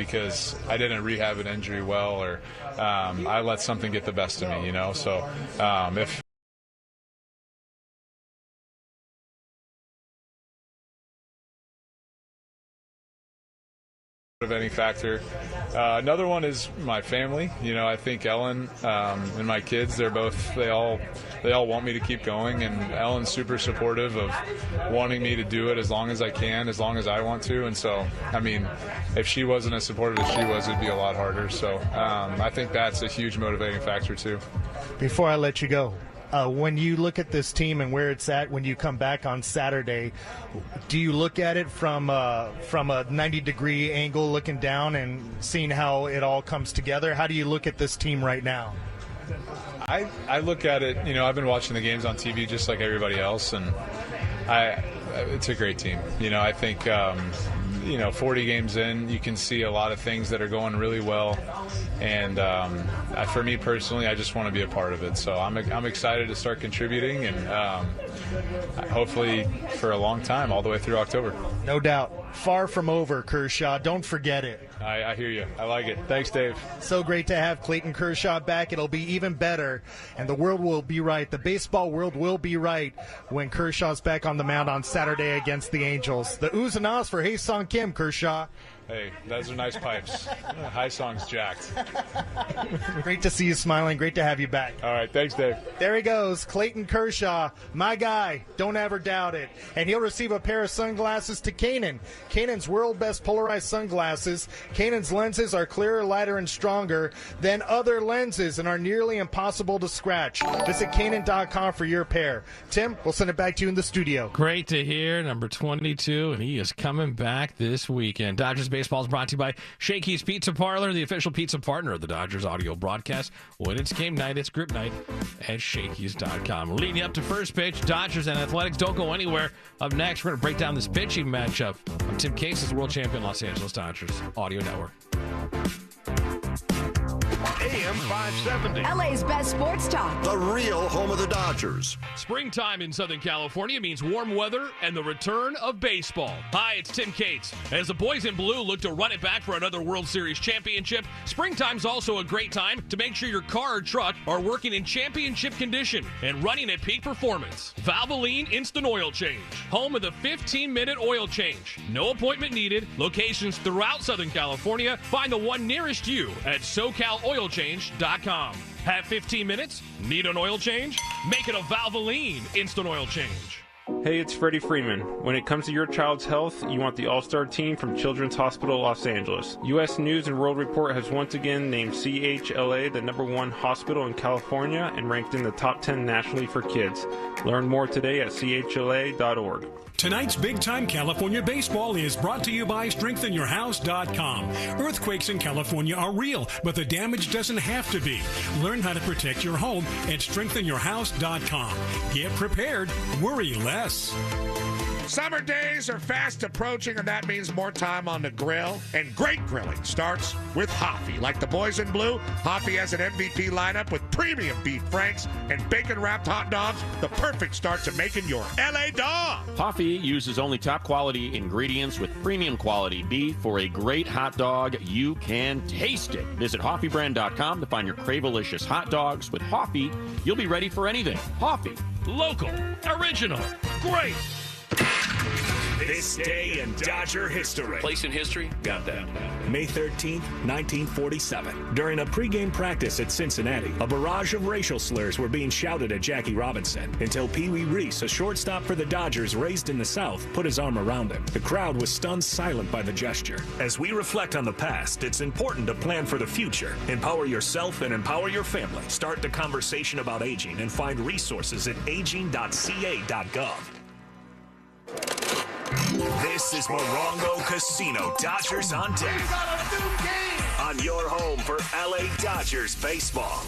because I didn't rehab an injury well, or I let something get the best of me, you know. So if of any factor. Another one is my family. You know, I think Ellen and my kids, they all want me to keep going, and Ellen's super supportive of wanting me to do it as long as I can, as long as I want to. And so, I mean, if she wasn't as supportive as she was, it'd be a lot harder. So I think that's a huge motivating factor too. Before I let you go, when you look at this team and where it's at when you come back on Saturday, do you look at it from a 90-degree angle looking down and seeing how it all comes together? How do you look at this team right now? I look at it, you know, I've been watching the games on TV just like everybody else, and it's a great team. You know, I think, 40 games in, you can see a lot of things that are going really well. And for me personally, I just want to be a part of it. So I'm excited to start contributing, and hopefully for a long time, all the way through October. No doubt. Far from over, Kershaw. Don't forget it. I hear you. I like it. Thanks, Dave. So great to have Clayton Kershaw back. It'll be even better, and the world will be right. The baseball world will be right when Kershaw's back on the mound on Saturday against the Angels. The oohs and ahs for Hae-Sung Kim, Kershaw. Hey, those are nice pipes. High song's jacked. Great to see you smiling. Great to have you back. All right, thanks, Dave. There he goes, Clayton Kershaw, my guy. Don't ever doubt it. And he'll receive a pair of sunglasses to Kanan. Kanan's world best polarized sunglasses. Kanan's lenses are clearer, lighter, and stronger than other lenses and are nearly impossible to scratch. Visit Kanan.com for your pair. Tim, we'll send it back to you in the studio. Great to hear. Number 22, and he is coming back this weekend. Dodgers Baseball is brought to you by Shakey's Pizza Parlor, the official pizza partner of the Dodgers audio broadcast. When it's game night, it's group night at Shakey's.com. Leading you up to first pitch, Dodgers and Athletics. Don't go anywhere. Up next, we're going to break down this pitching matchup of Tim Case's world champion Los Angeles Dodgers audio network. AM 570. LA's best sports talk. The real home of the Dodgers. Springtime in Southern California means warm weather and the return of baseball. Hi, it's Tim Cates. As the boys in blue look to run it back for another World Series championship, springtime's also a great time to make sure your car or truck are working in championship condition and running at peak performance. Valvoline Instant Oil Change. Home of the 15-minute oil change. No appointment needed. Locations throughout Southern California. Find the one nearest you at SoCalOilChange.com. Have 15 minutes? Need an oil change? Make it a Valvoline Instant Oil Change. Hey, it's Freddie Freeman. When it comes to your child's health, you want the all-star team from Children's Hospital Los Angeles. U.S. News and World Report has once again named CHLA the #1 hospital in California and ranked in the top 10 nationally for kids. Learn more today at chla.org. Tonight's big-time California baseball is brought to you by StrengthenYourHouse.com. Earthquakes in California are real, but the damage doesn't have to be. Learn how to protect your home at StrengthenYourHouse.com. Get prepared. Worry less. Summer days are fast approaching, and that means more time on the grill. And great grilling starts with Hoffy. Like the boys in blue, Hoffy has an MVP lineup with premium beef franks and bacon-wrapped hot dogs, the perfect start to making your L.A. dog. Hoffy uses only top-quality ingredients with premium-quality beef for a great hot dog. You can taste it. Visit HoffyBrand.com to find your Cravelicious hot dogs. With Hoffy, you'll be ready for anything. Hoffy. Local. Original. Great. This day in Dodger history. Place in history? Got that. May 13th, 1947. During a pregame practice at Cincinnati, a barrage of racial slurs were being shouted at Jackie Robinson until Pee Wee Reese, a shortstop for the Dodgers raised in the South, put his arm around him. The crowd was stunned silent by the gesture. As we reflect on the past, it's important to plan for the future. Empower yourself and empower your family. Start the conversation about aging and find resources at aging.ca.gov. This is Morongo Casino Dodgers on deck. On your home for LA Dodgers baseball.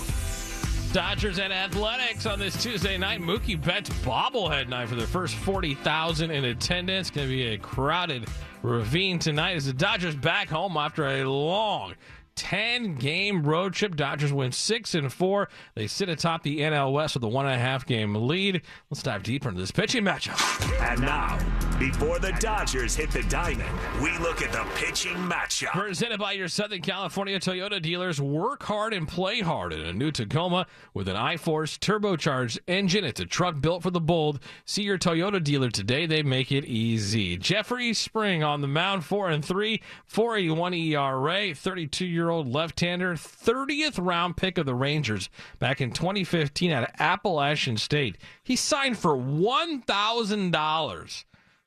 Dodgers and Athletics on this Tuesday night. Mookie Betts bobblehead night for their first 40,000 in attendance. Going to be a crowded ravine tonight as the Dodgers back home after a long 10-game road trip. Dodgers win 6-4. They sit atop the NL West with a 1.5-game lead. Let's dive deeper into this pitching matchup. And now, before the Dodgers hit the diamond, we look at the pitching matchup. Presented by your Southern California Toyota dealers. Work hard and play hard in a new Tacoma with an iForce turbocharged engine. It's a truck built for the bold. See your Toyota dealer today. They make it easy. Jeffrey Spring on the mound, 4-3, 4.81 ERA, 32-year-old left-hander, 30th round pick of the Rangers back in 2015 at Appalachian State. He signed for $1,000.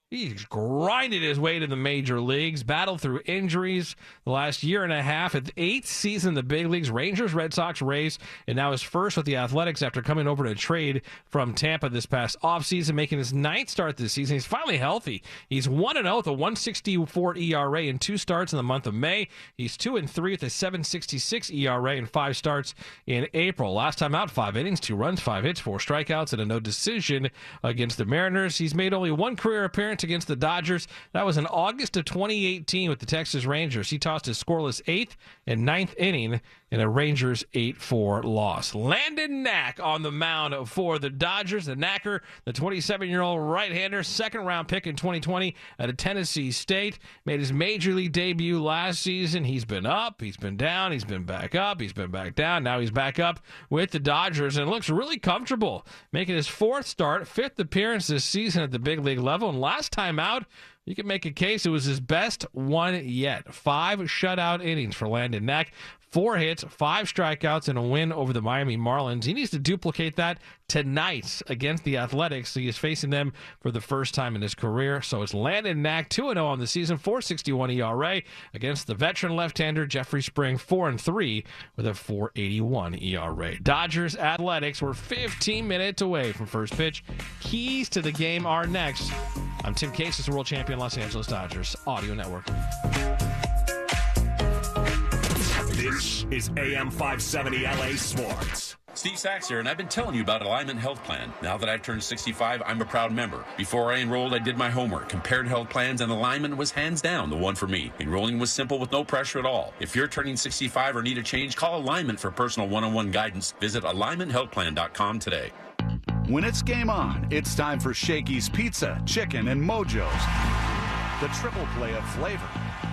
He's grinded his way to the major leagues, battled through injuries the last year and a half. At 8th season in the big leagues, Rangers, Red Sox, Rays, and now his first with the Athletics after coming over to trade from Tampa this past offseason, making his 9th start this season. He's finally healthy. He's 1-0 with a 1.64 ERA in 2 starts in the month of May. He's 2-3 with a 7.66 ERA in 5 starts in April. Last time out, 5 innings, 2 runs, 5 hits, 4 strikeouts, and a no decision against the Mariners. He's made only 1 career appearance against the Dodgers. That was in August of 2018 with the Texas Rangers. He tossed his scoreless 8th and 9th inning in a Rangers 8-4 loss. Landon Knack on the mound for the Dodgers. The Knacker, the 27-year-old right-hander, 2nd-round pick in 2020 at a Tennessee State, made his major league debut last season. He's been up, he's been down, he's been back up, he's been back down. Now he's back up with the Dodgers and looks really comfortable, making his 4th start, 5th appearance this season at the big league level. And last time out, you can make a case it was his best one yet. 5 shutout innings for Landon Knack, 4 hits, 5 strikeouts, and a win over the Miami Marlins. He needs to duplicate that tonight against the Athletics. He is facing them for the first time in his career. So it's Landon Knack, 2-0 on the season, 4.61 ERA against the veteran left-hander Jeffrey Spring, 4-3 with a 4.81 ERA. Dodgers Athletics were 15 minutes away from first pitch. Keys to the game are next. I'm Tim Case, the world champion Los Angeles Dodgers Audio Network. This is AM 570 LA Sports. Steve Sachs here, and I've been telling you about Alignment Health Plan. Now that I've turned 65, I'm a proud member. Before I enrolled, I did my homework, compared health plans, and Alignment was hands down the one for me. Enrolling was simple with no pressure at all. If you're turning 65 or need a change, call Alignment for personal one-on-one guidance. Visit alignmenthealthplan.com today. When it's game on, it's time for Shakey's Pizza, Chicken, and Mojo's. The triple play of flavor.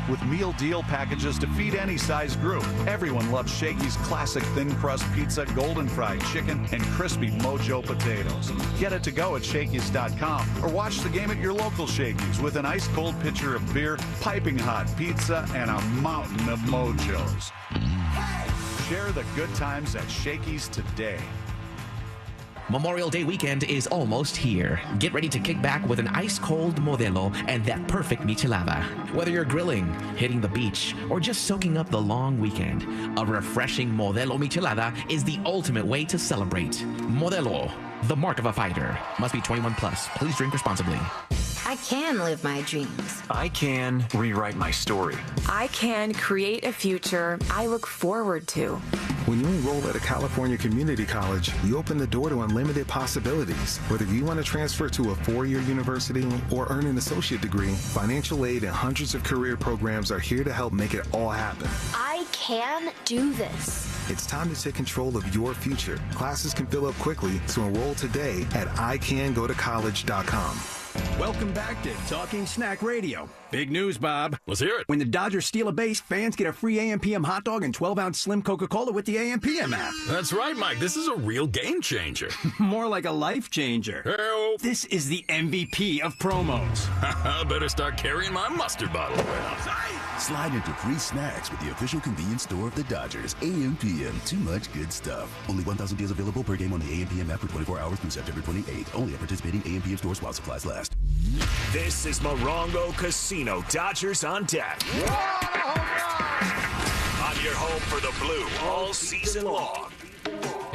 With meal deal packages to feed any size group. Everyone loves Shakey's classic thin crust pizza, golden fried chicken, and crispy Mojo potatoes. Get it to go at Shakey's.com or watch the game at your local Shakey's with an ice cold pitcher of beer, piping hot pizza, and a mountain of Mojos. Share the good times at Shakey's today. Memorial Day weekend is almost here. Get ready to kick back with an ice-cold Modelo and that perfect michelada. Whether you're grilling, hitting the beach, or just soaking up the long weekend, a refreshing Modelo michelada is the ultimate way to celebrate. Modelo, the mark of a fighter. Must be 21 plus. Please drink responsibly. I can live my dreams. I can rewrite my story. I can create a future I look forward to. When you enroll at a California community college, you open the door to unlimited possibilities. Whether you want to transfer to a 4-year university or earn an associate degree, financial aid and hundreds of career programs are here to help make it all happen. I can do this. It's time to take control of your future. Classes can fill up quickly, so enroll today at icangotocollege.com. Welcome back to Talking Snack Radio. Big news, Bob. Let's hear it. When the Dodgers steal a base, fans get a free AM/PM hot dog and 12-ounce slim Coca-Cola with the AM/PM app. That's right, Mike. This is a real game changer. More like a life changer. Hey-o. This is the MVP of promos. Better start carrying my mustard bottle around. Slide into free snacks with the official convenience store of the Dodgers. AM/PM. Too much good stuff. Only 1,000 deals available per game on the AM/PM app for 24 hours through September 28th. Only at participating AM/PM stores while supplies last. This is Morongo Casino. Dodgers on deck. On your home for the blue all season long.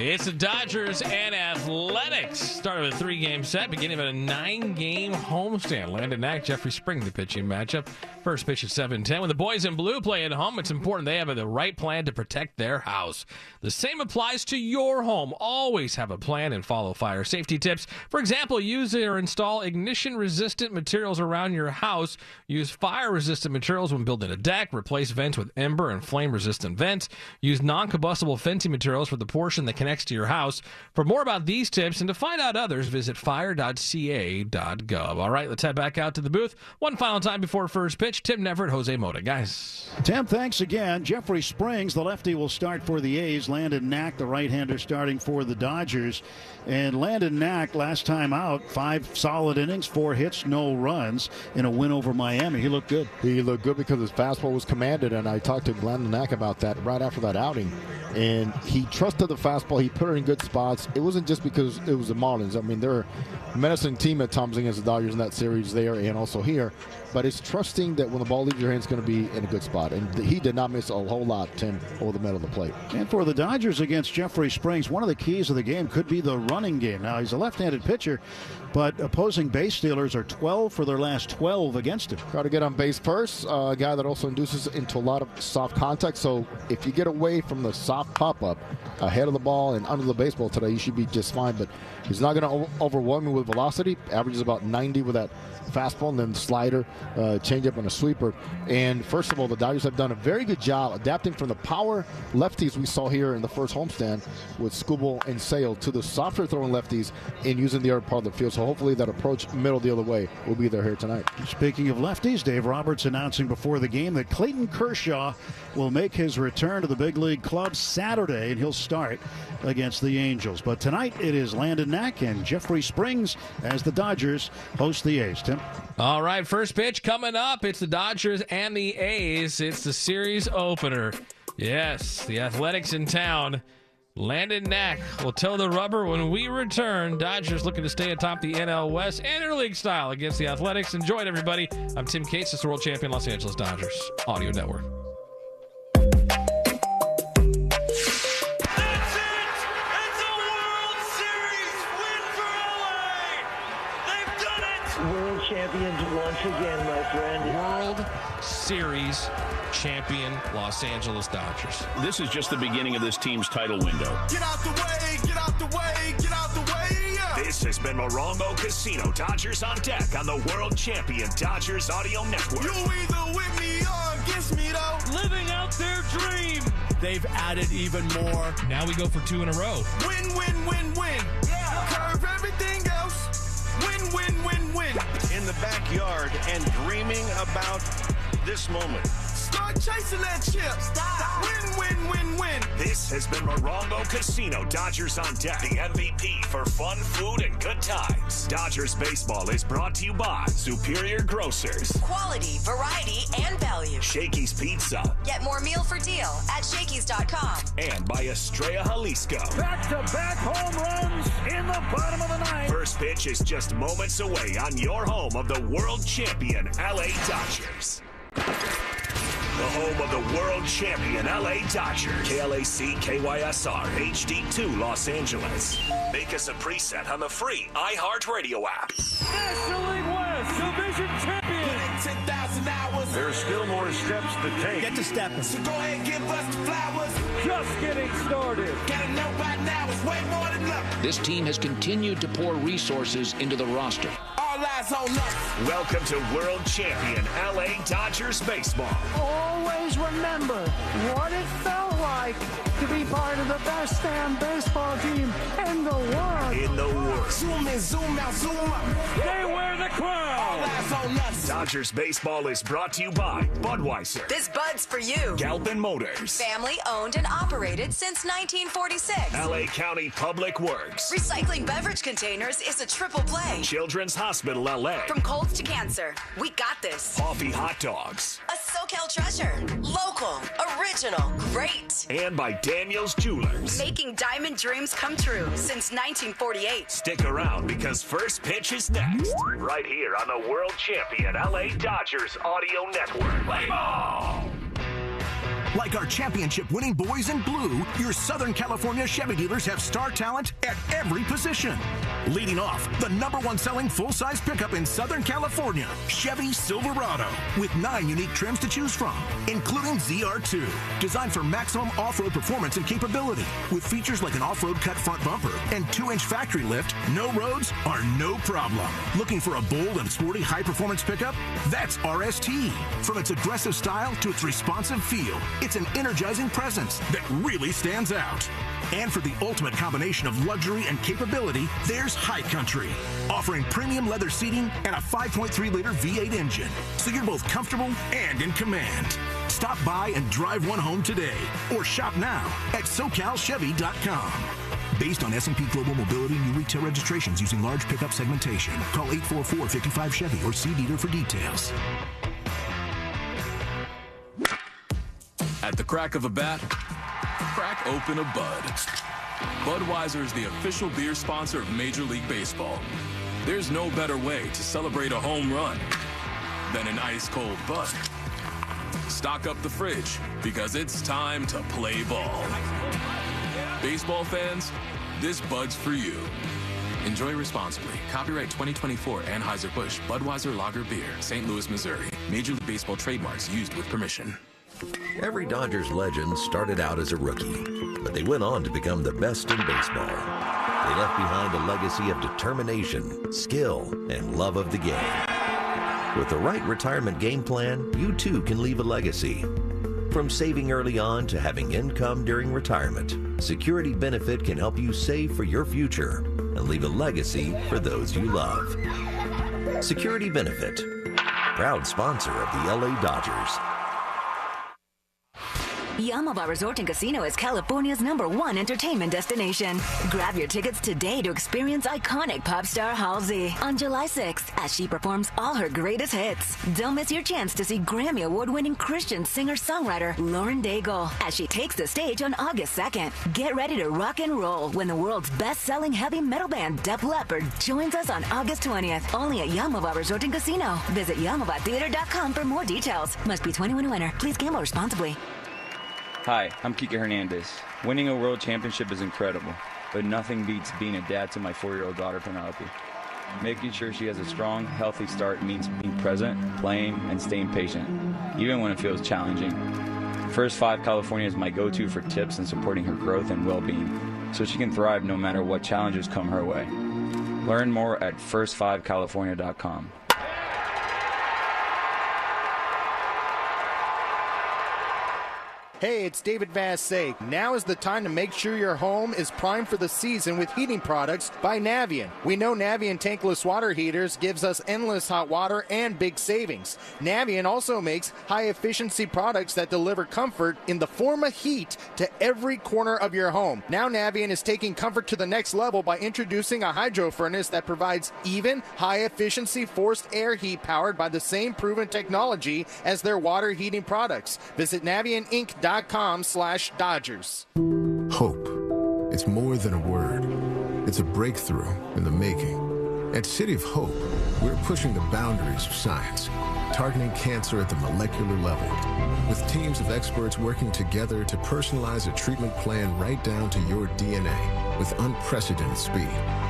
It's the Dodgers and Athletics. Start of a 3-game set, beginning of a 9-game homestand. Landon Knack, Jeffrey Spring, the pitching matchup. First pitch at 7:10. When the boys in blue play at home, it's important they have the right plan to protect their house. The same applies to your home. Always have a plan and follow fire safety tips. For example, use or install ignition-resistant materials around your house. Use fire-resistant materials when building a deck. Replace vents with ember and flame-resistant vents. Use non-combustible fencing materials for the portion that connects to your house. For more about these tips and to find out others, visit fire.ca.gov. All right, let's head back out to the booth. One final time before first pitch. Tim Neverett, Jose Mota. Guys. Tim, thanks again. Jeffrey Springs, the lefty, will start for the A's. Landon Knack, the right-hander, starting for the Dodgers. And Landon Knack, last time out, 5 solid innings, 4 hits, no runs in a win over Miami. He looked good. He looked good because his fastball was commanded, and I talked to Landon Knack about that right after that outing. And he trusted the fastball. He put it in good spots. It wasn't just because it was the Marlins. I mean, they're a menacing team at times against the Dodgers in that series there and also here. But it's trusting that when the ball leaves your hands, it's going to be in a good spot. And he did not miss a whole lot, Tim, over the middle of the plate. And for the Dodgers against Jeffrey Springs, one of the keys of the game could be the running game. Now, he's a left-handed pitcher, but opposing base stealers are 12 for their last 12 against him. Try to get on base first, a guy that also induces into a lot of soft contact. So if you get away from the soft pop-up ahead of the ball and under the baseball today, you should be just fine. But he's not going to overwhelm you with velocity. Averages about 90 with that fastball and then slider, changeup, and a sweeper. And first of all, the Dodgers have done a very good job adapting from the power lefties we saw here in the first homestand with Skubal and Sale to the softer throwing lefties and using the other part of the field. So hopefully that approach middle the other way will be there here tonight. Speaking of lefties, Dave Roberts announcing before the game that Clayton Kershaw will make his return to the big league club Saturday, and he'll start against the Angels. But tonight it is Landon Knack and Jeffrey Springs as the Dodgers host the A's. Tim? All right, first pitch coming up. It's the Dodgers and the A's. It's the series opener. Yes, the Athletics in town. Landon Knack will toe the rubber when we return. Dodgers looking to stay atop the NL West interleague style against the Athletics. Enjoy it, everybody. I'm Tim Cates. It's the world champion Los Angeles Dodgers Audio Network. World champions once again, my friend. World Series champion Los Angeles Dodgers. This is just the beginning of this team's title window. Get out the way, get out the way, get out the way. Yeah. This has been Morongo Casino. Dodgers on deck on the world champion Dodgers Audio Network. You either with me or against me, though. Living out their dream. They've added even more. Now we go for 2 in a row. Win, win, win, win. Yeah. Curve everything else. Win, win, win, win. In the backyard and dreaming about this moment. Start chasing that chip. Stop. Win, win, win, win. This has been Morongo Casino. Dodgers on deck. The MVP for fun, food, and good times. Dodgers baseball is brought to you by Superior Grocers. Quality, variety, and value. Shakey's Pizza. Get more meal for deal at Shakey's.com. And by Estrella Jalisco. Back-to-back home runs in the bottom of the ninth. First pitch is just moments away on your home of the world champion LA Dodgers. The home of the world champion LA Dodgers. KLAC KYSR HD2 Los Angeles. Make us a preset on the free iHeartRadio app. National League West Division champion. 10,000 hours. There's still more steps to take. Get to stepping. So go ahead and give us the flowers. Just getting started. Gotta know by now it's way more than luck. This team has continued to pour resources into the roster. All eyes on us. Welcome to world champion LA Dodgers baseball. Always remember what it felt like to be part of the best damn baseball team in the world. In the world. Zoom in, zoom out, zoom up. They wear the crown. All eyes on us. Dodgers baseball is brought to you by Budweiser. This Bud's for you. Galpin Motors. Family owned and operated since 1946. LA County Public Works. Recycling beverage containers is a triple play. Children's Hospital LA. From colds to cancer, we got this. Coffee Hot Dogs. A SoCal treasure. Local. Original. Great. And by Daniel's Jewelers. Making diamond dreams come true since 1948. Stick around because first pitch is next. Right here on the world champion LA Dodgers Audio Network. Play ball! Like our championship-winning boys in blue, your Southern California Chevy dealers have star talent at every position. Leading off, the #1 selling full-size pickup in Southern California, Chevy Silverado, with 9 unique trims to choose from, including ZR2, designed for maximum off-road performance and capability. With features like an off-road cut front bumper and 2-inch factory lift, no roads are no problem. Looking for a bold and sporty high-performance pickup? That's RST. From its aggressive style to its responsive feel, it's an energizing presence that really stands out. And for the ultimate combination of luxury and capability, there's High Country, offering premium leather seating and a 5.3-liter V8 engine, so you're both comfortable and in command. Stop by and drive one home today, or shop now at SoCalChevy.com. Based on S&P Global Mobility new retail registrations using large pickup segmentation. Call 844-55-CHEVY or see dealer for details. At the crack of a bat, crack open a Bud. Budweiser is the official beer sponsor of Major League Baseball. There's no better way to celebrate a home run than an ice-cold Bud. Stock up the fridge, because it's time to play ball. Baseball fans, this Bud's for you. Enjoy responsibly. Copyright 2024 Anheuser-Busch Budweiser Lager Beer, St. Louis, Missouri. Major League Baseball trademarks used with permission. Every Dodgers legend started out as a rookie, but they went on to become the best in baseball. They left behind a legacy of determination, skill, and love of the game. With the right retirement game plan, you too can leave a legacy. From saving early on to having income during retirement, Security Benefit can help you save for your future and leave a legacy for those you love. Security Benefit, proud sponsor of the LA Dodgers. Yamava Resort and Casino is California's #1 entertainment destination. Grab your tickets today to experience iconic pop star Halsey on July 6th as she performs all her greatest hits. Don't miss your chance to see Grammy Award-winning Christian singer-songwriter Lauren Daigle as she takes the stage on August 2nd. Get ready to rock and roll when the world's best-selling heavy metal band Def Leppard joins us on August 20th, only at Yamava Resort and Casino. Visit YamavaTheater.com for more details. Must be 21 and winter. Please gamble responsibly. Hi, I'm Kike Hernandez. Winning a world championship is incredible, but nothing beats being a dad to my 4-year-old daughter, Penelope. Making sure she has a strong, healthy start means being present, playing, and staying patient, even when it feels challenging. First 5 California is my go-to for tips and supporting her growth and well-being, so she can thrive no matter what challenges come her way. Learn more at first5california.com. Hey, it's David Vassay. Now is the time to make sure your home is primed for the season with heating products by Navien. We know Navien tankless water heaters gives us endless hot water and big savings. Navien also makes high-efficiency products that deliver comfort in the form of heat to every corner of your home. Now Navien is taking comfort to the next level by introducing a hydro furnace that provides even, high-efficiency forced air heat powered by the same proven technology as their water heating products. Visit NavienInc.com/Dodgers. Hope. It's more than a word. It's a breakthrough in the making. At City of Hope, we're pushing the boundaries of science, targeting cancer at the molecular level, with teams of experts working together to personalize a treatment plan right down to your DNA with unprecedented speed,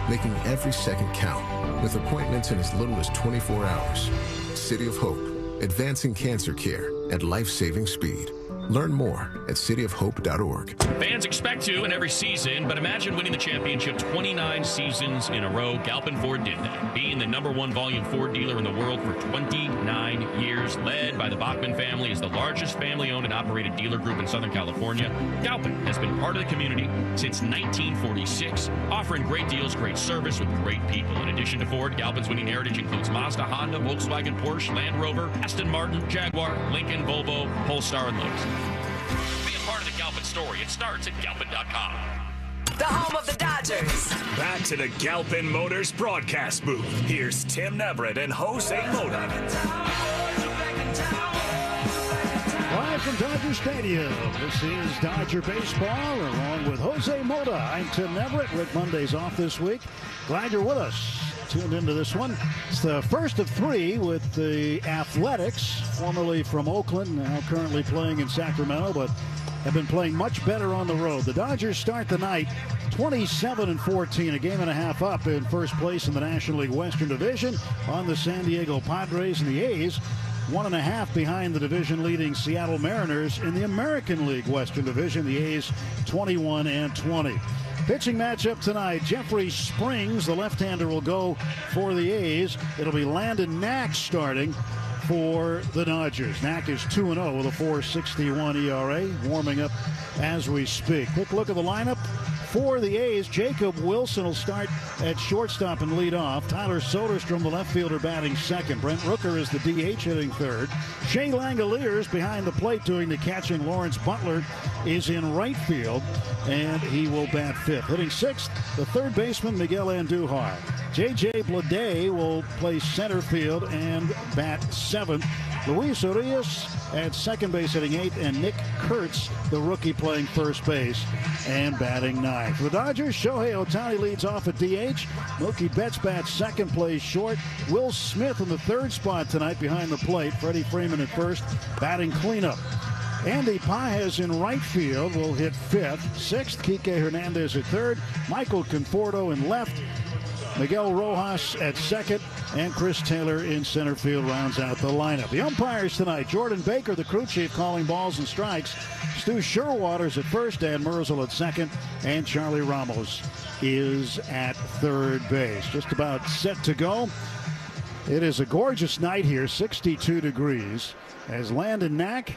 making every second count, with appointments in as little as 24 hours. City of Hope, advancing cancer care at life-saving speed. Learn more at cityofhope.org. Fans expect to in every season, but imagine winning the championship 29 seasons in a row. Galpin Ford did that, being the #1 volume Ford dealer in the world for 29 years, led by the Bachman family as the largest family-owned and operated dealer group in Southern California. Galpin has been part of the community since 1946, offering great deals, great service with great people. In addition to Ford, Galpin's winning heritage includes Mazda, Honda, Volkswagen, Porsche, Land Rover, Aston Martin, Jaguar, Lincoln, Volvo, Polestar, and Lowe's. Be a part of the Galpin story. It starts at Galpin.com. The home of the Dodgers. Back to the Galpin Motors broadcast booth. Here's Tim Neverett and Jose Mota. Live from Dodger Stadium, this is Dodger Baseball, along with Jose Mota. I'm Tim Neverett. Rick Monday's off this week. Glad you're with us. tuned into this one. It's the first of three with the Athletics, formerly from Oakland, now currently playing in Sacramento, but have been playing much better on the road. The Dodgers start the night 27-14, a game and a half up in first place in the National League Western Division on the San Diego Padres, and the A's 1.5 behind the division-leading Seattle Mariners in the American League Western Division. The A's 21-20. Pitching matchup tonight, Jeffrey Springs, the left-hander, will go for the A's. It'll be Landon Knack starting for the Dodgers. Knack is 2-0 with a 4.61 ERA, warming up as we speak. Quick look at the lineup for the A's. Jacob Wilson will start at shortstop and lead off. Tyler Soderstrom, the left fielder, batting second. Brent Rooker is the DH, hitting third. Shea Langoliers behind the plate doing the catching. Lawrence Butler is in right field, and he will bat fifth. Hitting sixth, the third baseman, Miguel Andujar. J.J. Bleday will play center field and bat seventh. Luis Urias at second base, hitting eighth, and Nick Kurtz, the rookie, playing first base and batting ninth. For the Dodgers, Shohei Ohtani leads off at DH. Mookie Betts bats second, plays short. Will Smith in the third spot tonight behind the plate. Freddie Freeman at first, batting cleanup. Andy Pages in right field will hit fifth. Sixth, Kike Hernandez at third. Michael Conforto in left. Miguel Rojas at second, and Chris Taylor in center field rounds out the lineup. The umpires tonight, Jordan Baker, the crew chief, calling balls and strikes. Stu Sherwaters at first, Dan Merzel at second, and Charlie Ramos is at third base. Just about set to go. It is a gorgeous night here, 62 degrees, as Landon Knack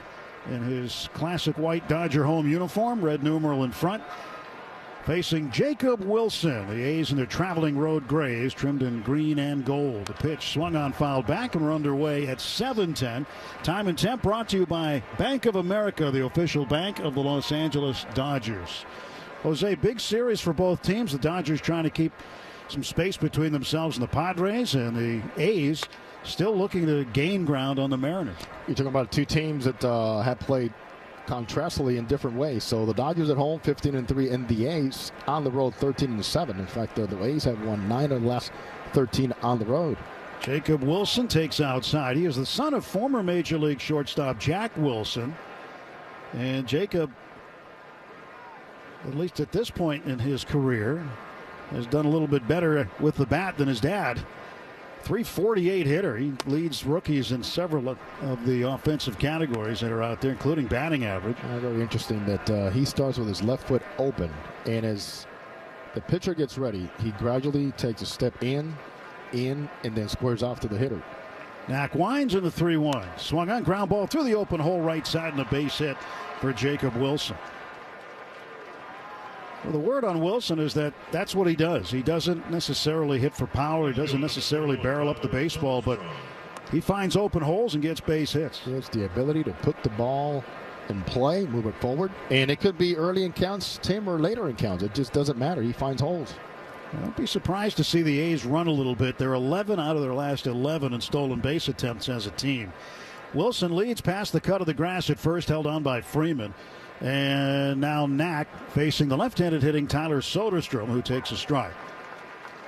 in his classic white Dodger home uniform, red numeral in front, facing Jacob Wilson. The A's in their traveling road grays, trimmed in green and gold. The pitch swung on, fouled back, and we're underway at 7:10. Time and temp brought to you by Bank of America, the official bank of the Los Angeles Dodgers. Jose, big series for both teams. The Dodgers trying to keep some space between themselves and the Padres, and the A's still looking to gain ground on the Mariners. You're talking about two teams that have played contrastly in different ways. So the Dodgers at home 15-3, and the A's on the road 13-7. In fact, the A's have won 9 of the last 13 on the road. Jacob Wilson takes outside. He is the son of former Major League shortstop Jack Wilson, and Jacob, at least at this point in his career, has done a little bit better with the bat than his dad. 348 hitter. He leads rookies in several of the offensive categories that are out there, including batting average. Very interesting that he starts with his left foot open, and as the pitcher gets ready, he gradually takes a step in, and then squares off to the hitter. Knack winds in the 3-1. Swung on, ground ball through the open hole right side, and a base hit for Jacob Wilson. Well, the word on Wilson is that that's what he does. He doesn't necessarily hit for power. He doesn't necessarily barrel up the baseball, but he finds open holes and gets base hits. It's the ability to put the ball in play, move it forward. And it could be early in counts, Tim, or later in counts. It just doesn't matter. He finds holes. Don't be surprised to see the A's run a little bit. They're 11 out of their last 11 in stolen base attempts as a team. Wilson leads past the cut of the grass at first, held on by Freeman. And now Knack facing the left-handed hitting Tyler Soderstrom, who takes a strike.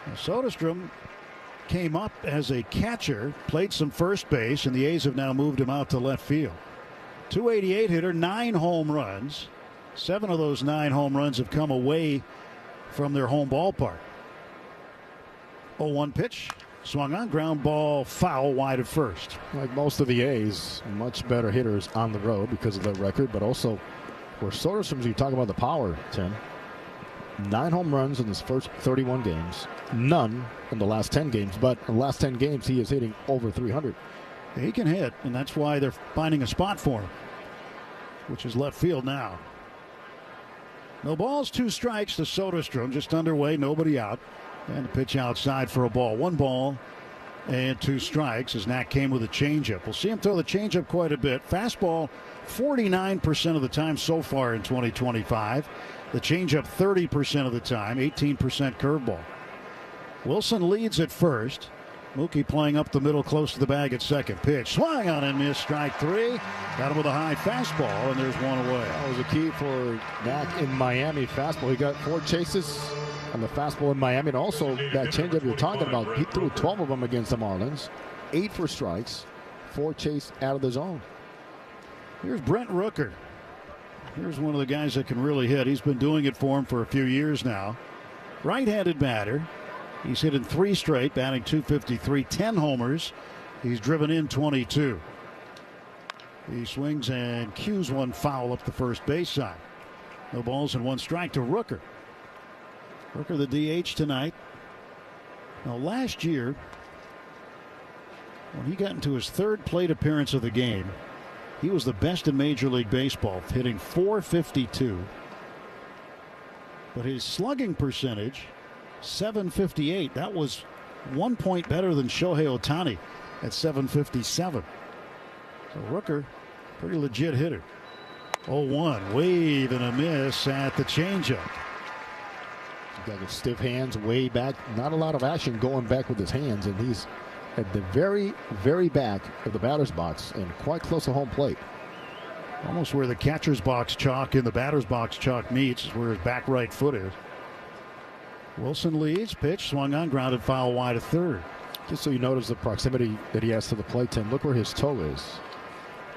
Now, Soderstrom came up as a catcher, played some first base, and the A's have now moved him out to left field. 288 hitter, 9 home runs. 7 of those 9 home runs have come away from their home ballpark. 0-1 pitch. Swung on, ground ball, foul wide at first. Like most of the A's, much better hitters on the road because of their record, but also for Soderstrom, you talk about the power, Tim. 9 home runs in his first 31 games. None in the last 10 games, but in the last 10 games, he is hitting over 300. He can hit, and that's why they're finding a spot for him, which is left field now. No balls, 2 strikes to Soderstrom, just underway, nobody out. And a pitch outside for a ball. 1 ball and 2 strikes as Knack came with a changeup. We'll see him throw the changeup quite a bit. Fastball 49% of the time so far in 2025. The changeup 30% of the time, 18% curveball. Wilson leads at first. Mookie playing up the middle close to the bag at second. Pitch swung on and missed, strike 3. Got him with a high fastball, and there's 1 away. That was a key for Knack in Miami. Fastball. He got 4 chases on the fastball in Miami. And also that changeup you're talking about, he threw 12 of them against the Marlins. 8 for strikes, 4 chased out of the zone. Here's Brent Rooker. Here's one of the guys that can really hit. He's been doing it for him for a few years now. Right-handed batter. He's hit in 3 straight, batting .253, 10 homers. He's driven in 22. He swings and cues one foul up the first base side. No balls and 1 strike to Rooker. Rooker the DH tonight. Now last year, when he got into his 3rd plate appearance of the game, he was the best in Major League Baseball, hitting .452. But his slugging percentage, .758. That was 1 point better than Shohei Ohtani at .757. So Rooker, pretty legit hitter. 0-1, wave and a miss at the changeup. He's got stiff hands way back. Not a lot of action going back with his hands, and he's at the very, very back of the batter's box and quite close to home plate. Almost where the catcher's box chalk and the batter's box chalk meets is where his back right foot is. Wilson leads, pitch swung on, grounded foul wide of third. Just so you notice the proximity that he has to the plate, Tim, look where his toe is.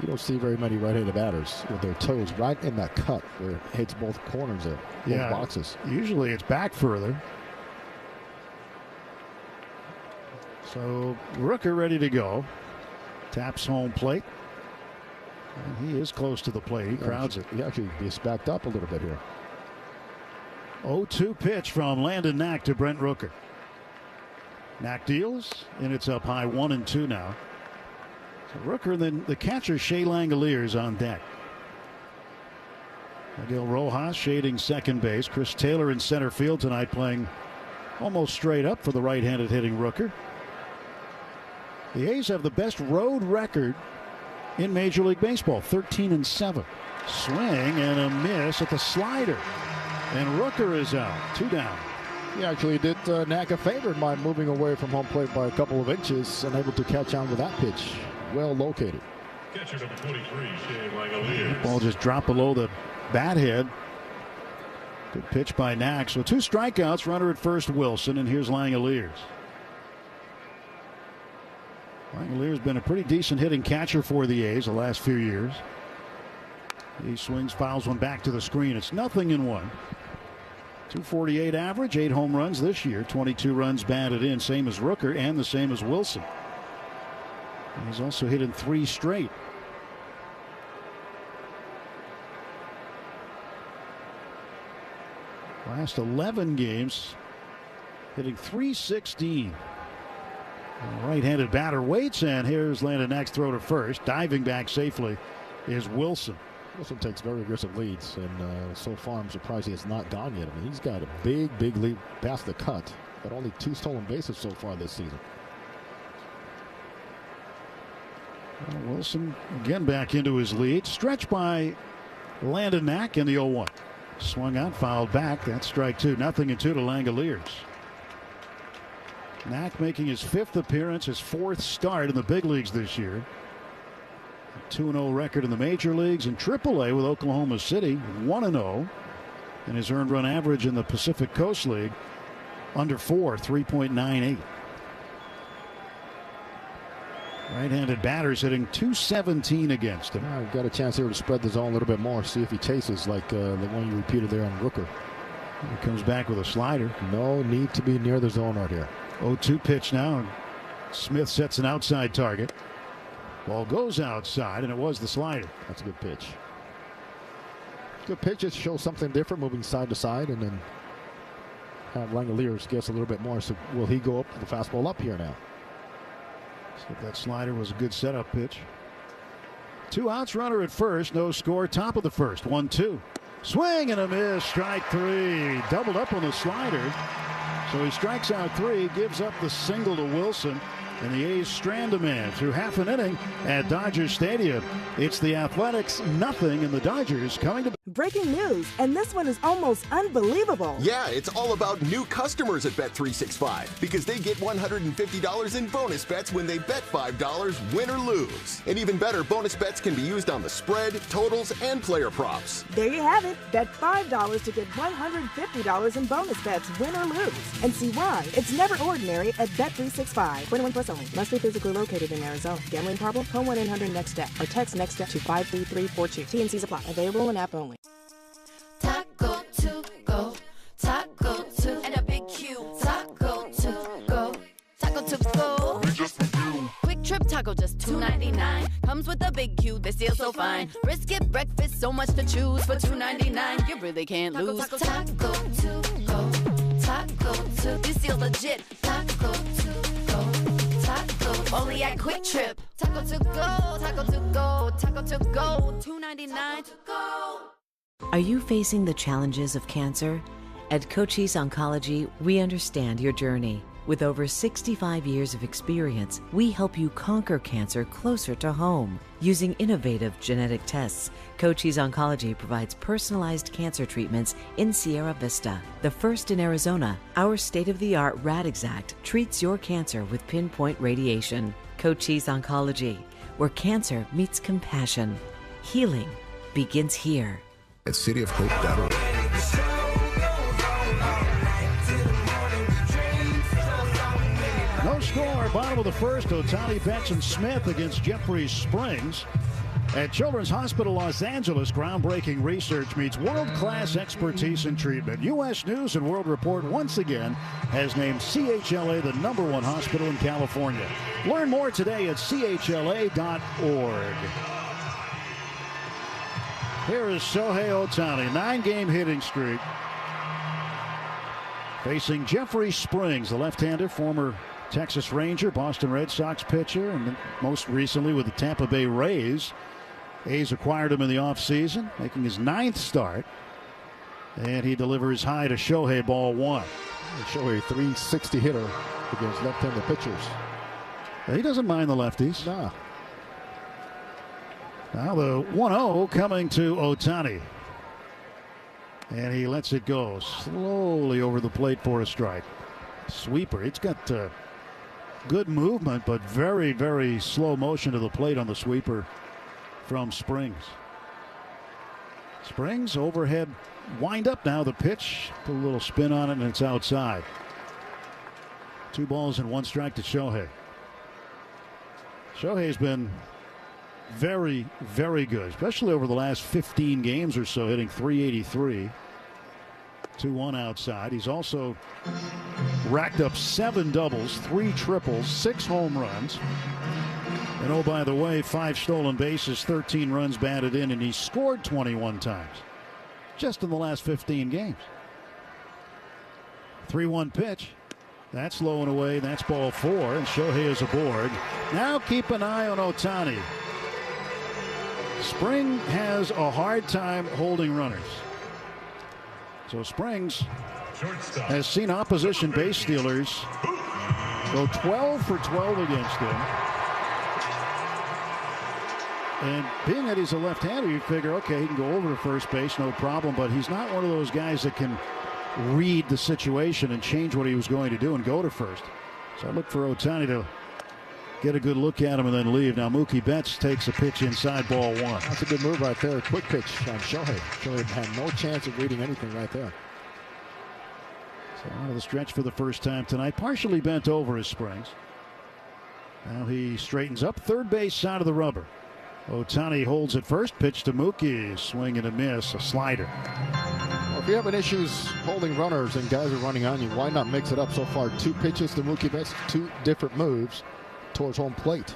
You don't see very many right-handed batters with their toes right in that cut where it hits both corners of both boxes. Usually it's back further. So Rooker ready to go. Taps home plate. And he is close to the plate. He crowds it. He actually is backed up a little bit here. 0-2 pitch from Landon Knack to Brent Rooker. Knack deals, and it's up high 1-2 now. So Rooker, then the catcher Shea Langoliers on deck. Miguel Rojas shading second base. Chris Taylor in center field tonight, playing almost straight up for the right-handed hitting Rooker. The A's have the best road record in Major League Baseball, 13-7. Swing and a miss at the slider. And Rooker is out, 2 down. He actually did Knack a favor by moving away from home plate by a couple of inches and able to catch on with that pitch. Well located. Catcher number 23, Shea Langoliers. Ball just dropped below the bat head. Good pitch by Knack. So 2 strikeouts, runner at first Wilson, and here's Langoliers. Langoliers been a pretty decent hitting catcher for the A's the last few years. He swings, fouls one back to the screen. It's 0-1. 248 average, 8 home runs this year, 22 runs batted in, same as Rooker and the same as Wilson. And he's also hit in 3 straight. Last 11 games, hitting .316. Right-handed batter waits, and here's Landon Knack's throw to first. Diving back safely is Wilson. Wilson takes very aggressive leads, and so far I'm surprised he has not gone yet. I mean, he's got a big lead past the cut, but only 2 stolen bases so far this season. Well, Wilson again back into his lead. Stretched by Landon Knack in the 0-1. Swung out, fouled back. That's strike 2. 0-2 to Langoliers. Knack making his 5th appearance, his 4th start in the big leagues this year. 2-0 record in the major leagues and AAA with Oklahoma City, 1-0. And his earned run average in the Pacific Coast League, under 4, 3.98. Right-handed batters hitting .217 against him. I've got a chance here to spread the zone a little bit more, see if he chases like the one you repeated there on Rooker. He comes back with a slider. No need to be near the zone right here. 0-2 pitch now. Smith sets an outside target. Ball goes outside, and it was the slider. That's a good pitch. Good pitches show something different, moving side to side, and then have Langoliers guess a little bit more. So will he go up the fastball up here now? So that slider was a good setup pitch. 2 outs, runner at first, no score, top of the first, 1-2. Swing and a miss, strike 3. Doubled up on the slider. So he strikes out 3, gives up the single to Wilson, and the A's strand a man through half an inning at Dodger Stadium. It's the Athletics 0, and the Dodgers coming to Breaking news, and this one is almost unbelievable. Yeah, it's all about new customers at Bet365 because they get $150 in bonus bets when they bet $5, win or lose. And even better, bonus bets can be used on the spread, totals, and player props. There you have it. Bet $5 to get $150 in bonus bets, win or lose. And see why it's never ordinary at Bet365. 21 plus only. Must be physically located in Arizona. Gambling problem? Call 1-800-NEXT-STEP or text NEXT-STEP to 53342. T&Cs apply. Available in app only. Taco to go, taco to, and a big Q. Taco to go, taco to go. Quick Trip taco just $2.99. Comes with a big Q, they steal so fine. Brisket breakfast, so much to choose for $2.99. You really can't lose. Taco to go, taco to. This deal's legit. Taco to go, taco. Only at Quick Trip. Taco to go, taco to go, taco to go. $2.99 to go. Are you facing the challenges of cancer? At Cochise Oncology, we understand your journey. With over 65 years of experience, we help you conquer cancer closer to home. Using innovative genetic tests, Cochise Oncology provides personalized cancer treatments in Sierra Vista. The first in Arizona, our state-of-the-art Radixact treats your cancer with pinpoint radiation. Cochise Oncology, where cancer meets compassion. Healing begins here. At cityofhope.org. No score, bottom of the first. Ohtani, Benson, Smith against Jeffrey Springs. At Children's Hospital Los Angeles, groundbreaking research meets world-class expertise in treatment. U.S. News and World Report once again has named CHLA the #1 hospital in California. Learn more today at chla.org. Here is Shohei Ohtani, 9-game hitting streak. Facing Jeffrey Springs, the left-hander, former Texas Ranger, Boston Red Sox pitcher, and most recently with the Tampa Bay Rays. A's acquired him in the offseason, making his 9th start. And he delivers high to Shohei, ball 1. Shohei, 360 hitter against left-handed pitchers. He doesn't mind the lefties. Nah. Now the 1-0 coming to Ohtani. And he lets it go slowly over the plate for a strike. Sweeper. It's got good movement, but very, very slow motion to the plate on the sweeper from Springs. Springs overhead wind up now. The pitch. Put a little spin on it, and it's outside. 2 balls and 1 strike to Shohei. Shohei's been very, very good, especially over the last 15 games or so, hitting .383. 2-1 outside. He's also racked up 7 doubles, 3 triples, 6 home runs. And oh, by the way, 5 stolen bases, 13 runs batted in, and he scored 21 times just in the last 15 games. 3-1 pitch. That's low and away. That's ball 4, and Shohei is aboard. Now keep an eye on Ohtani. Spring has a hard time holding runners. So Springs has seen opposition base stealers go 12 for 12 against him. And being that he's a left-hander, you figure, okay, he can go over to first base, no problem. But he's not one of those guys that can read the situation and change what he was going to do and go to first. So I look for Ohtani to get a good look at him and then leave. Now Mookie Betts takes a pitch inside, ball 1. That's a good move right there. Quick pitch on Shohei. Shohei had no chance of reading anything right there. So out of the stretch for the first time tonight. Partially bent over his Springs. Now he straightens up. Third base side of the rubber. Ohtani holds at first. Pitch to Mookie. Swing and a miss. A slider. Well, if you're having issues holding runners and guys are running on you, why not mix it up? So far, 2 pitches to Mookie Betts, 2 different moves towards home plate.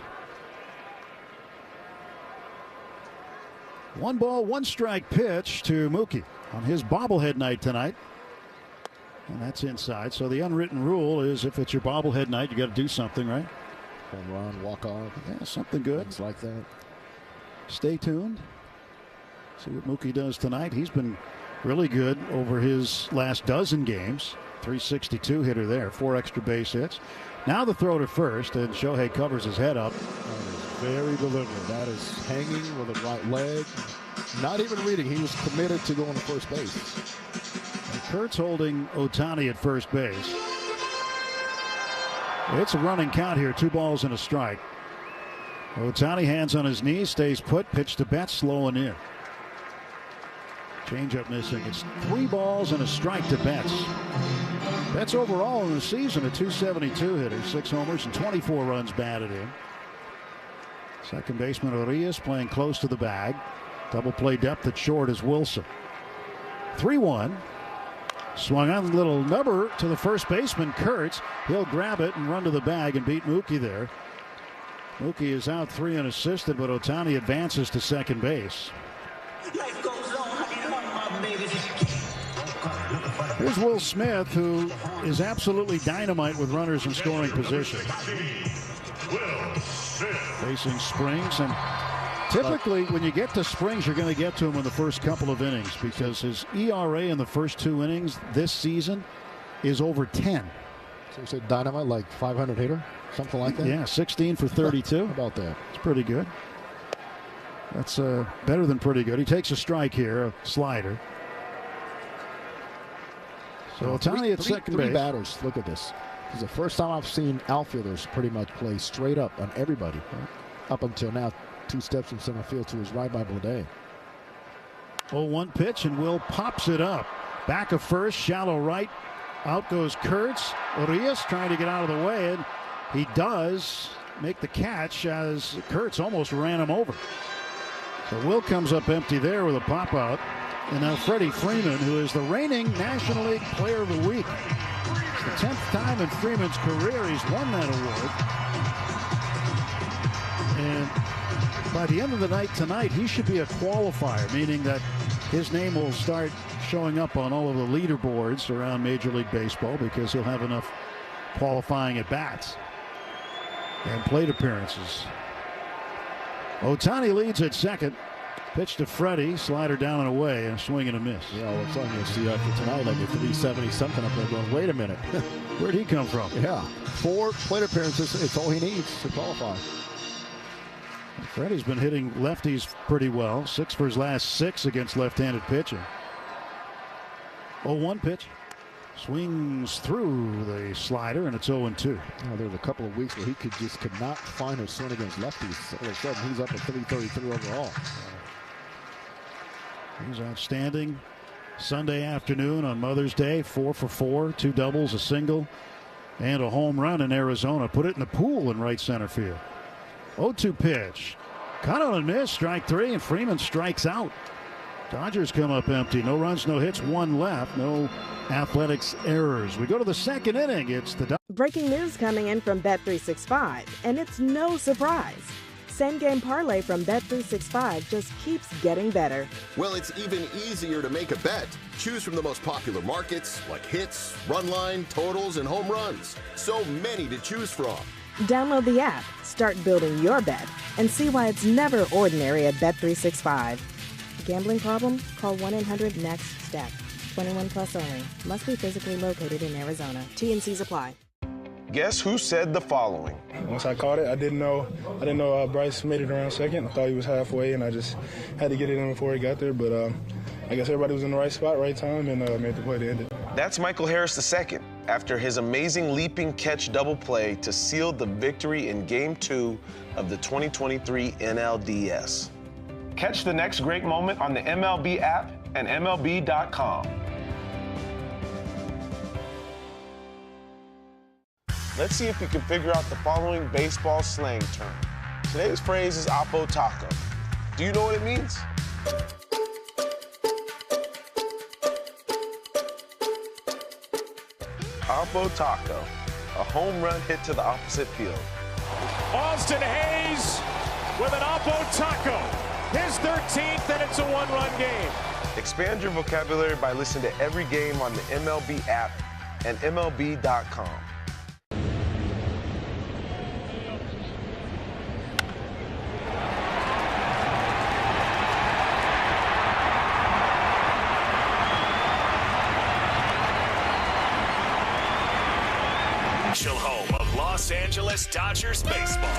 1 ball, 1 strike pitch to Mookie on his bobblehead night tonight. And that's inside. So the unwritten rule is if it's your bobblehead night, you got to do something, right? Home run, walk off. Yeah, something good. Things like that. Stay tuned. See what Mookie does tonight. He's been really good over his last dozen games. 362 hitter there, 4 extra base hits. Now the throw to first, and Shohei covers his head up. That is very deliberate. That is hanging with the right leg. Not even reading. He was committed to going to first base. And Kurtz holding Ohtani at first base. It's a running count here. 2 balls and a strike. Ohtani, hands on his knees, stays put. Pitch to Betts, slow and in. Changeup missing. It's 3 balls and a strike to Betts. Betts overall in the season a .272 hitter, 6 homers and 24 runs batted in. Second baseman Urias playing close to the bag. Double play depth at short is Wilson. 3-1. Swung on a little number to the first baseman Kurtz. He'll grab it and run to the bag and beat Mookie there. Mookie is out 3 unassisted, but Ohtani advances to second base. Here's Will Smith, who is absolutely dynamite with runners in scoring position. Facing Springs, and typically when you get to Springs, you're going to get to him in the first couple of innings because his ERA in the first 2 innings this season is over 10. So you say dynamite, like 500 hitter, something like that? Yeah, 16 for 32. How about that? It's pretty good. That's better than pretty good. He takes a strike here, a slider. So Ohtani at second base. 3 batters. Look at this. This is the first time I've seen outfielders pretty much play straight up on everybody. Up until now, 2 steps in center field to his right by Baudet. 0-1 pitch, and Will pops it up. Back of first, shallow right. Out goes Kurtz. Urias trying to get out of the way, and he does make the catch as Kurtz almost ran him over. So Will comes up empty there with a pop out. And now Freddie Freeman, who is the reigning National League Player of the Week. It's the 10th time in Freeman's career he's won that award. And by the end of the night tonight, he should be a qualifier, meaning that his name will start showing up on all of the leaderboards around Major League Baseball because he'll have enough qualifying at bats and plate appearances. Ohtani leads at second. Pitch to Freddie, slider down and away, and a swing and a miss. Yeah, all of a sudden you'll see after tonight, like a 370 something up there going, wait a minute. Where'd he come from? Yeah, 4 plate appearances, it's all he needs to qualify. Freddie's been hitting lefties pretty well. 6 for his last 6 against left-handed pitching. 0-1 pitch. Swings through the slider, and it's 0-2. There was a couple of weeks where he could not find a swing against lefties. All of a sudden, he's up at 333 overall. He's outstanding. Sunday afternoon on Mother's Day, 4 for 4, 2 doubles, a single, and a home run in Arizona. Put it in the pool in right center field. 0-2 pitch. Caught on a miss, strike 3, and Freeman strikes out. Dodgers come up empty. No runs, no hits, 1 left. No Athletics errors. We go to the second inning. It's the breaking news coming in from Bet365, and it's no surprise. Same-game parlay from Bet365 just keeps getting better. Well, it's even easier to make a bet. Choose from the most popular markets like hits, run line, totals, and home runs. So many to choose from. Download the app, start building your bet, and see why it's never ordinary at Bet365. Gambling problem? Call 1-800-NEXT-STEP. 21 plus only. Must be physically located in Arizona. T&Cs apply. Guess who said the following? Once I caught it, I didn't know Bryce made it around second. I thought he was halfway, and I just had to get it in before he got there. But I guess everybody was in the right spot, right time, and made the play to end it. That's Michael Harris II, after his amazing leaping catch double play to seal the victory in Game 2 of the 2023 NLDS. Catch the next great moment on the MLB app and MLB.com. Let's see if we can figure out the following baseball slang term. Today's phrase is Oppo Taco. Do you know what it means? Oppo Taco, a home run hit to the opposite field. Austin Hayes with an Oppo Taco. His 13th, and it's a 1-run game. Expand your vocabulary by listening to every game on the MLB app and MLB.com. Home of Los Angeles Dodgers baseball.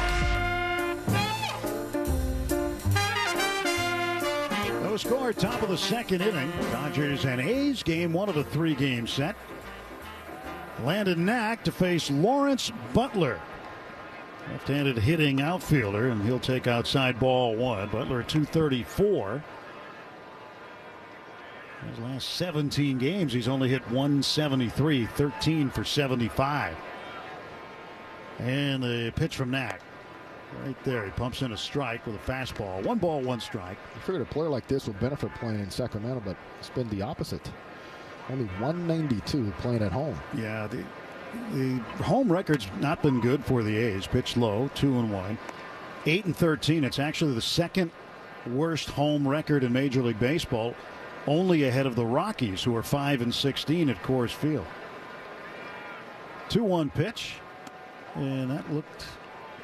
No score, top of the second inning. Dodgers and A's, game 1 of a 3-game set. Landon Knack to face Lawrence Butler. Left-handed hitting outfielder, and he'll take outside ball 1. Butler 234. His last 17 games, he's only hit 173, 13 for 75. And the pitch from Knack. Right there, he pumps in a strike with a fastball. 1 ball, 1 strike. I figured a player like this would benefit playing in Sacramento, but it's been the opposite. Only 192 playing at home. Yeah, the home record's not been good for the A's. Pitched low, 2-1. 8-13. It's actually the second worst home record in Major League Baseball, only ahead of the Rockies, who are 5-16 at Coors Field. 2-1 pitch, and that looked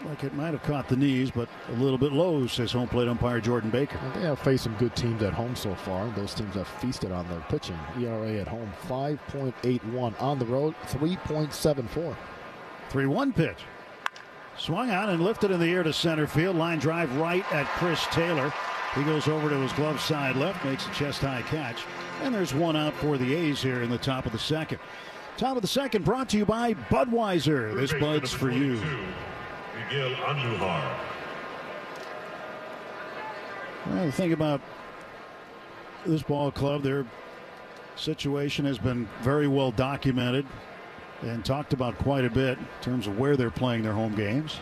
like it might have caught the knees, but a little bit low, says home plate umpire Jordan Baker. They have faced some good teams at home so far. Those teams have feasted on their pitching. ERA at home 5.81, on the road 3.74. 3-1 pitch. Swung on and lifted in the air to center field. Line drive right at Chris Taylor. He goes over to his glove side left, makes a chest-high catch. And there's 1 out for the A's here in the top of the second. Top of the second brought to you by Budweiser. This Bud's for you. Well, the thing about this ball club, their situation has been very well documented and talked about quite a bit in terms of where they're playing their home games.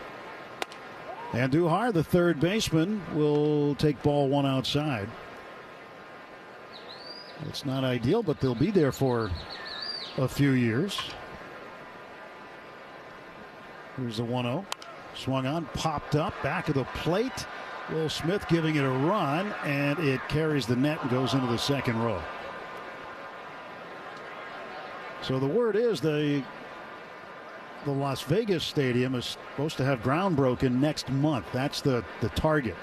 And Duhar, the third baseman, will take ball 1 outside. It's not ideal, but they'll be there for a few years. Here's the 1-0. Swung on, popped up, back of the plate. Will Smith giving it a run, and it carries the net and goes into the second row. So the word is the Las Vegas Stadium is supposed to have ground broken next month. That's the target.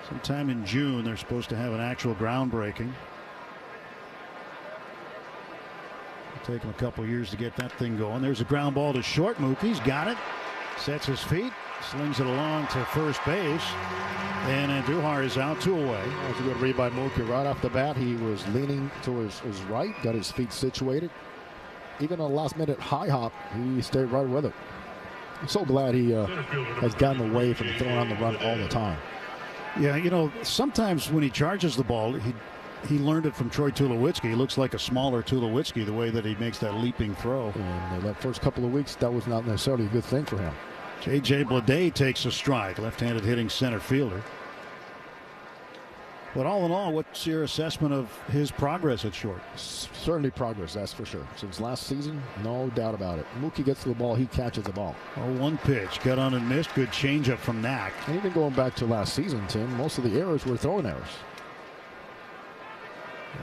Sometime in June, they're supposed to have an actual groundbreaking. Take him a couple years to get that thing going. There's a ground ball to short. Mookie's got it. Sets his feet. Slings it along to first base. And Andujar is out, 2 away. That was a good read by Mookie. Right off the bat, he was leaning to his right. Got his feet situated. Even on the last minute high hop, he stayed right with it. I'm so glad he has gotten away from throwing on the run all the time. Yeah, you know, sometimes when he charges the ball, he learned it from Troy Tulowitzki. He looks like a smaller Tulowitzki, the way that he makes that leaping throw. And that first couple of weeks, that was not necessarily a good thing for him. J.J. Bleday takes a strike, left-handed hitting center fielder. But all in all, what's your assessment of his progress at short? Certainly progress, that's for sure. Since last season, no doubt about it. Mookie gets to the ball, he catches the ball. 0-1 pitch, got on and missed. Good changeup from Knack. And even going back to last season, Tim, most of the errors were throwing errors.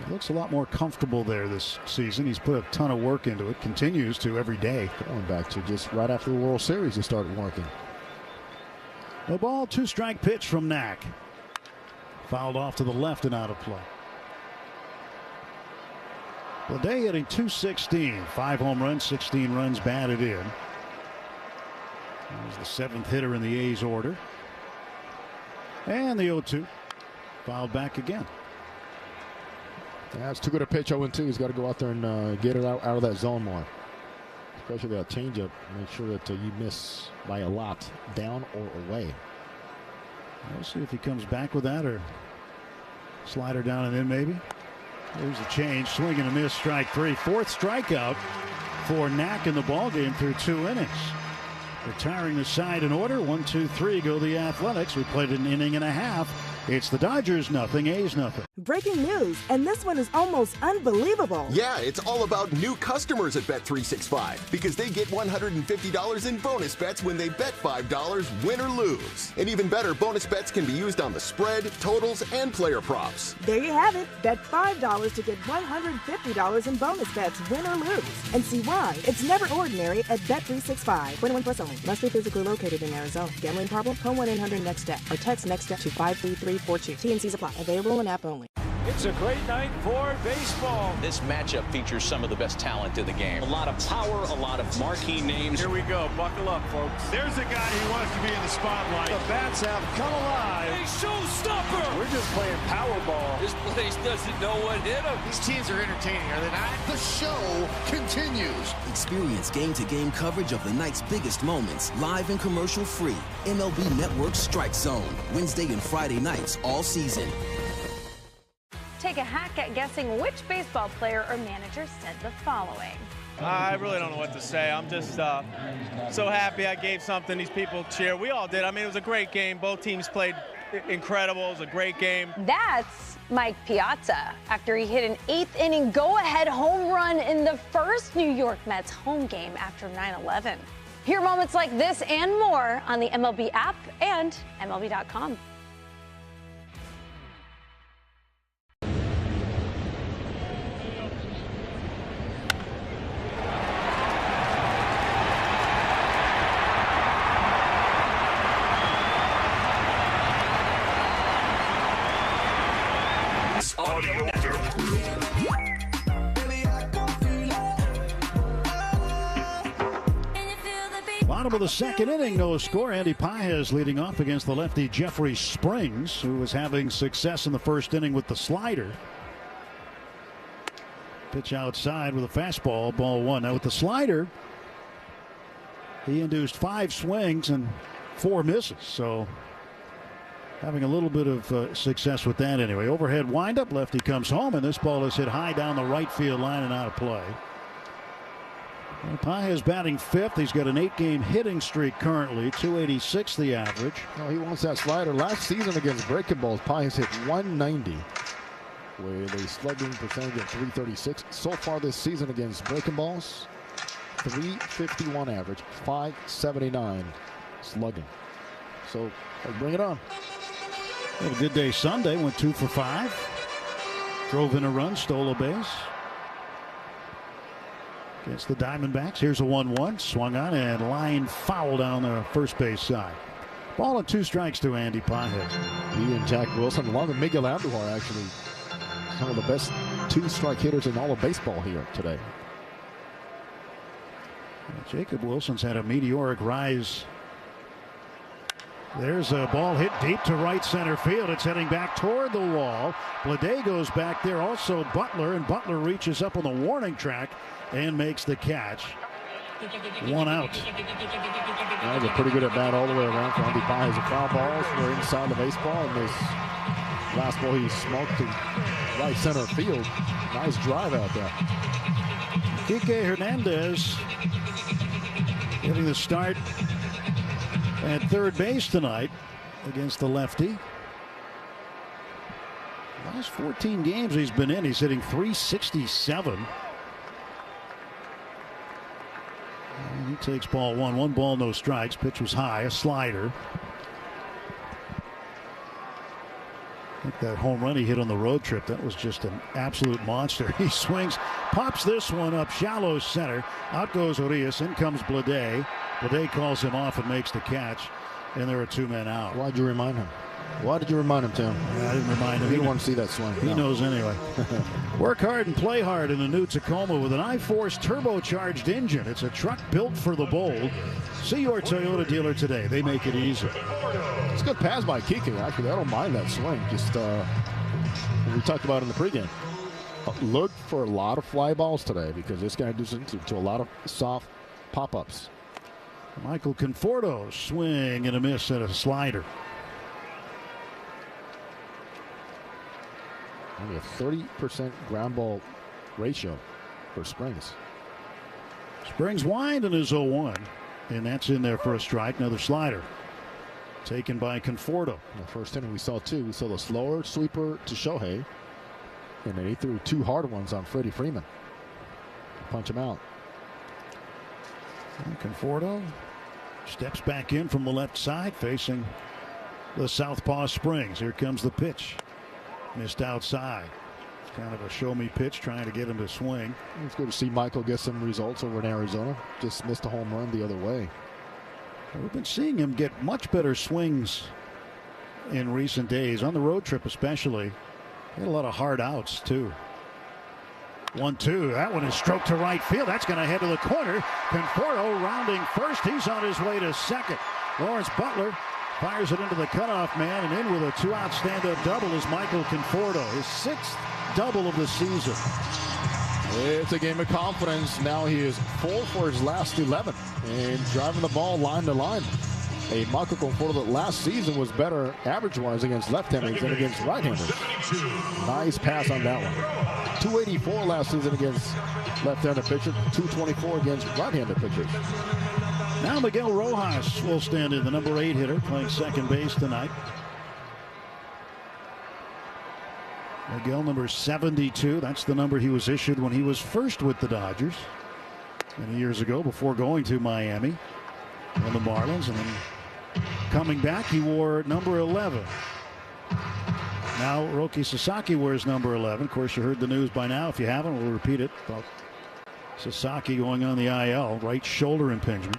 He looks a lot more comfortable there this season. He's put a ton of work into it, continues to every day. Going back to just right after the World Series, he started working. No ball, 2-strike pitch from Knack. Fouled off to the left and out of play. Bleday hitting .216, 5 home runs, 16 runs batted in. He's the 7th hitter in the A's order. And the 0-2. Fouled back again. That's too good a pitch, 0-2. He's got to go out there and get it out of that zone more. Especially that changeup. Make sure that you miss by a lot, down or away. We'll see if he comes back with that or slider down and in maybe. There's a change. Swing and a miss, strike 3. 4th strikeout for Knack in the ballgame through 2 innings. Retiring the side in order. 1, 2, 3 go the Athletics. We played an inning and a half. It's the Dodgers nothing, A's nothing. Breaking news, and this one is almost unbelievable. Yeah, it's all about new customers at Bet365 because they get $150 in bonus bets when they bet $5, win or lose. And even better, bonus bets can be used on the spread, totals, and player props. There you have it. Bet $5 to get $150 in bonus bets, win or lose. And see why it's never ordinary at Bet365. 21 plus only. Must be physically located in Arizona. Gambling problem? Call 1-800-NEXT-STEP or text NEXT-STEP to 53342. T&Cs apply. Available in app only. It's a great night for baseball. This matchup features some of the best talent in the game. A lot of power, a lot of marquee names. Here we go. Buckle up, folks. There's a guy who wants to be in the spotlight. The bats have come alive. A showstopper. We're just playing Powerball. This place doesn't know what hit him. These teams are entertaining, are they not? The show continues. Experience game-to-game coverage of the night's biggest moments, live and commercial-free. MLB Network Strike Zone, Wednesday and Friday nights all season. Take a hack at guessing which baseball player or manager said the following. I really don't know what to say. I'm just so happy I gave something these people cheer. We all did. I mean, it was a great game. Both teams played incredible. It was a great game. That's Mike Piazza after he hit an 8th inning go-ahead home run in the first New York Mets home game after 9/11. Hear moments like this and more on the MLB app and MLB.com. Bottom of the second inning, no score. Andy Paez leading off against the lefty Jeffrey Springs, who was having success in the first inning with the slider. Pitch outside with a fastball, ball one. Now with the slider, he induced 5 swings and 4 misses. So having a little bit of success with that anyway. Overhead windup, lefty comes home, and this ball is hit high down the right field line and out of play. Well, Paez batting 5th. He's got an 8-game hitting streak currently, 286 the average. Oh, he wants that slider. Last season against breaking balls, Paez hit 190 with a slugging percentage of 336. So far this season against breaking balls, 351 average, 579 slugging. So let's bring it on. Had a good day Sunday, went 2 for 5. Drove in a run, stole a base. Against the Diamondbacks. Here's a 1-1. Swung on and line foul down the first base side. Ball and 2 strikes to Andy Paez. He and Jack Wilson, along with Miguel Andujar, actually some of the best 2-strike hitters in all of baseball here today. Jacob Wilson's had a meteoric rise. There's a ball hit deep to right center field. It's heading back toward the wall. Blade goes back there. Also Butler, and Butler reaches up on the warning track and makes the catch. 1 out. That was a pretty good at bat all the way around for Andy Paez. The foul balls were inside the baseball, and this last ball he smoked to right center field. Nice drive out there. Kike Hernandez getting the start at third base tonight against the lefty. Last 14 games he's been in, he's hitting .367. And he takes ball 1. 1 ball, no strikes. Pitch was high, a slider. I think that home run he hit on the road trip, that was just an absolute monster. He swings, pops this one up shallow center. Out goes Urias. In comes Blade. Blade calls him off and makes the catch. And there are 2 men out. Why'd you remind him? Why did you remind him, Tim? I didn't remind him. He didn't want to see that swing. He knows anyway. Work hard and play hard in the new Tacoma with an I-Force turbocharged engine. It's a truck built for the bold. See your Toyota dealer today. They make it easy. It's a good pass by Kike. Actually, I don't mind that swing. Just we talked about in the pregame. Look for a lot of fly balls today because this guy does into a lot of soft pop-ups. Michael Conforto, swing and a miss at a slider. Only a 30% ground ball ratio for Springs. Springs wind and is 0-1. And that's in there for a strike. Another slider. Taken by Conforto. In the first inning we saw 2. We saw the slower sweeper to Shohei. And then he threw 2 hard ones on Freddie Freeman. Punch him out. And Conforto steps back in from the left side facing the southpaw Springs. Here comes the pitch. Missed outside. It's kind of a show-me pitch trying to get him to swing. It's good to see Michael get some results over in Arizona. Just missed a home run the other way. We've been seeing him get much better swings in recent days, on the road trip especially. He had a lot of hard outs, too. 1-2. That one is stroked to right field. That's going to head to the corner. Conforto rounding first. He's on his way to second. Lawrence Butler fires it into the cutoff man, and in with a 2-out stand-up double is Michael Conforto, his 6th double of the season. It's a game of confidence. Now he is 4 for his last 11 and driving the ball line to line. A Michael Conforto that last season was better average-wise against left-handers than against right-handers. Nice pass on that one. 284 last season against left-handed pitchers, 224 against right-handed pitchers. Now Miguel Rojas will stand in, the number 8 hitter, playing second base tonight. Miguel, number 72. That's the number he was issued when he was first with the Dodgers many years ago before going to Miami and the Marlins. And then coming back, he wore number 11. Now Roki Sasaki wears number 11. Of course, you heard the news by now. If you haven't, we'll repeat it about Sasaki going on the IL, right shoulder impingement.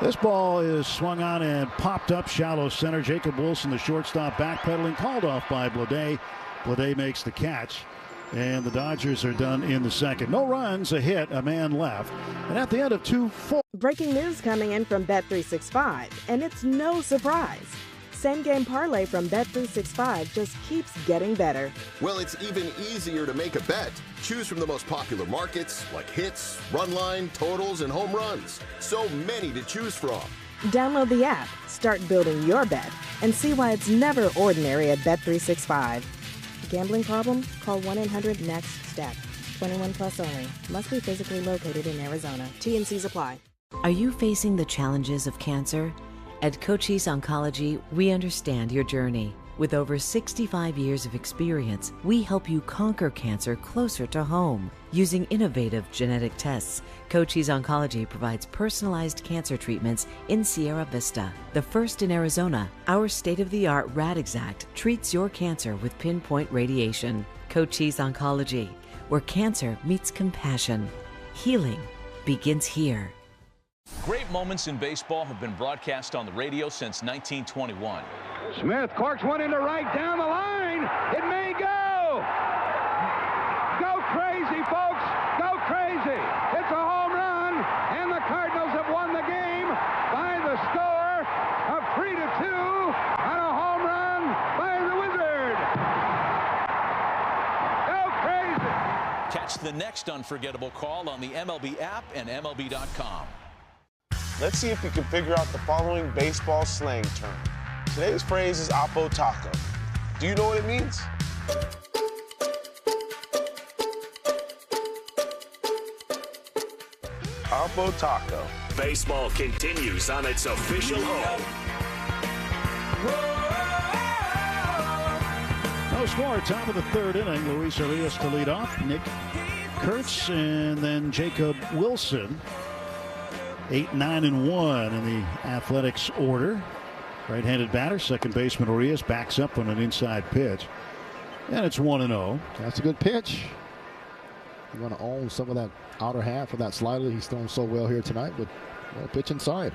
This ball is swung on and popped up shallow center. Jacob Wilson, the shortstop, backpedaling, called off by Blade. Blade makes the catch, and the Dodgers are done in the second. No runs, a hit, a man left. And at the end of 2-4. Breaking news coming in from Bet365, and it's no surprise. Same game parlay from Bet365 just keeps getting better. Well, it's even easier to make a bet. Choose from the most popular markets like hits, run line, totals, and home runs. So many to choose from. Download the app, start building your bet, and see why it's never ordinary at Bet365. Gambling problem? Call 1-800-NEXT-STEP. 21 plus only. Must be physically located in Arizona. T&Cs apply. Are you facing the challenges of cancer? At Cochise Oncology, we understand your journey. With over 65 years of experience, we help you conquer cancer closer to home. Using innovative genetic tests, Cochise Oncology provides personalized cancer treatments in Sierra Vista. The first in Arizona, our state-of-the-art Radixact treats your cancer with pinpoint radiation. Cochise Oncology, where cancer meets compassion. Healing begins here. Great moments in baseball have been broadcast on the radio since 1921. Smith corks one into right down the line. It may go. Go crazy, folks. Go crazy. It's a home run, and the Cardinals have won the game by the score of 3-2 on a home run by the Wizard. Go crazy. Catch the next unforgettable call on the MLB app and MLB.com. Let's see if we can figure out the following baseball slang term. Today's phrase is Oppo Taco. Do you know what it means? Oppo Taco. Baseball continues on its official home. No score, top of the third inning. Luis Arias to lead off. Nick Kurtz and then Jacob Wilson. 8, 9, and 1 in the Athletics order. Right-handed batter, second baseman Arias backs up on an inside pitch. And it's 1-0. That's a good pitch. You want to own some of that outer half of that slider he's thrown so well here tonight, but pitch inside.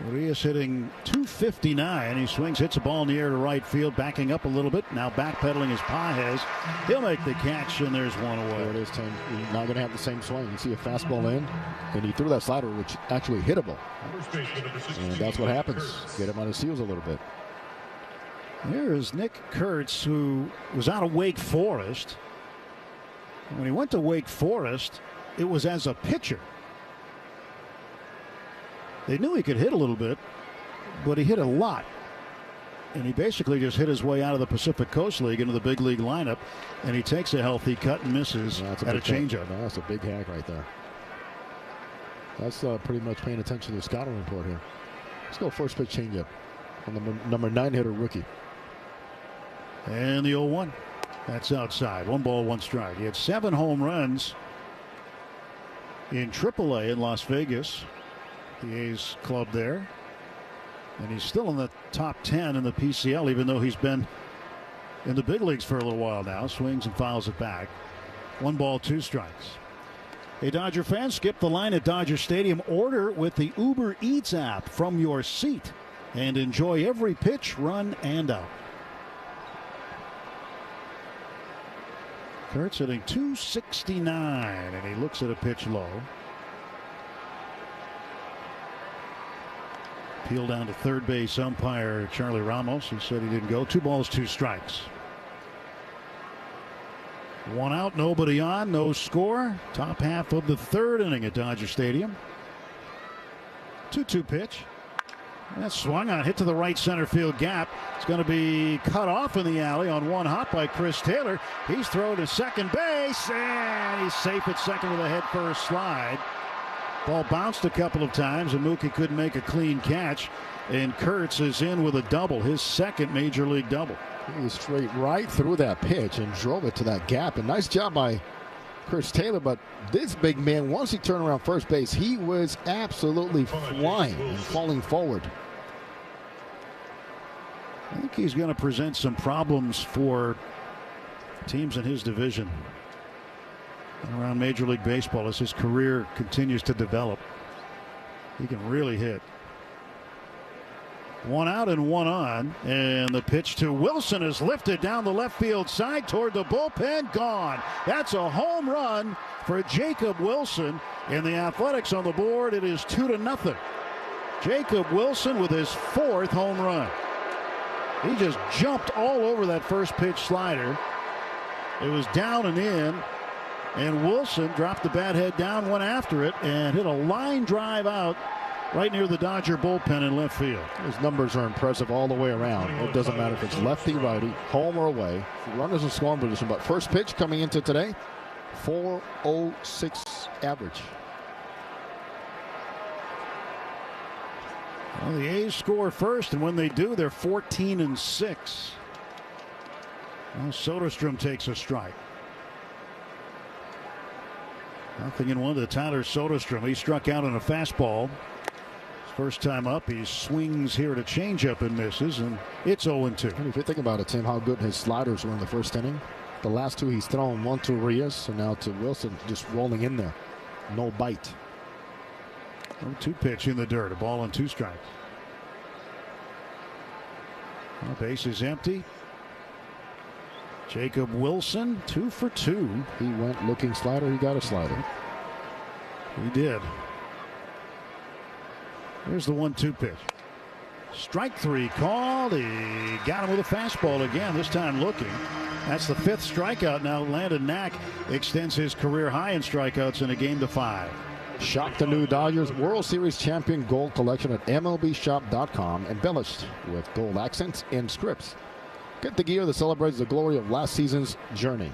Arias hitting .259. He swings, hits a ball in the air to right field, backing up a little bit. Now backpedaling as Pages. He'll make the catch, and there's one away. There it is, Tim. He's not going to have the same swing. You see a fastball in, and he threw that slider, which actually hittable. And that's what happens. Get him on his heels a little bit. Here is Nick Kurtz, who was out of Wake Forest. When he went to Wake Forest, it was as a pitcher. They knew he could hit a little bit, but he hit a lot. And he basically just hit his way out of the Pacific Coast League into the big league lineup, and he takes a healthy cut and misses at a changeup. No, that's a big hack right there. That's pretty much paying attention to the scouting report here. Let's go first pitch changeup on the number 9 hitter rookie. And the 0-1. That's outside. 1 ball, 1 strike. He had 7 home runs in AAA in Las Vegas, the A's club there. And he's still in the top 10 in the PCL, even though he's been in the big leagues for a little while now. Swings and fouls it back. 1 ball, 2 strikes. Hey, Dodger fans, skip the line at Dodger Stadium. Order with the Uber Eats app from your seat and enjoy every pitch, run, and out. Kurtz hitting .269, and he looks at a pitch low. Appeal down to third base umpire Charlie Ramos. He said he didn't go. 2 balls, 2 strikes. 1 out, nobody on, no score. Top half of the 3rd inning at Dodger Stadium. 2-2 pitch. That's swung on, hit to the right center field gap. It's going to be cut off in the alley on 1 hop by Chris Taylor. He's thrown to second base, and he's safe at second with a head first slide. Ball bounced a couple of times, and Mookie couldn't make a clean catch. And Kurtz is in with a double, his 2nd major league double. He was straight right through that pitch and drove it to that gap. And nice job by Chris Taylor, but this big man, once he turned around first base, he was absolutely flying and falling forward. I think he's going to present some problems for teams in his division around Major League Baseball as his career continues to develop. He can really hit. 1 out and 1 on, and the pitch to Wilson is lifted down the left field side toward the bullpen. Gone. That's a home run for Jacob Wilson, and the Athletics on the board. It is 2-0. Jacob Wilson with his 4th home run. He just jumped all over that first pitch slider. It was down and in, and Wilson dropped the bat head down, went after it, and hit a line drive out right near the Dodger bullpen in left field. His numbers are impressive all the way around. It doesn't matter if it's lefty, righty, home or away. Runners in scoring position, but first pitch coming into today, 4.06 average. Well, the A's score first, and when they do, they're 14-6. Well, Soderstrom takes a strike. 0-1 to Tyler Soderstrom. He struck out on a fastball. First time up, he swings here at a changeup and misses, and it's 0-2. And if you think about it, Tim, how good his sliders were in the first inning. The last 2 he's thrown, 1 to Reyes, and now to Wilson, just rolling in there. No bite. 0-2 pitch in the dirt, a ball and 2 strikes. Well, base is empty. Jacob Wilson, 2 for 2. He went looking slider, he got a slider. He did. Here's the 1-2 pitch. Strike 3 called. He got him with a fastball again, this time looking. That's the 5th strikeout now. Landon Knack extends his career high in strikeouts in a game to 5. Shop the new Dodgers World Series champion gold collection at MLBshop.com, embellished with gold accents and scripts. Get the gear that celebrates the glory of last season's journey.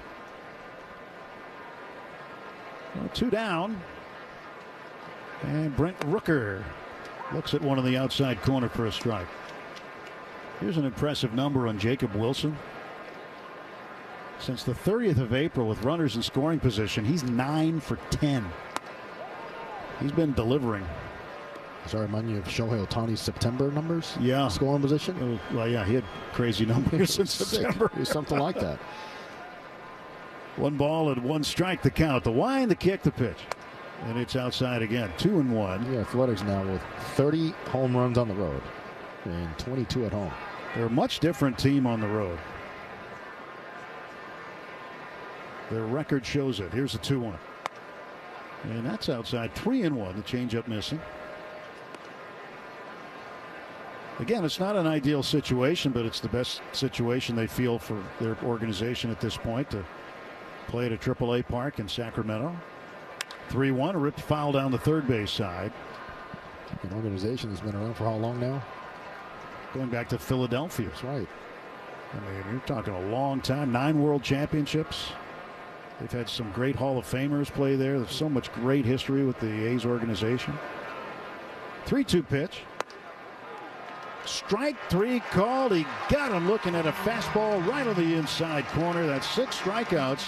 Well, 2 down. And Brent Rooker looks at one in the outside corner for a strike. Here's an impressive number on Jacob Wilson. Since the 30th of April with runners in scoring position, he's 9 for 10. He's been delivering. Does that remind you of Shohei Ohtani's September numbers? Yeah. Scoring position? Well, yeah, he had crazy numbers in September. It was something like that. 1 ball and 1 strike the count. The wind, the kick, the pitch. And it's outside again. 2-1. The Athletics now with 30 home runs on the road and 22 at home. They're a much different team on the road. Their record shows it. Here's the 2-1. And that's outside. 3-1. The changeup missing. Again, it's not an ideal situation, but it's the best situation they feel for their organization at this point to play at a AAA park in Sacramento. 3-1, a ripped foul down the third base side. An organization that's been around for how long now? Going back to Philadelphia. That's right. I mean, you're talking a long time. 9 world championships. They've had some great Hall of Famers play there. There's so much great history with the A's organization. 3-2 pitch. Strike 3 called. He got him looking at a fastball right on the inside corner. That's 6 strikeouts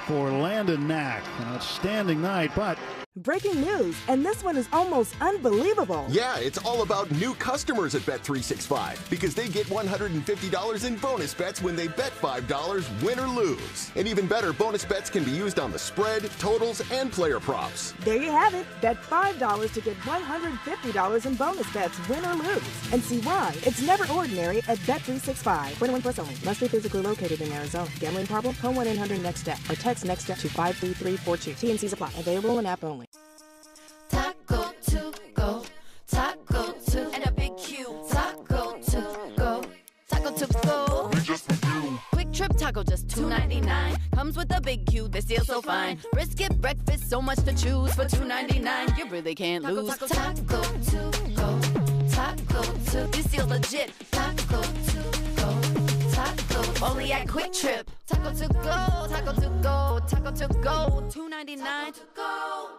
for Landon Knack. An outstanding night, but Breaking news, and this one is almost unbelievable. Yeah, it's all about new customers at Bet365 because they get $150 in bonus bets when they bet $5, win or lose. And even better, bonus bets can be used on the spread, totals, and player props. There you have it. Bet $5 to get $150 in bonus bets, win or lose. And see why. It's never ordinary at Bet365. 21 plus only. Must be physically located in Arizona. Gambling problem? Call 1-800-NEXT-STEP or text NEXT-STEP to 53342. T&Cs apply. Available in app only. Taco to go, taco to, and a big Q. Taco to go, taco to go. Quick Trip Taco just $2.99. Comes with a big Q, they steal so fine. Brisket breakfast, so much to choose for $2.99. You really can't lose. Taco to go, taco to. This deal legit. Taco to go, taco. Only at Quick Trip. Taco to go, taco to go, taco to go. $2.99 to go.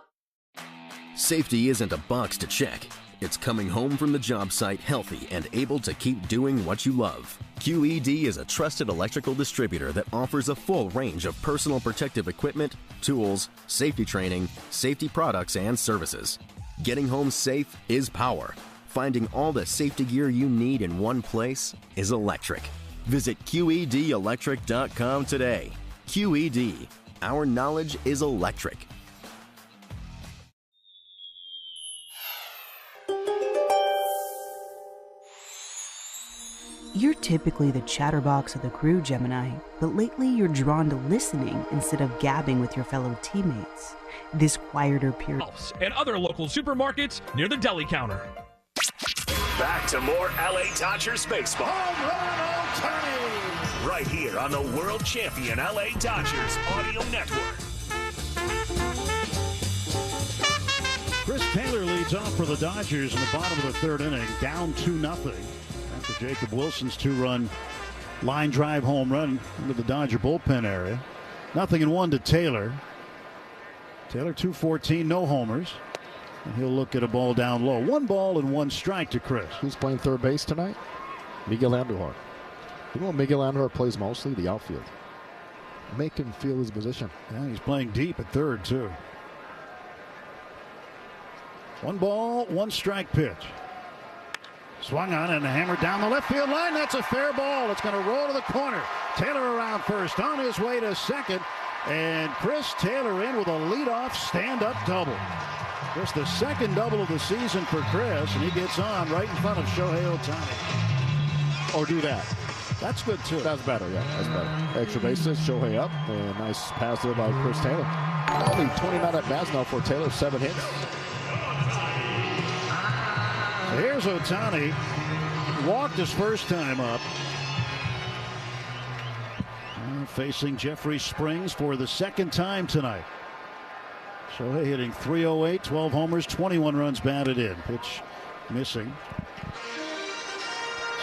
Safety isn't a box to check. It's coming home from the job site healthy and able to keep doing what you love. QED is a trusted electrical distributor that offers a full range of personal protective equipment, tools, safety training, safety products, and services. Getting home safe is power. Finding all the safety gear you need in one place is electric. Visit QEDelectric.com today. QED. Our knowledge is electric. You're typically the chatterbox of the crew, Gemini, but lately you're drawn to listening instead of gabbing with your fellow teammates. This quieter period. And other local supermarkets near the deli counter. Back to more LA Dodgers baseball. Right here on the world champion LA Dodgers audio network. Chris Taylor leads off for the Dodgers in the bottom of the third inning, down 2-0. After Jacob Wilson's 2-run line drive home run into the Dodger bullpen area. 0-1 to Taylor. Taylor 214, no homers. And he'll look at a ball down low. 1 ball and 1 strike to Chris. Who's playing third base tonight? Miguel Andujar. You know what Miguel Andujar plays mostly? The outfield. Make him feel his position. Yeah, he's playing deep at third, too. 1 ball, 1 strike pitch. Swung on and hammered down the left field line. That's a fair ball. It's going to roll to the corner. Taylor around first, on his way to second. And Chris Taylor in with a leadoff stand-up double. Just the second double of the season for Chris, and he gets on right in front of Shohei Ohtani. Or do that. That's good, too. That's better, yeah. That's better. Extra bases, Shohei up. And nice pass there by Chris Taylor. Only 29 at-bats now for Taylor, 7 hits. Here's Ohtani. Walked his first time up. Facing Jeffrey Springs for the second time tonight. Shohei hitting .308, 12 homers, 21 runs batted in. Pitch missing.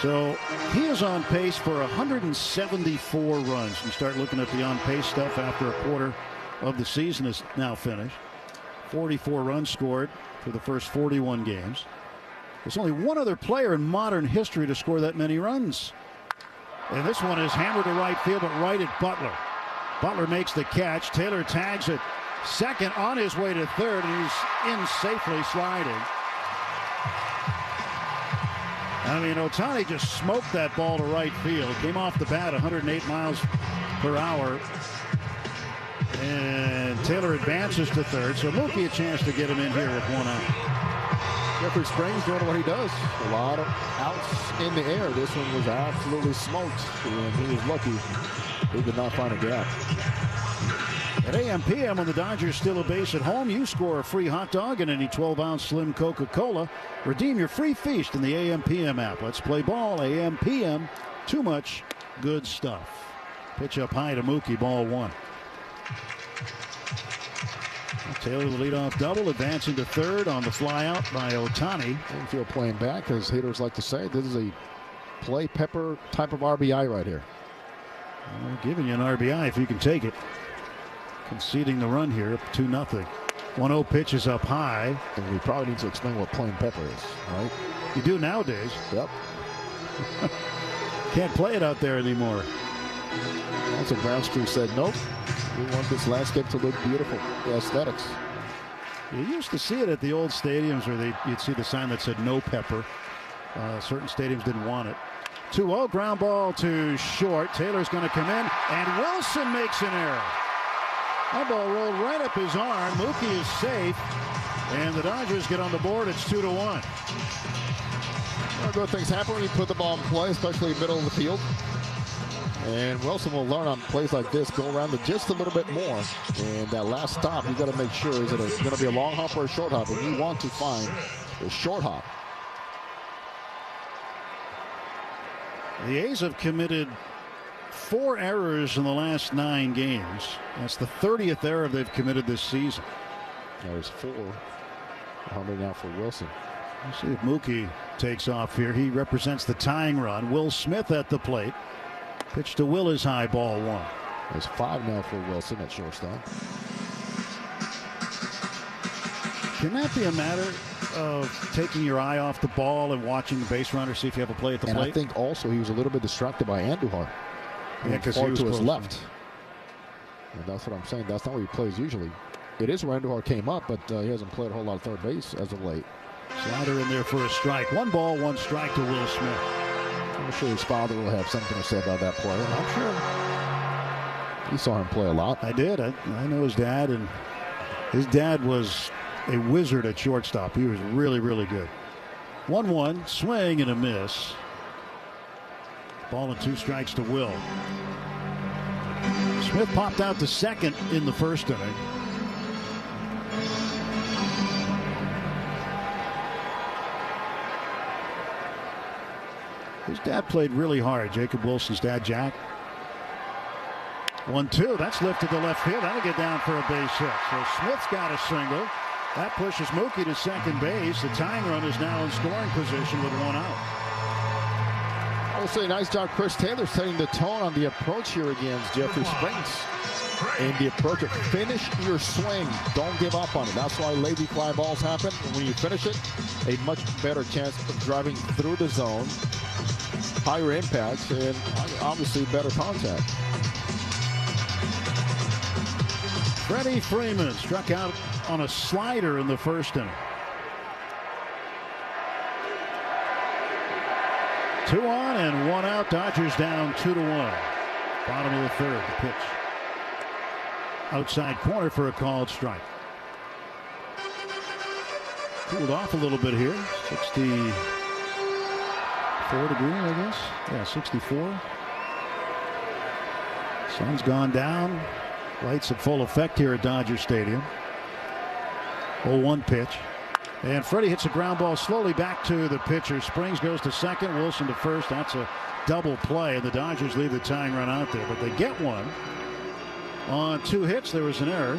So he is on pace for 174 runs. You start looking at the on-pace stuff after a quarter of the season is now finished. 44 runs scored for the first 41 games. There's only one other player in modern history to score that many runs. And this one is hammered to right field, but right at Butler. Butler makes the catch. Taylor tags it second, on his way to third, and he's in safely sliding. I mean, Ohtani just smoked that ball to right field. Came off the bat 108 miles per hour. And Taylor advances to third, so Mookie a chance to get him in here with 1 out. Jeffrey Springs doing what he does. A lot of outs in the air. This one was absolutely smoked, and he was lucky he did not find a gap. At AM/PM, when the Dodgers steal a base at home, you score a free hot dog and any 12-ounce slim Coca-Cola. Redeem your free feast in the AM/PM app. Let's play ball. AM/PM. Too much good stuff. Pitch up high to Mookie. Ball 1. Taylor the leadoff double, advancing to third on the fly out by Ohtani. Infield playing back, as hitters like to say. This is a play pepper type of RBI right here. Well, giving you an RBI if you can take it. Conceding the run here, up 2-0. 1-0 pitch is up high. And we probably need to explain what plain pepper is, right? You do nowadays. Yep. Can't play it out there anymore. Also, Brown's crew said, nope. We want this landscape to look beautiful. The aesthetics. You used to see it at the old stadiums where you'd see the sign that said no pepper. Certain stadiums didn't want it. 2-0, ground ball to short. Taylor's going to come in, and Wilson makes an error. That ball rolled right up his arm. Mookie is safe, and the Dodgers get on the board. It's 2-1. Good things happen when you put the ball in play, especially middle of the field. And Wilson will learn on plays like this, go around it just a little bit more. And that last stop, you got to make sure, is it going to be a long hop or a short hop? And you want to find a short hop. The A's have committed 4 errors in the last 9 games. That's the 30th error they've committed this season. There's 4. How many now for Wilson? Let's see if Mookie takes off here. He represents the tying run. Will Smith at the plate. Pitch to Will is high, ball 1. There's 5 now for Wilson at shortstop. Can that be a matter of taking your eye off the ball and watching the base runner, see if you have a play at the plate? And I think also he was a little bit distracted by Andujar. Yeah, because he was to his left. And that's what I'm saying. That's not where he plays usually. It is where Andujar came up, but he hasn't played a whole lot of third base as of late. Slider in there for a strike. 1 ball, 1 strike to Will Smith. I'm sure his father will have something to say about that player. I'm sure. You saw him play a lot. I did. I know his dad, and his dad was a wizard at shortstop. He was really, really good. 1-1, swing and a miss. Ball and 2 strikes to Will. Smith popped out to second in the first inning. His dad played really hard. Jacob Wilson's dad, Jack. 1-2. That's lifted to left field. That'll get down for a base hit. So Smith's got a single. That pushes Mookie to second base. The tying run is now in scoring position with 1 out. I will say, nice job, Chris Taylor, setting the tone on the approach here against Jeffrey Springs. And the approach of finish your swing. Don't give up on it. That's why lazy fly balls happen. When you finish it, a much better chance of driving through the zone, higher impacts, and obviously better contact. Freddie Freeman struck out on a slider in the first inning. 2 on and 1 out. Dodgers down 2-1. Bottom of the third. The pitch. Outside corner for a called strike. Cooled off a little bit here. 64 degrees, I guess. Yeah, 64. Sun's gone down. Lights in full effect here at Dodger Stadium. 0-1 pitch. And Freddie hits a ground ball slowly back to the pitcher. Springs goes to second. Wilson to first. That's a double play. And the Dodgers leave the tying run out there. But they get one. On 2 hits, there was an error.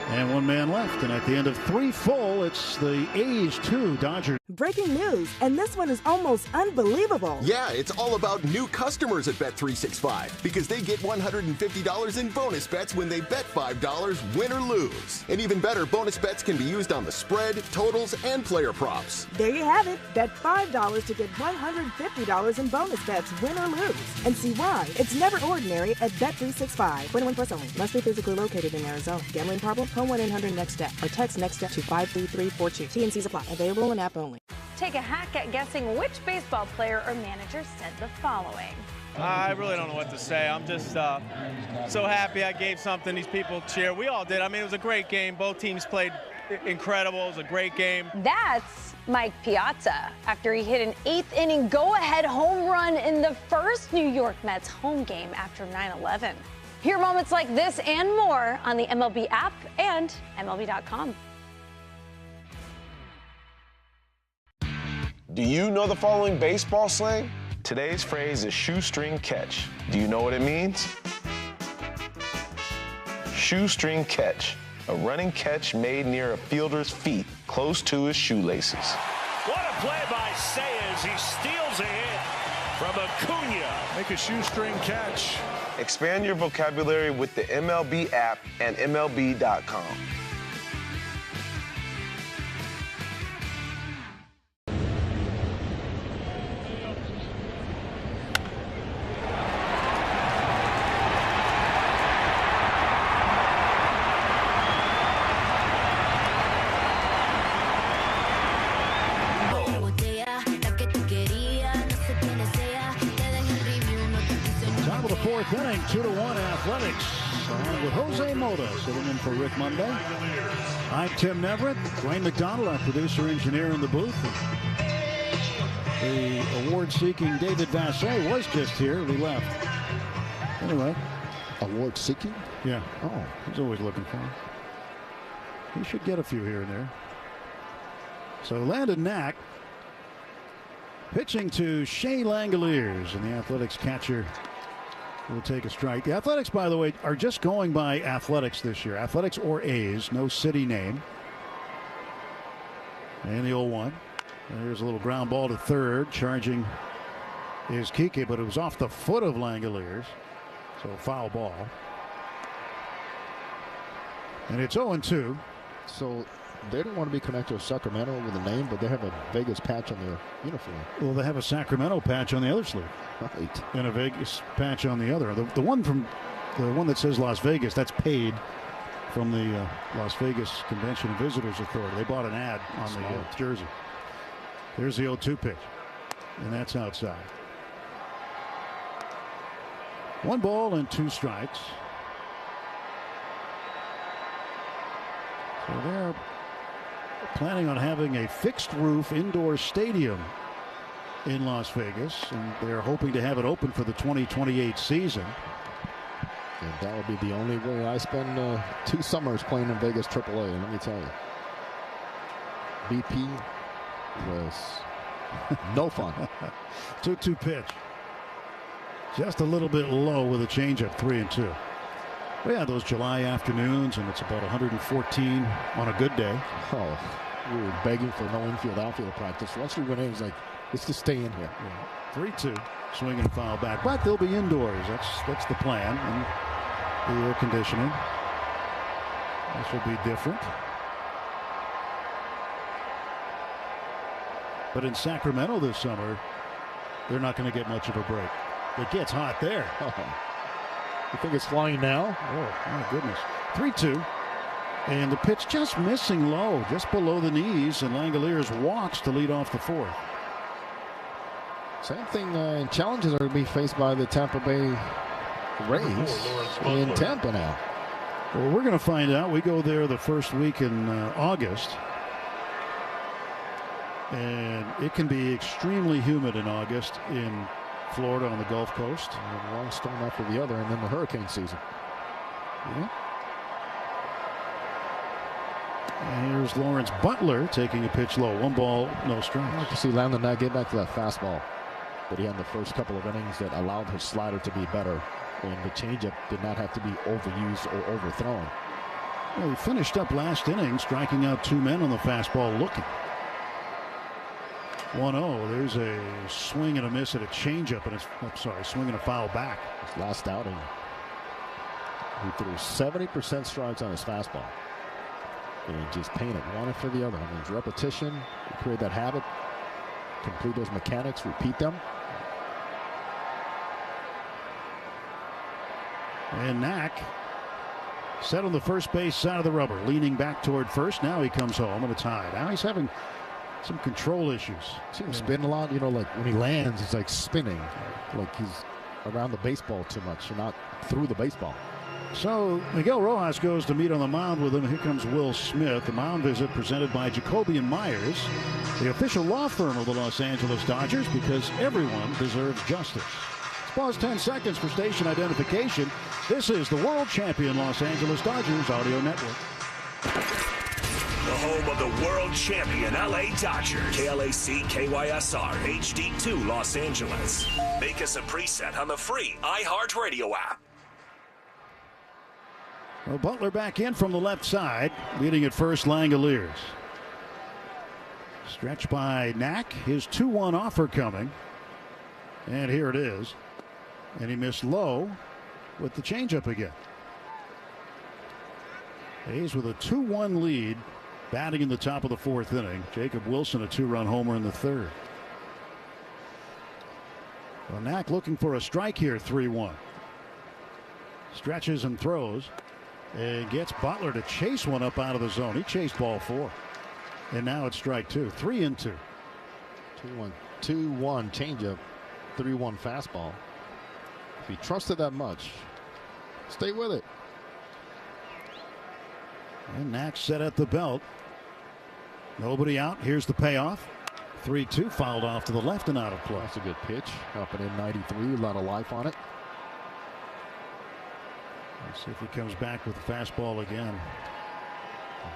And 1 man left. And at the end of 3 full, it's the A's 2, Dodgers. Breaking news, and this one is almost unbelievable. Yeah, it's all about new customers at Bet365 because they get $150 in bonus bets when they bet $5, win or lose. And even better, bonus bets can be used on the spread, totals, and player props. There you have it. Bet $5 to get $150 in bonus bets, win or lose. And see why. It's never ordinary at Bet365. 21 plus only. Must be physically located in Arizona. Gambling problem? Call 1-800-NEXT-STEP or text NEXT-STEP to 53342. T&Cs apply. Available in app only. Take a hack at guessing which baseball player or manager said the following. I really don't know what to say. I'm just so happy I gave something these people cheer. We all did. I mean, it was a great game. Both teams played incredible. It was a great game. That's Mike Piazza after he hit an 8th inning go-ahead home run in the first New York Mets home game after 9/11. Hear moments like this and more on the MLB app and MLB.com. Do you know the following baseball slang? Today's phrase is shoestring catch. Do you know what it means? Shoestring catch, a running catch made near a fielder's feet, close to his shoelaces. What a play by Sayers. He steals a hit from Acuna. Make a shoestring catch. Expand your vocabulary with the MLB app and MLB.com. leading 2-1 Athletics. With Jose Mota sitting in for Rick Monday. I'm Tim Neverett. Dwayne McDonald, our producer-engineer in the booth. The award-seeking David Vassay was just here. He left. Anyway. Award-seeking? Yeah. Oh. He's always looking for him. He should get a few here and there. So Landon Knack pitching to Shea Langoliers, and the Athletics catcher will take a strike. The Athletics, by the way, are just going by Athletics this year. Athletics or A's, no city name. And the 0-1. There's a little ground ball to third. Charging is Kike, but it was off the foot of Langoliers. So foul ball. And it's 0-2. So they don't want to be connected to Sacramento with a name, but they have a Vegas patch on their uniform. Well, they have a Sacramento patch on the other sleeve. Right. And a Vegas patch on the other. The one that says Las Vegas, that's paid from the Las Vegas Convention and Visitors Authority. They bought an ad on the jersey. There's the 0-2 pitch. And that's outside. 1 ball and 2 strikes. So they're planning on having a fixed roof indoor stadium in Las Vegas, and they're hoping to have it open for the 2028 season. And that would be the only way. I spend 2 summers playing in Vegas AAA, let me tell you. BP was no fun. 2-2 pitch. Just a little bit low with a changeup, 3-2. We had those July afternoons, and it's about 114 on a good day. Oh, we were begging for no infield, outfield practice. Once we went in, it was like, let's just stay in here. Yeah. 3-2, swing and foul back. But they'll be indoors. That's the plan. And the air conditioning. This will be different. But in Sacramento this summer, they're not going to get much of a break. It gets hot there. You think it's flying now? Oh, my goodness. 3-2. And the pitch just missing low, just below the knees, and Langoliers walks to lead off the 4th. Same thing, challenges are going to be faced by the Tampa Bay Rays in Tampa now. Well, we're going to find out. We go there the first week in August. And it can be extremely humid in August in Florida on the Gulf Coast. And one storm after the other, and then the hurricane season. Yeah. And here's Lawrence Butler taking a pitch low. 1 ball, no strikes. I'd like to see Landon now get back to that fastball that he had in the first couple of innings that allowed his slider to be better. And the changeup did not have to be overused or overthrown. Well, he finished up last inning, striking out 2 men on the fastball looking. 1-0. There's a swing and a miss at a changeup, and swing and a foul back. His last outing, he threw 70% strikes on his fastball. And just paying it one after the other. I mean, repetition, create that habit, complete those mechanics, repeat them. And Knack set on the first base side of the rubber, leaning back toward first. Now he comes home and it's high. Now he's having some control issues. See him spin a lot, like when he lands, it's like spinning, like he's around the baseball too much and not through the baseball. So Miguel Rojas goes to meet on the mound with him. Here comes Will Smith. The mound visit presented by Jacoby & Myers, the official law firm of the Los Angeles Dodgers, because everyone deserves justice. Let's pause 10 seconds for station identification. This is the world champion Los Angeles Dodgers audio network. The home of the world champion LA Dodgers. KLAC KYSR HD2 Los Angeles. Make us a preset on the free iHeartRadio app. Well, Butler back in from the left side, leading at first, Langoliers. Stretched by Knack, his 2-1 offer coming. And here it is. And he missed low with the changeup again. Hayes with a 2-1 lead, batting in the top of the 4th inning. Jacob Wilson a 2-run homer in the 3rd. Well, Knack looking for a strike here, 3-1. Stretches and throws. And gets Butler to chase one up out of the zone. He chased ball 4. And now it's strike 2. 3-2. 2-1. 2-1 changeup. 3-1 fastball. If he trusted that much, Stay with it. And Knack set at the belt. Nobody out. Here's the payoff. 3-2 fouled off to the left and out of play. That's a good pitch. Up and in 93. A lot of life on it. Let's see if he comes back with the fastball again.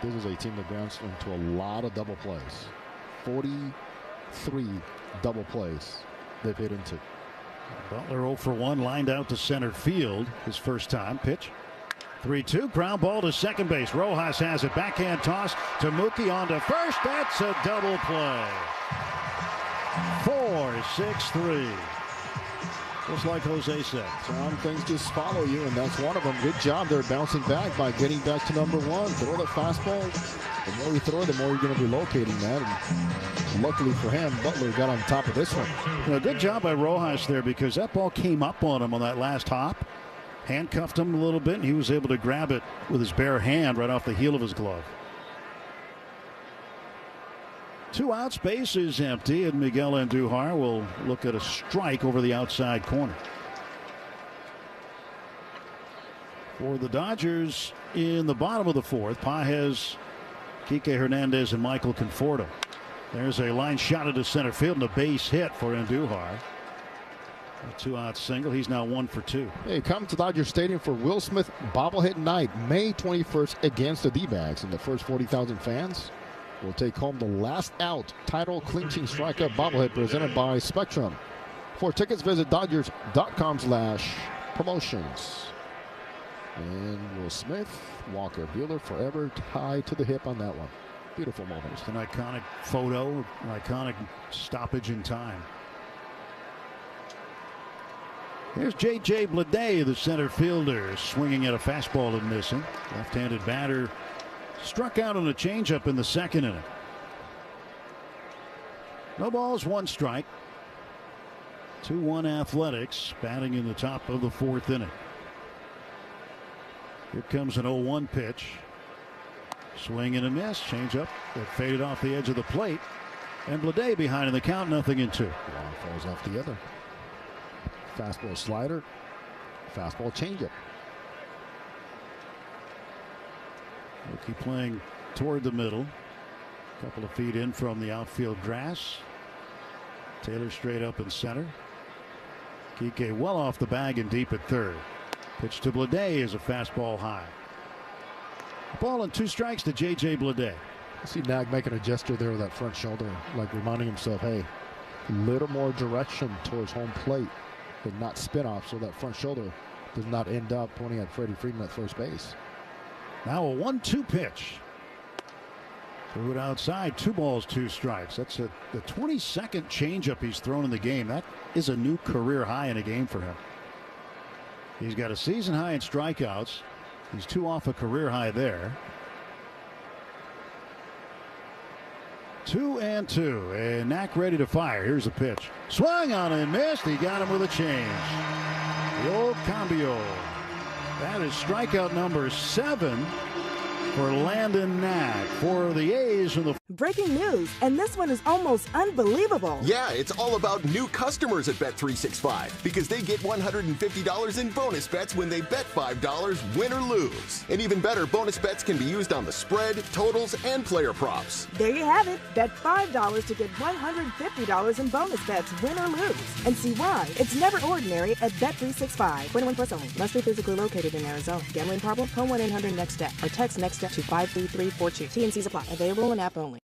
This is a team that grounds into a lot of double plays. 43 double plays they've hit into. Butler 0 for 1, lined out to center field his first time. Pitch. 3-2, ground ball to second base. Rojas has it. Backhand toss to Mookie on to first. That's a double play. 4-6-3. Just like Jose said. Some things just follow you, and that's one of them. Good job there bouncing back by getting back to number one. Throw the fastball. The more you throw it, the more you're going to be locating that. And luckily for him, Butler got on top of this one. Good job by Rojas there, because that ball came up on him on that last hop. Handcuffed him a little bit, and he was able to grab it with his bare hand right off the heel of his glove. 2 outs, base is empty, and Miguel Andujar will look at a strike over the outside corner. For the Dodgers in the bottom of the fourth, Pages, Kike Hernandez, and Michael Conforto. There's a line shot into center field and a base hit for Andujar. A 2-out single. He's now 1 for 2. Hey, come to Dodger Stadium for Will Smith bobblehead night, May 21st against the D-backs. And the first 40,000 fans will take home the last out title clinching strikeout bobblehead presented by Spectrum. For tickets, visit Dodgers.com/promotions. And Will Smith, Walker Buehler forever tied to the hip on that one. Beautiful moment. It's an iconic photo, an iconic stoppage in time. Here's J.J. Bleday, the center fielder, swinging at a fastball and missing. Left-handed batter struck out on a changeup in the second inning. No balls, 1 strike. 2-1 Athletics, batting in the top of the fourth inning. Here comes an 0-1 pitch. Swing and a miss. Changeup that faded off the edge of the plate. And Bleday behind in the count, 0-2. One falls off the other. Fastball slider. Fastball changeup. Mookie playing toward the middle. A couple of feet in from the outfield grass. Taylor straight up in center. Kike well off the bag and deep at third. Pitch to Bleday is a fastball high. Ball and 2 strikes to J.J. Bleday. I see Nag making a gesture there with that front shoulder, like reminding himself, hey, a little more direction towards home plate and not spin off, so that front shoulder does not end up pointing at Freddie Freeman at first base. Now a 1-2 pitch. Threw it outside. 2 balls, 2 strikes. That's the 22nd changeup he's thrown in the game. That is a new career high in a game for him. He's got a season high in strikeouts. He's 2 off a career high there. 2-2, and Knack ready to fire. Here's a pitch. Swung on and missed. He got him with a change. The old cambio. That is strikeout number 7 for Landon Knack for the A's from the. Breaking news, and this one is almost unbelievable. Yeah, it's all about new customers at Bet365 because they get $150 in bonus bets when they bet $5, win or lose. And even better, bonus bets can be used on the spread, totals, and player props. There you have it. Bet $5 to get $150 in bonus bets, win or lose. And see why it's never ordinary at Bet365. 21 plus only. Must be physically located in Arizona. Gambling problem? Call 1-800-NEXT-STEP or text NEXT STEP to 53342. T&Cs apply. Available in app only.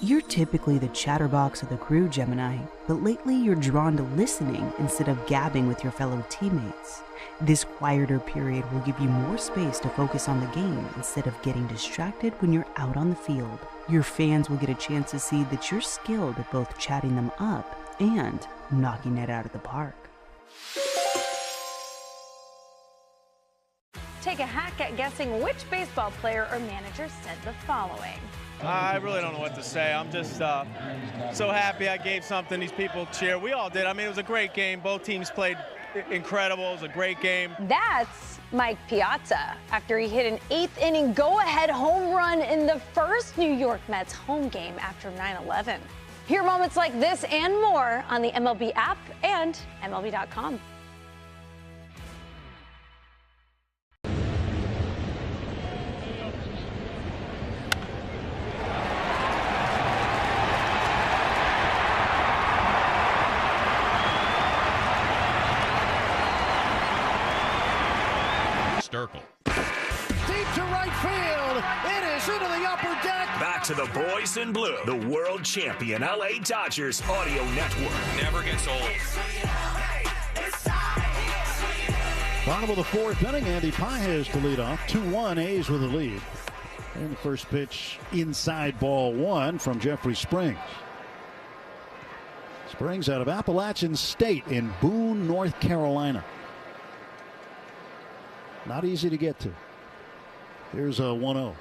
You're typically the chatterbox of the crew, Gemini, but lately you're drawn to listening instead of gabbing with your fellow teammates. This quieter period will give you more space to focus on the game instead of getting distracted when you're out on the field. Your fans will get a chance to see that you're skilled at both chatting them up and knocking it out of the park. Take a hack at guessing which baseball player or manager said the following. I really don't know what to say. I'm just so happy I gave something these people cheer. We all did. I mean, it was a great game. Both teams played incredible. It was a great game. That's Mike Piazza after he hit an 8th inning go-ahead home run in the first New York Mets home game after 9/11. Hear moments like this and more on the MLB app and MLB.com. Sturkle. Deep to right field. It is into the upper deck. Back to the boys in blue, the world champion LA Dodgers audio network. Never gets old. Bottom of the fourth inning, Andy Pages to lead off. 2-1, A's with the lead. And the first pitch inside ball one from Jeffrey Springs. Springs out of Appalachian State in Boone, North Carolina. Not easy to get to. Here's a 1-0.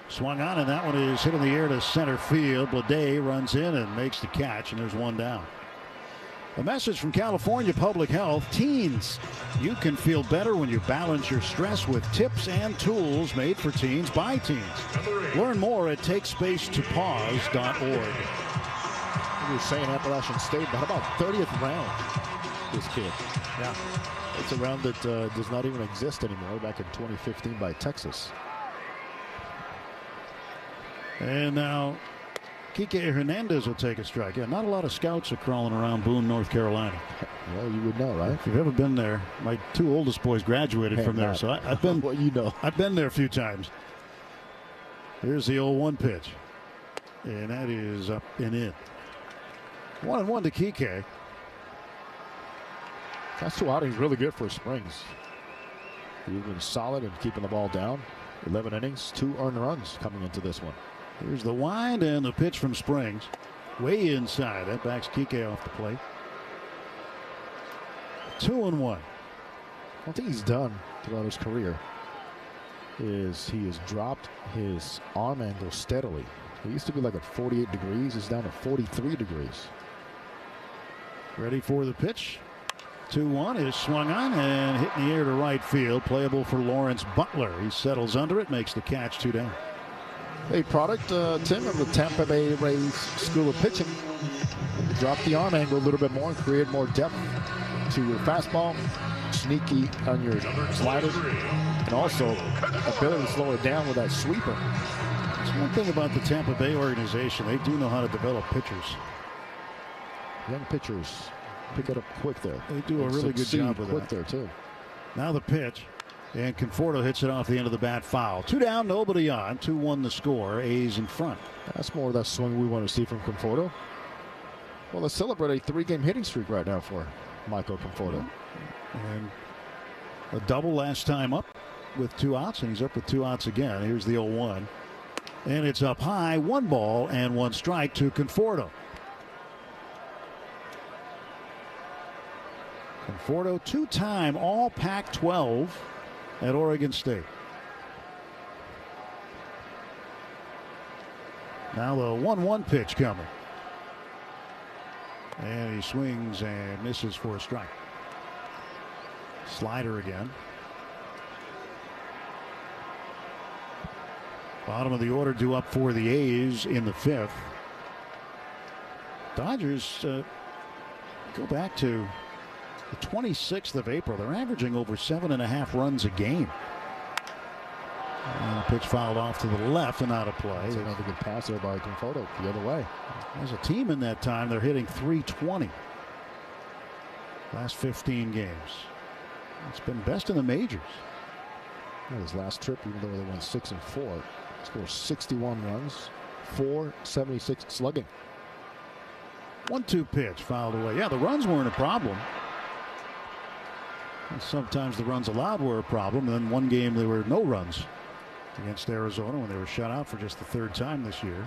Swung on, and that one is hit in the air to center field. Blade runs in and makes the catch, and there's one down. A message from California Public Health. Teens, you can feel better when you balance your stress with tips and tools made for teens by teens. Learn more at takespacetopause.org. You were saying Appalachian State, but how about 30th round, this kid? Yeah. It's a round that does not even exist anymore, back in 2015 by Texas. And now Kike Hernandez will take a strike. Yeah, not a lot of scouts are crawling around Boone, North Carolina. Well, you would know, right? If you've ever been there, my two oldest boys graduated from there, so I've been. Well, you know, I've been there a few times. Here's the 0-1 pitch, and that is up and in. 1-1 to Kike. Last two outings really good for Springs. He's been solid in keeping the ball down. 11 innings, 2 earned runs coming into this one. Here's the wind and the pitch from Springs. Way inside. That backs Kike off the plate. 2-1. One thing he's done throughout his career is he has dropped his arm angle steadily. He used to be like at 48 degrees. He's down to 43 degrees. Ready for the pitch. 2-1 is swung on and hit in the air to right field. Playable for Lawrence Butler. He settles under it, makes the catch, 2 down. A product, Tim, of the Tampa Bay Rays School of Pitching. Drop the arm angle a little bit more and create more depth to your fastball. Sneaky on your slider. And also ability to slow it down with that sweeper. That's one thing about the Tampa Bay organization. They do know how to develop pitchers. Young pitchers pick it up quick there. They do a really good job with quick there too. Now the pitch, and Conforto hits it off the end of the bat foul. 2 down, nobody on. 2-1 the score. A's in front. That's more of that swing we want to see from Conforto. Well, let's celebrate a 3-game hitting streak right now for Michael Conforto. And a double last time up with 2 outs, and he's up with 2 outs again. Here's the 0-1, and it's up high. 1 ball and 1 strike to Conforto. Conforto, 2-time All Pac-12 at Oregon State. Now the 1-1 pitch coming. And he swings and misses for a strike. Slider again. Bottom of the order due up for the A's in the 5th. Dodgers go back to the 26th of April. They're averaging over 7.5 runs a game. Pitch fouled off to the left and out of play. That's another good pass there by Conforto the other way. As a team in that time, they're hitting .320. Last 15 games. It's been best in the majors. His last trip, even though they went 6-4, scored 61 runs, .476 slugging. 1-2 pitch fouled away. Yeah, the runs weren't a problem. And sometimes the runs allowed were a problem. And then one game there were no runs against Arizona when they were shut out for just the 3rd time this year.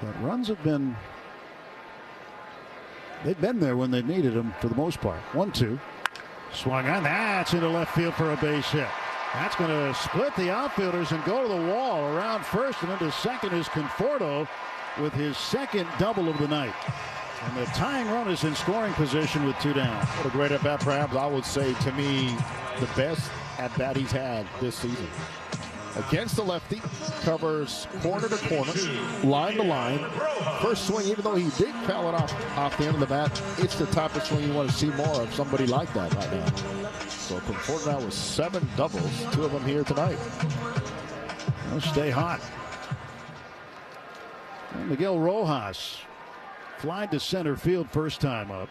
But runs have been, they've been there when they needed them for the most part. 1-2. Swung on. That's into left field for a base hit. That's going to split the outfielders and go to the wall. Around first and into second is Conforto with his 2nd double of the night. And the tying run is in scoring position with 2 down. What a great at-bat, perhaps I would say, to me, the best at-bat he's had this season. against the lefty, covers corner to corner, line to line. First swing, even though he did foul it off the end of the bat, it's the type of swing you want to see more of somebody like that right now. So Conforto now with 7 doubles, 2 of them here tonight. They'll stay hot. And Miguel Rojas flied to center field first time up.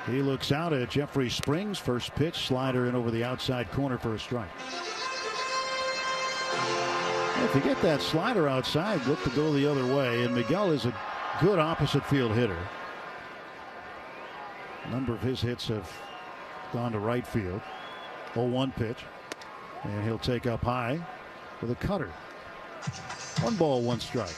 He looks out at Jeffrey Springs. First pitch, slider in over the outside corner for a strike. If you get that slider outside, look to go the other way. And Miguel is a good opposite field hitter. A number of his hits have gone to right field. 0-1 pitch. And he'll take up high with a cutter. 1 ball, 1 strike.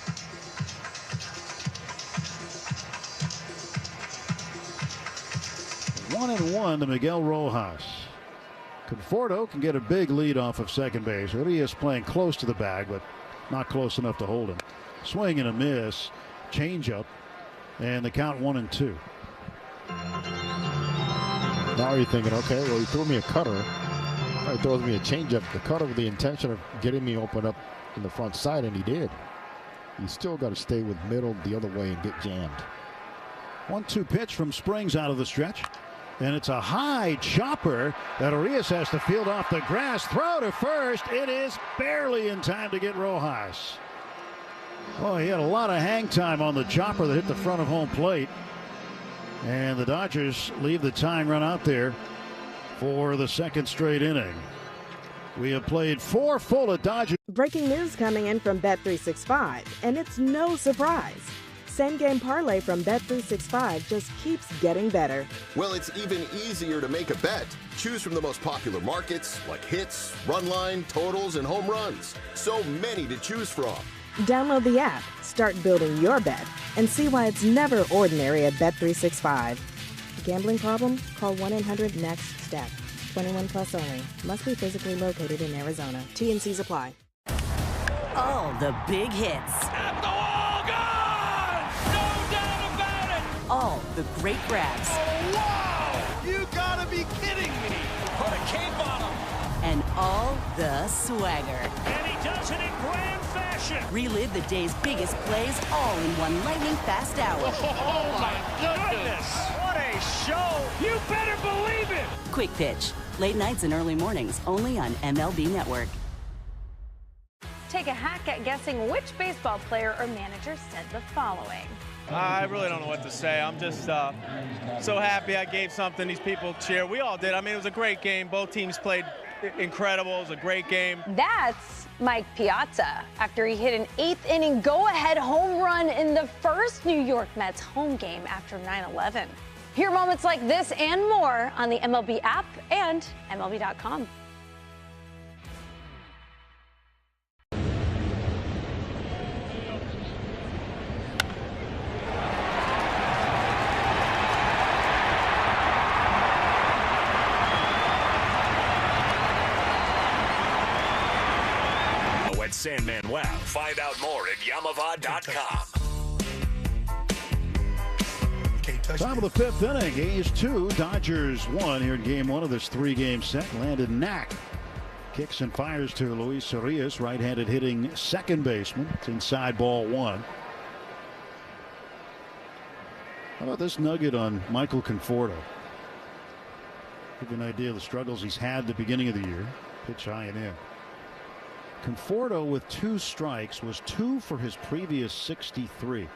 1-1 to Miguel Rojas. Conforto can get a big lead off of second base. Urias playing close to the bag, but not close enough to hold him. Swing and a miss. Changeup. And the count 1-2. Now you're thinking, okay, well, he threw me a cutter. He throws me a changeup. The cutter with the intention of getting me open up in the front side, and he did. You still got to stay with middle the other way and get jammed. 1-2 pitch from Springs out of the stretch. And it's a high chopper that Urias has to field off the grass. Throw to first. It is barely in time to get Rojas. Oh, he had a lot of hang time on the chopper that hit the front of home plate. And the Dodgers leave the tying run out there for the second straight inning. We have played 4 full at Dodgers. Breaking news coming in from Bet365, and it's no surprise. Same-game parlay from Bet365 just keeps getting better. Well, it's even easier to make a bet. Choose from the most popular markets like hits, run line, totals, and home runs. So many to choose from. Download the app, start building your bet, and see why it's never ordinary at Bet365. Gambling problem? Call 1-800-NEXT-STEP. 21 plus only. Must be physically located in Arizona. T&Cs apply. All the big hits. At the wall, gone! No doubt about it! All the great grabs. Oh, wow! You gotta be kidding me! Put a cape on him! And all the swagger. And he does it in grand fashion. Relive the day's biggest plays all in one lightning-fast hour. Oh, my goodness! What a show! You better believe it! Quick Pitch. Late nights and early mornings only on MLB Network. Take a hack at guessing which baseball player or manager said the following. I really don't know what to say. I'm just so happy I gave something these people cheer. We all did. I mean, it was a great game. Both teams played incredible. It was a great game. That's Mike Piazza after he hit an 8th inning go-ahead home run in the first New York Mets home game after 9/11. Hear moments like this and more on the MLB app and MLB.com. Sandman Wow. Find out more at Yamava.com. Top of the 5th inning, A's 2, Dodgers 1 here in game 1 of this 3-game set. Landon Knack kicks and fires to Luis Urias, right-handed hitting second baseman. It's inside ball 1. How about this nugget on Michael Conforto? Give you an idea of the struggles he's had at the beginning of the year. Pitch high and in. Conforto with 2 strikes was 2 for his previous 63.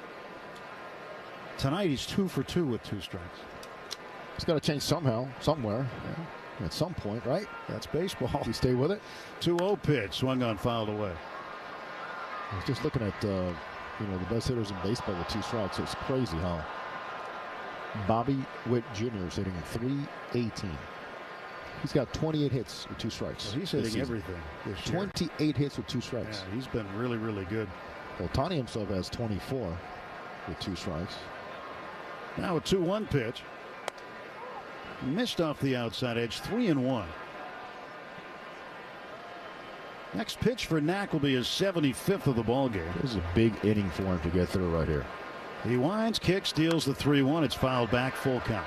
Tonight he's 2 for 2 with 2 strikes. It's got to change somehow, somewhere, at some point, right? That's baseball. You stay with it. 2-0 pitch, swung on, fouled away. I was just looking at the best hitters in baseball with 2 strikes. It's crazy how Bobby Witt Jr. is hitting at .318. He's got 28 hits with 2 strikes. Well, he's hitting everything this year. 28 hits with 2 strikes. Yeah, he's been really, really good. Well, Tony himself has 24 with 2 strikes. Now a 2-1 pitch. Missed off the outside edge, 3-1. Next pitch for Knack will be his 75th of the ball game. This is a big inning for him to get through right here. He winds, kicks, deals the 3-1. It's fouled back, full count.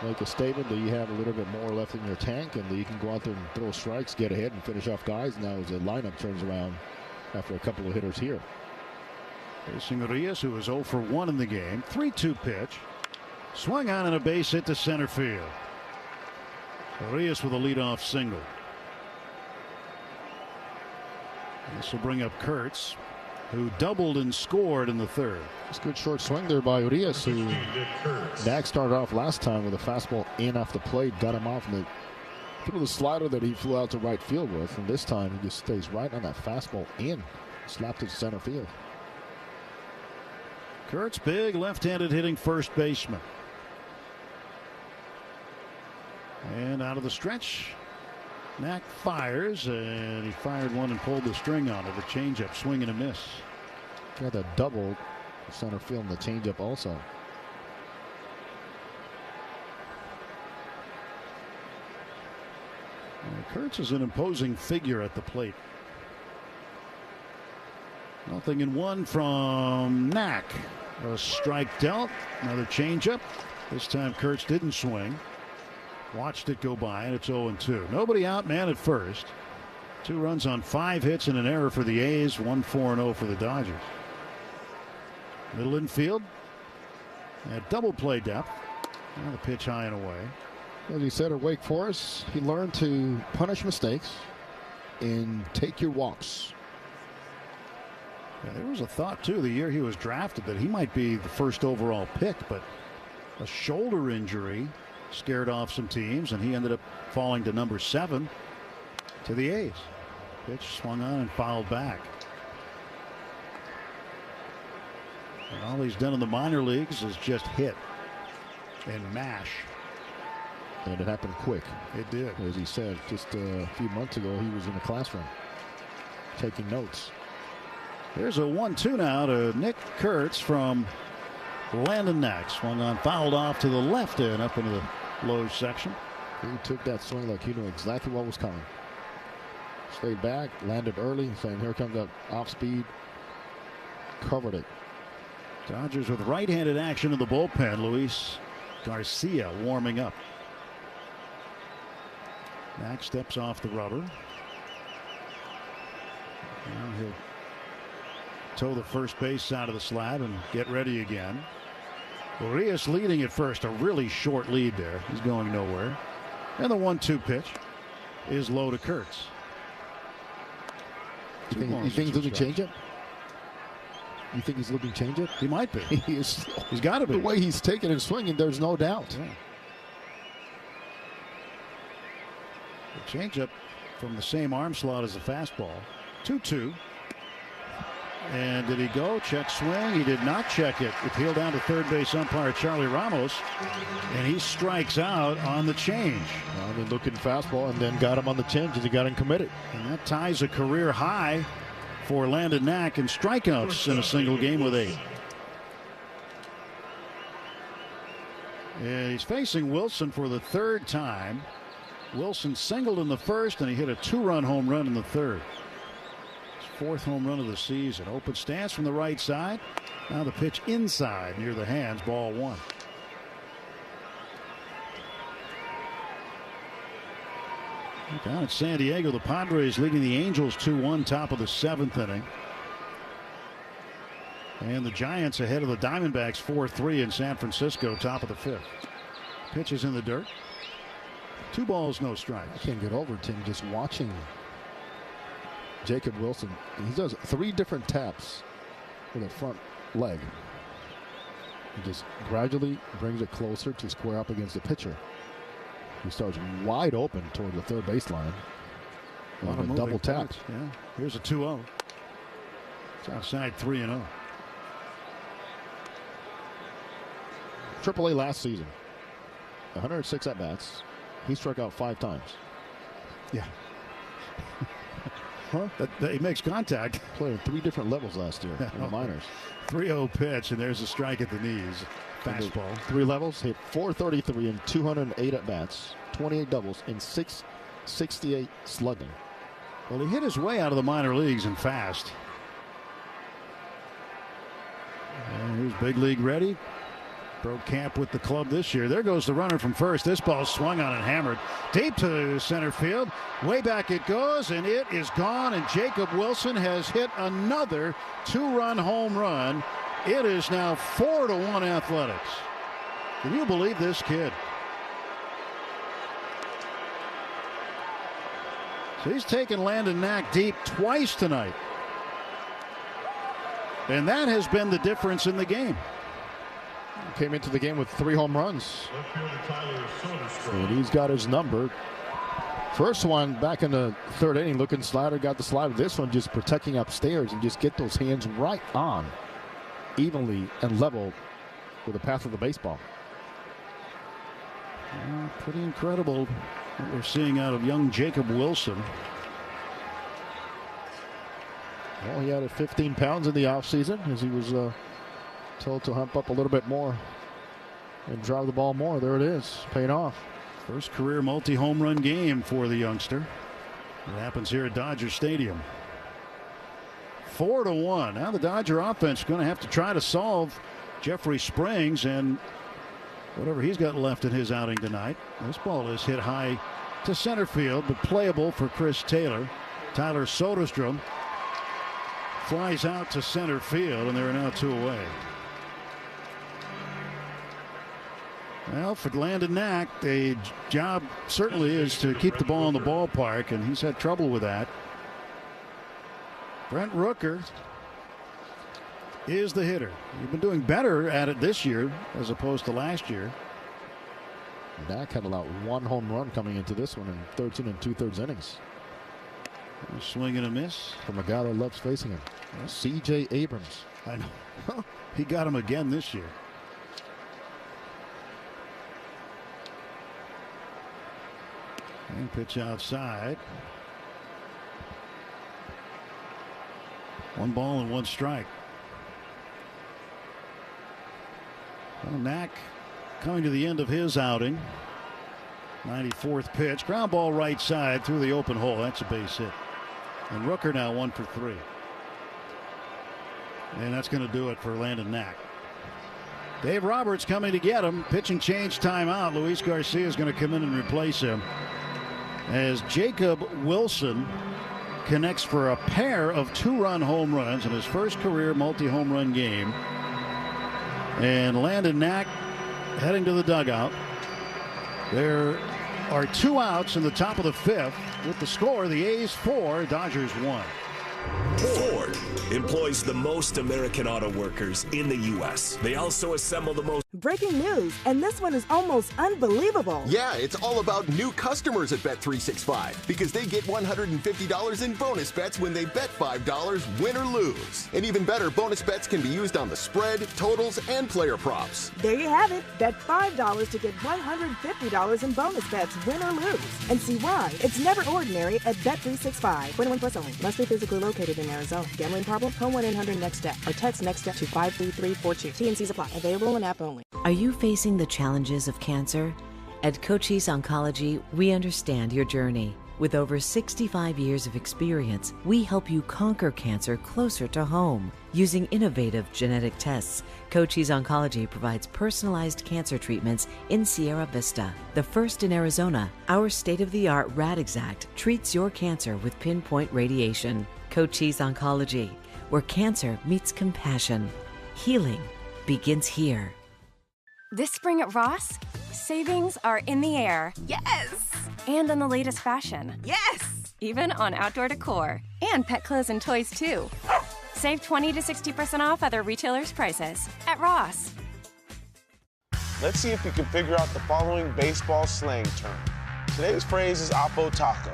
make a statement that you have a little bit more left in your tank and that you can go out there and throw strikes, get ahead, and finish off guys. Now as the lineup turns around after a couple of hitters here. Facing Urias, who was 0 for 1 in the game. 3-2 pitch. Swung on and a base hit to center field. Urias with a leadoff single. This will bring up Kurtz, who doubled and scored in the third. It's a good short swing there by Urias, who Knack started off last time with a fastball in off the plate, got him off through the slider that he flew out to right field with, and this time he just stays right on that fastball in, slapped it to center field. Kurtz, big left-handed hitting first baseman. And out of the stretch, Knack fires, and he fired one and pulled the string on it. A changeup, swing and a miss. Got a double center field and the changeup also. Kurtz is an imposing figure at the plate. 0-1 from Knack. A strike dealt. Another changeup. This time Kurtz didn't swing. Watched it go by, and it's 0-2. Nobody out, man at first. 2 runs on 5 hits and an error for the A's. 1-4-0 for the Dodgers. Middle infield. Double play depth. And the pitch high and away. As he said at Wake Forest, he learned to punish mistakes and take your walks. Yeah, there was a thought, too, the year he was drafted that he might be the first overall pick, but a shoulder injury scared off some teams, and he ended up falling to number 7 to the A's. Pitch swung on and fouled back. And all he's done in the minor leagues is just hit and mash. And it happened quick. It did. As he said, just a few months ago, he was in the classroom taking notes. There's a 1-2 now to Nick Kurtz from Landon Knack. Swung on, fouled off to the left end up into the low section. He took that swing like he knew exactly what was coming. Stayed back, landed early, saying here comes that off speed. Covered it. Dodgers with right-handed action in the bullpen. Luis Garcia warming up. Knack steps off the rubber. Now he'll toe the first base side of the slab and get ready again. Urias leading at first, a really short lead there. He's going nowhere. And the 1-2 pitch is low to Kurtz. You think he's looking changeup? You think he's looking changeup? He might be. He's got to be. The way he's taking and swinging, there's no doubt. Yeah. The changeup from the same arm slot as the fastball. 2-2. And did he go? Check swing. He did not check it. It peeled down to third base umpire Charlie Ramos, and he strikes out on the change. Well, I mean, looking fastball and then got him on the change as he got him committed. And that ties a career high for Landon Knack in strikeouts in a single game with 8. Yeah, he's facing Wilson for the 3rd time. Wilson singled in the first, and he hit a 2-run home run in the 3rd. 4th home run of the season. Open stance from the right side. Now the pitch inside near the hands. Ball 1. Down at San Diego, the Padres leading the Angels 2-1, top of the 7th inning. And the Giants ahead of the Diamondbacks 4-3 in San Francisco, top of the 5th. Pitch is in the dirt. 2 balls, no strikes. I can't get over Tim just watching Jacob Wilson. He does 3 different taps with the front leg. He just gradually brings it closer to square up against the pitcher. He starts wide open toward the third baseline. A double tap. Yeah. Here's a 2-0. It's outside 3-0. AAA last season, 106 at bats. He struck out 5 times. Yeah. Huh? That he makes contact. Played at 3 different levels last year in the minors. 3-0 pitch, and there's a strike at the knees. Fastball. 3 levels, hit .433 in 208 at bats, 28 doubles, and 668 slugging. Well, he hit his way out of the minor leagues and fast. And here's big league ready. Broke camp with the club this year. There goes the runner from first. This ball swung on and hammered deep to center field. Way back it goes, and it is gone. And Jacob Wilson has hit another 2-run home run. It is now 4-1 Athletics. Can you believe this kid? So he's taken Landon Knack deep twice tonight. And that has been the difference in the game. Came into the game with 3 home runs. And he's got his number. First one back in the 3rd inning, looking slider, got the slider. This one just protecting upstairs and just get those hands right on, evenly and level with the path of the baseball. Pretty incredible what we're seeing out of young Jacob Wilson. Well, he added 15 pounds in the offseason as he was told to hump up a little bit more and drive the ball more. There it is, paying off. First career multi-home run game for the youngster. It happens here at Dodger Stadium. 4-1. Now the Dodger offense is going to have to try to solve Jeffrey Springs and whatever he's got left in his outing tonight. This ball is hit high to center field, but playable for Chris Taylor. Tyler Soderstrom flies out to center field, and there are now 2 away. Well, for Landon Knack, the job certainly is to keep the ball in the ballpark, and he's had trouble with that. Brent Rooker is the hitter. He's been doing better at it this year as opposed to last year. Knack had allowed 1 home run coming into this one in 13 2/3 innings. A swing and a miss from a guy that loves facing him. C.J. Abrams. I know. He got him again this year. And pitch outside. 1 ball and 1 strike. Well, Knack coming to the end of his outing. 94th pitch. Ground ball right side through the open hole. That's a base hit. And Rooker now 1 for 3. And that's going to do it for Landon Knack. Dave Roberts coming to get him. Pitching change timeout. Luis Garcia is going to come in and replace him as Jacob Wilson connects for a pair of 2-run home runs in his first career multi-home run game. And Landon Knack heading to the dugout. There are 2 outs in the top of the 5th. With the score, the A's 4, Dodgers 1. Ford employs the most American auto workers in the U.S. They also assemble the most. Breaking news, and this one is almost unbelievable. Yeah, it's all about new customers at Bet365 because they get $150 in bonus bets when they bet $5, win or lose. And even better, bonus bets can be used on the spread, totals, and player props. There you have it. Bet $5 to get $150 in bonus bets, win or lose. And see why it's never ordinary at Bet365. 21 plus only. Must be physically located in Arizona. Gambling problem? Call 1-800-NEXT-STEP or text NEXT-STEP to 53342. T&Cs apply. Available in app only. Are you facing the challenges of cancer? At Cochise Oncology, we understand your journey. With over 65 years of experience, we help you conquer cancer closer to home. Using innovative genetic tests, Cochise Oncology provides personalized cancer treatments in Sierra Vista. The first in Arizona, our state-of-the-art Radixact treats your cancer with pinpoint radiation. Cochise Oncology, where cancer meets compassion. Healing begins here. This spring at Ross, savings are in the air. Yes! And on the latest fashion. Yes! Even on outdoor decor. And pet clothes and toys, too. Save 20 to 60% off other retailers' prices at Ross. Let's see if you can figure out the following baseball slang term. Today's phrase is Oppo Taco.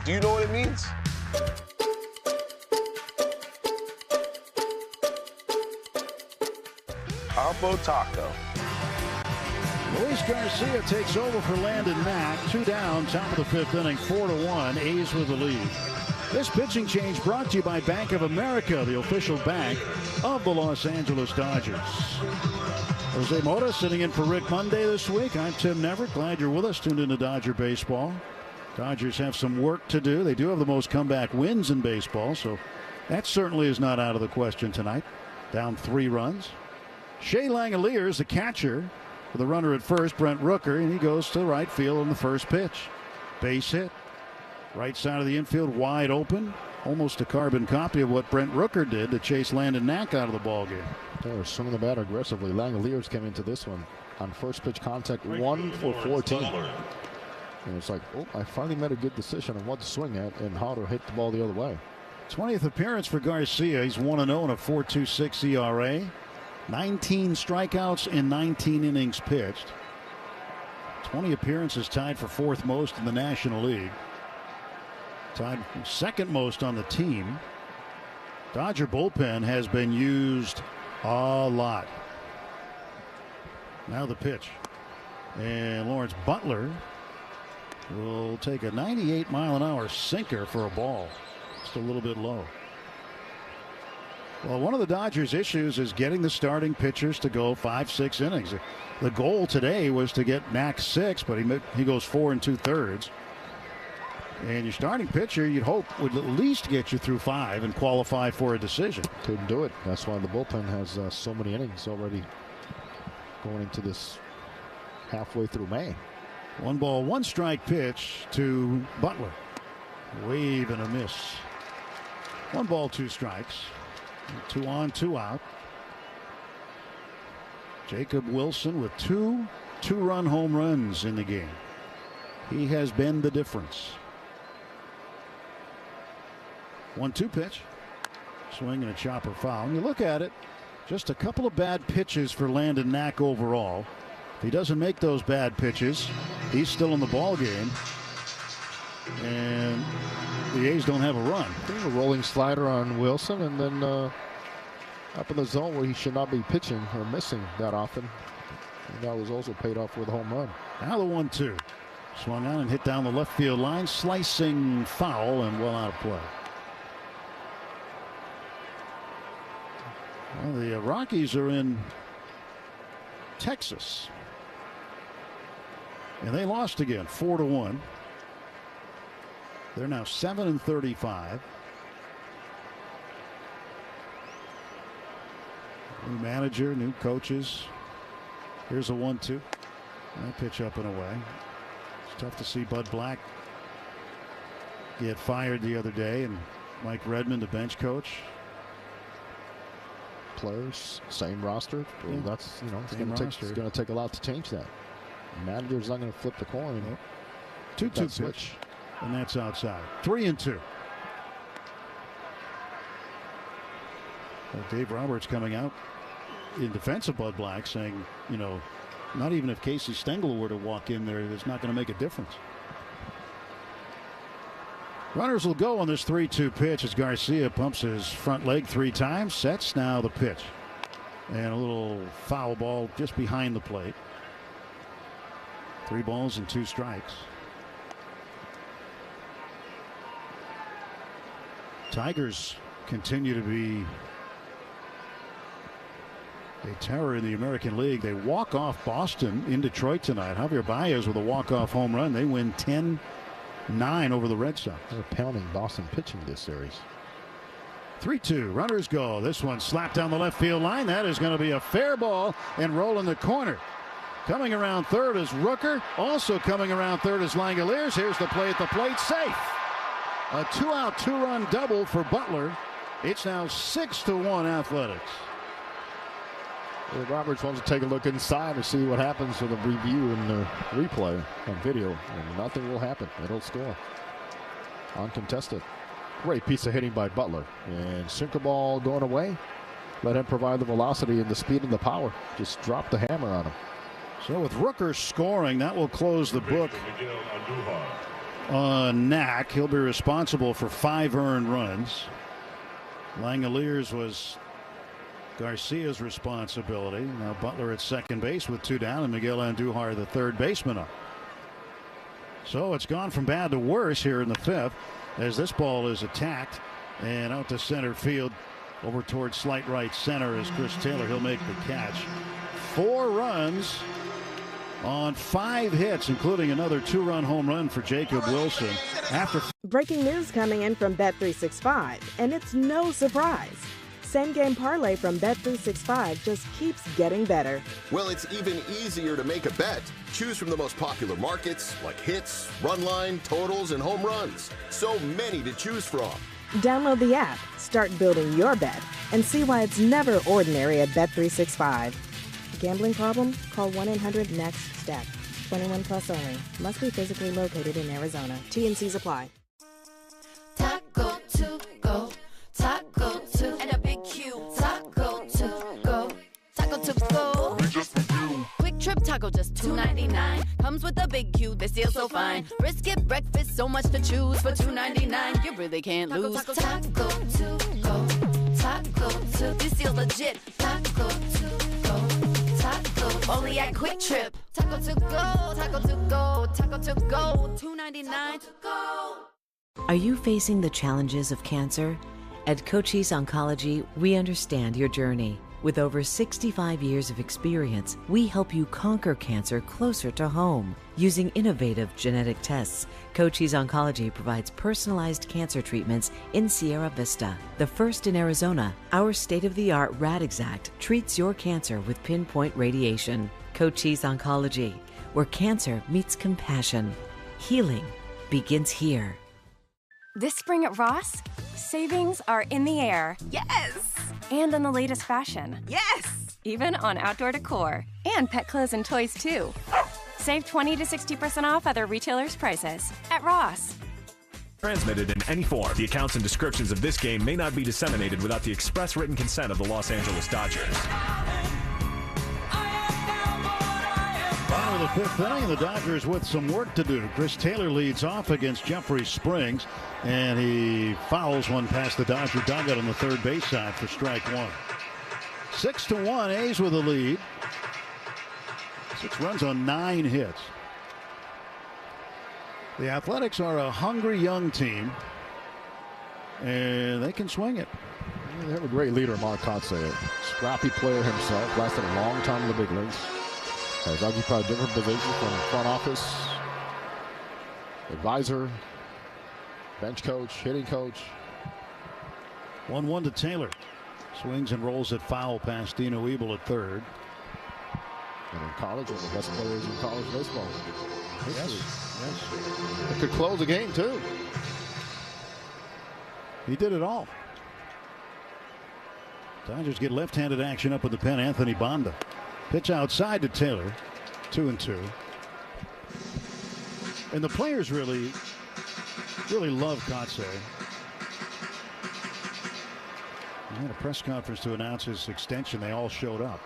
Do you know what it means? Oppo Taco. Luis Garcia takes over for Landon Knack. 2 down, top of the 5th inning, 4-1. A's with the lead. This pitching change brought to you by Bank of America, the official bank of the Los Angeles Dodgers. Jose Mota sitting in for Rick Monday this week. I'm Tim Neverett. Glad you're with us. Tuned into Dodger baseball. Dodgers have some work to do. They do have the most comeback wins in baseball, so that certainly is not out of the question tonight. Down 3 runs. Shea Langoliers, the catcher, for the runner at first, Brent Rooker, and he goes to right field on the first pitch. Base hit. Right side of the infield wide open. Almost a carbon copy of what Brent Rooker did to chase Landon Knack out of the ballgame. They were swinging the bat aggressively. Langoliers came into this one on first pitch contact, 1 for 14. And it's like, oh, I finally made a good decision on what to swing at and how to hit the ball the other way. 20th appearance for Garcia. He's 1-0 and a 4.26 ERA. 19 strikeouts in 19 innings pitched. 20 appearances, tied for fourth most in the National League. Tied second most on the team. Dodger bullpen has been used a lot. Now the pitch. And Lawrence Butler will take a 98-mile-an-hour sinker for a ball. Just a little bit low. Well, one of the Dodgers' issues is getting the starting pitchers to go 5-6 innings. The goal today was to get Knack 6, but he goes 4 2/3. And your starting pitcher, you'd hope, would at least get you through 5 and qualify for a decision. Couldn't do it. That's why the bullpen has so many innings already going into this halfway through May. 1 ball, 1 strike pitch to Butler. Wave and a miss. 1 ball, 2 strikes. 2 on, 2 out. Jacob Wilson with 2 two-run home runs in the game. He has been the difference. 1-2 pitch. Swing and a chopper foul. And you look at it, just a couple of bad pitches for Landon Knack overall. If he doesn't make those bad pitches, he's still in the ball game. And the A's don't have a run. A rolling slider on Wilson, and then up in the zone where he should not be pitching or missing that often. And that was also paid off with a home run. Now the 1-2. Swung on and hit down the left field line. Slicing foul and well out of play. Well, the Rockies are in Texas. And they lost again, 4-1. They're now 7-35. New manager, new coaches. Here's a 1-2. That pitch up and away. It's tough to see Bud Black get fired the other day, and Mike Redmond, the bench coach. Players, same roster. Yeah. That's, it's going to take a lot to change that. The manager's not going to flip the coin. 2-2 switch. And that's outside. 3-2. Well, Dave Roberts coming out in defense of Bud Black saying, not even if Casey Stengel were to walk in there, it's not going to make a difference. Runners will go on this 3-2 pitch as Garcia pumps his front leg 3 times. Sets now the pitch. And a little foul ball just behind the plate. 3 balls and 2 strikes. Tigers continue to be a terror in the American League. They walk off Boston in Detroit tonight. Javier Baez with a walk-off home run. They win 10-9 over the Red Sox. They're pounding Boston pitching this series. 3-2. Runners go. This one slapped down the left field line. That is going to be a fair ball and roll in the corner. Coming around third is Rooker. Also coming around third is Langoliers. Here's the play at the plate. Safe. A 2-out, 2-run double for Butler. It's now 6-1 Athletics. Well, Roberts wants to take a look inside and see what happens with a review and the replay on video. And nothing will happen. It'll score. Uncontested. Great piece of hitting by Butler. And sinker ball going away. Let him provide the velocity and the speed and the power. Just drop the hammer on him. So with Rooker scoring, that will close the book on Knack. He'll be responsible for 5 earned runs. Langoliers was Garcia's responsibility. Now Butler at second base with 2 down, and Miguel Andujar, the third baseman, up. So it's gone from bad to worse here in the 5th as this ball is attacked and out to center field over towards slight right center is Chris Taylor. He'll make the catch. 4 runs on 5 hits, including another 2-run home run for Jacob Wilson. After Breaking news coming in from Bet365, and it's no surprise. Same Game Parlay from Bet365 just keeps getting better. Well, it's even easier to make a bet. Choose from the most popular markets like hits, run line, totals, and home runs. So many to choose from. Download the app, start building your bet, and see why it's never ordinary at Bet365. Gambling problem? Call 1-800-NEXT-STEP. 21 plus only. Must be physically located in Arizona. T&Cs apply. Taco to go, taco to, and a big Q. Taco to go, taco to go. We just for you. Quick Trip Taco just $2.99. Comes with a big Q, this deal so fine. Brisket breakfast, so much to choose for $2.99. You really can't lose. Taco to go, taco to. This deal legit. Taco to go, taco. Only at Quick Trip. Taco to go, taco to go, taco to go. $2.99 to go. Are you facing the challenges of cancer? At Cochise Oncology, we understand your journey. With over 65 years of experience, we help you conquer cancer closer to home. Using innovative genetic tests, Cochise Oncology provides personalized cancer treatments in Sierra Vista. The first in Arizona, our state-of-the-art Radixact treats your cancer with pinpoint radiation. Cochise Oncology, where cancer meets compassion. Healing begins here. This spring at Ross, savings are in the air. Yes! And on the latest fashion. Yes! Even on outdoor decor. And pet clothes and toys, too. Save 20 to 60% off other retailers' prices at Ross. Transmitted in any form. The accounts and descriptions of this game may not be disseminated without the express written consent of the Los Angeles Dodgers. Bottom of the fifth inning, the Dodgers with some work to do. Chris Taylor leads off against Jeffrey Springs, and he fouls one past the Dodger dugout on the third base side for strike one. 6-1, A's with a lead. 6 runs on 9 hits. The Athletics are a hungry young team, and they can swing it. Yeah, they have a great leader, Mark Kotsay. Scrappy player himself, lasted a long time in the big leagues. Has occupied different positions from front office, advisor, bench coach, hitting coach. 1-1 to Taylor. Swings and rolls it foul past Dino Ebel at third. And in college, one of the best players in college baseball. Yes. It could close the game, too. He did it all. Dodgers get left-handed action up in the pen. Anthony Banda. Pitch outside to Taylor. 2-2. And the players really love Kotsay. He had a press conference to announce his extension. They all showed up.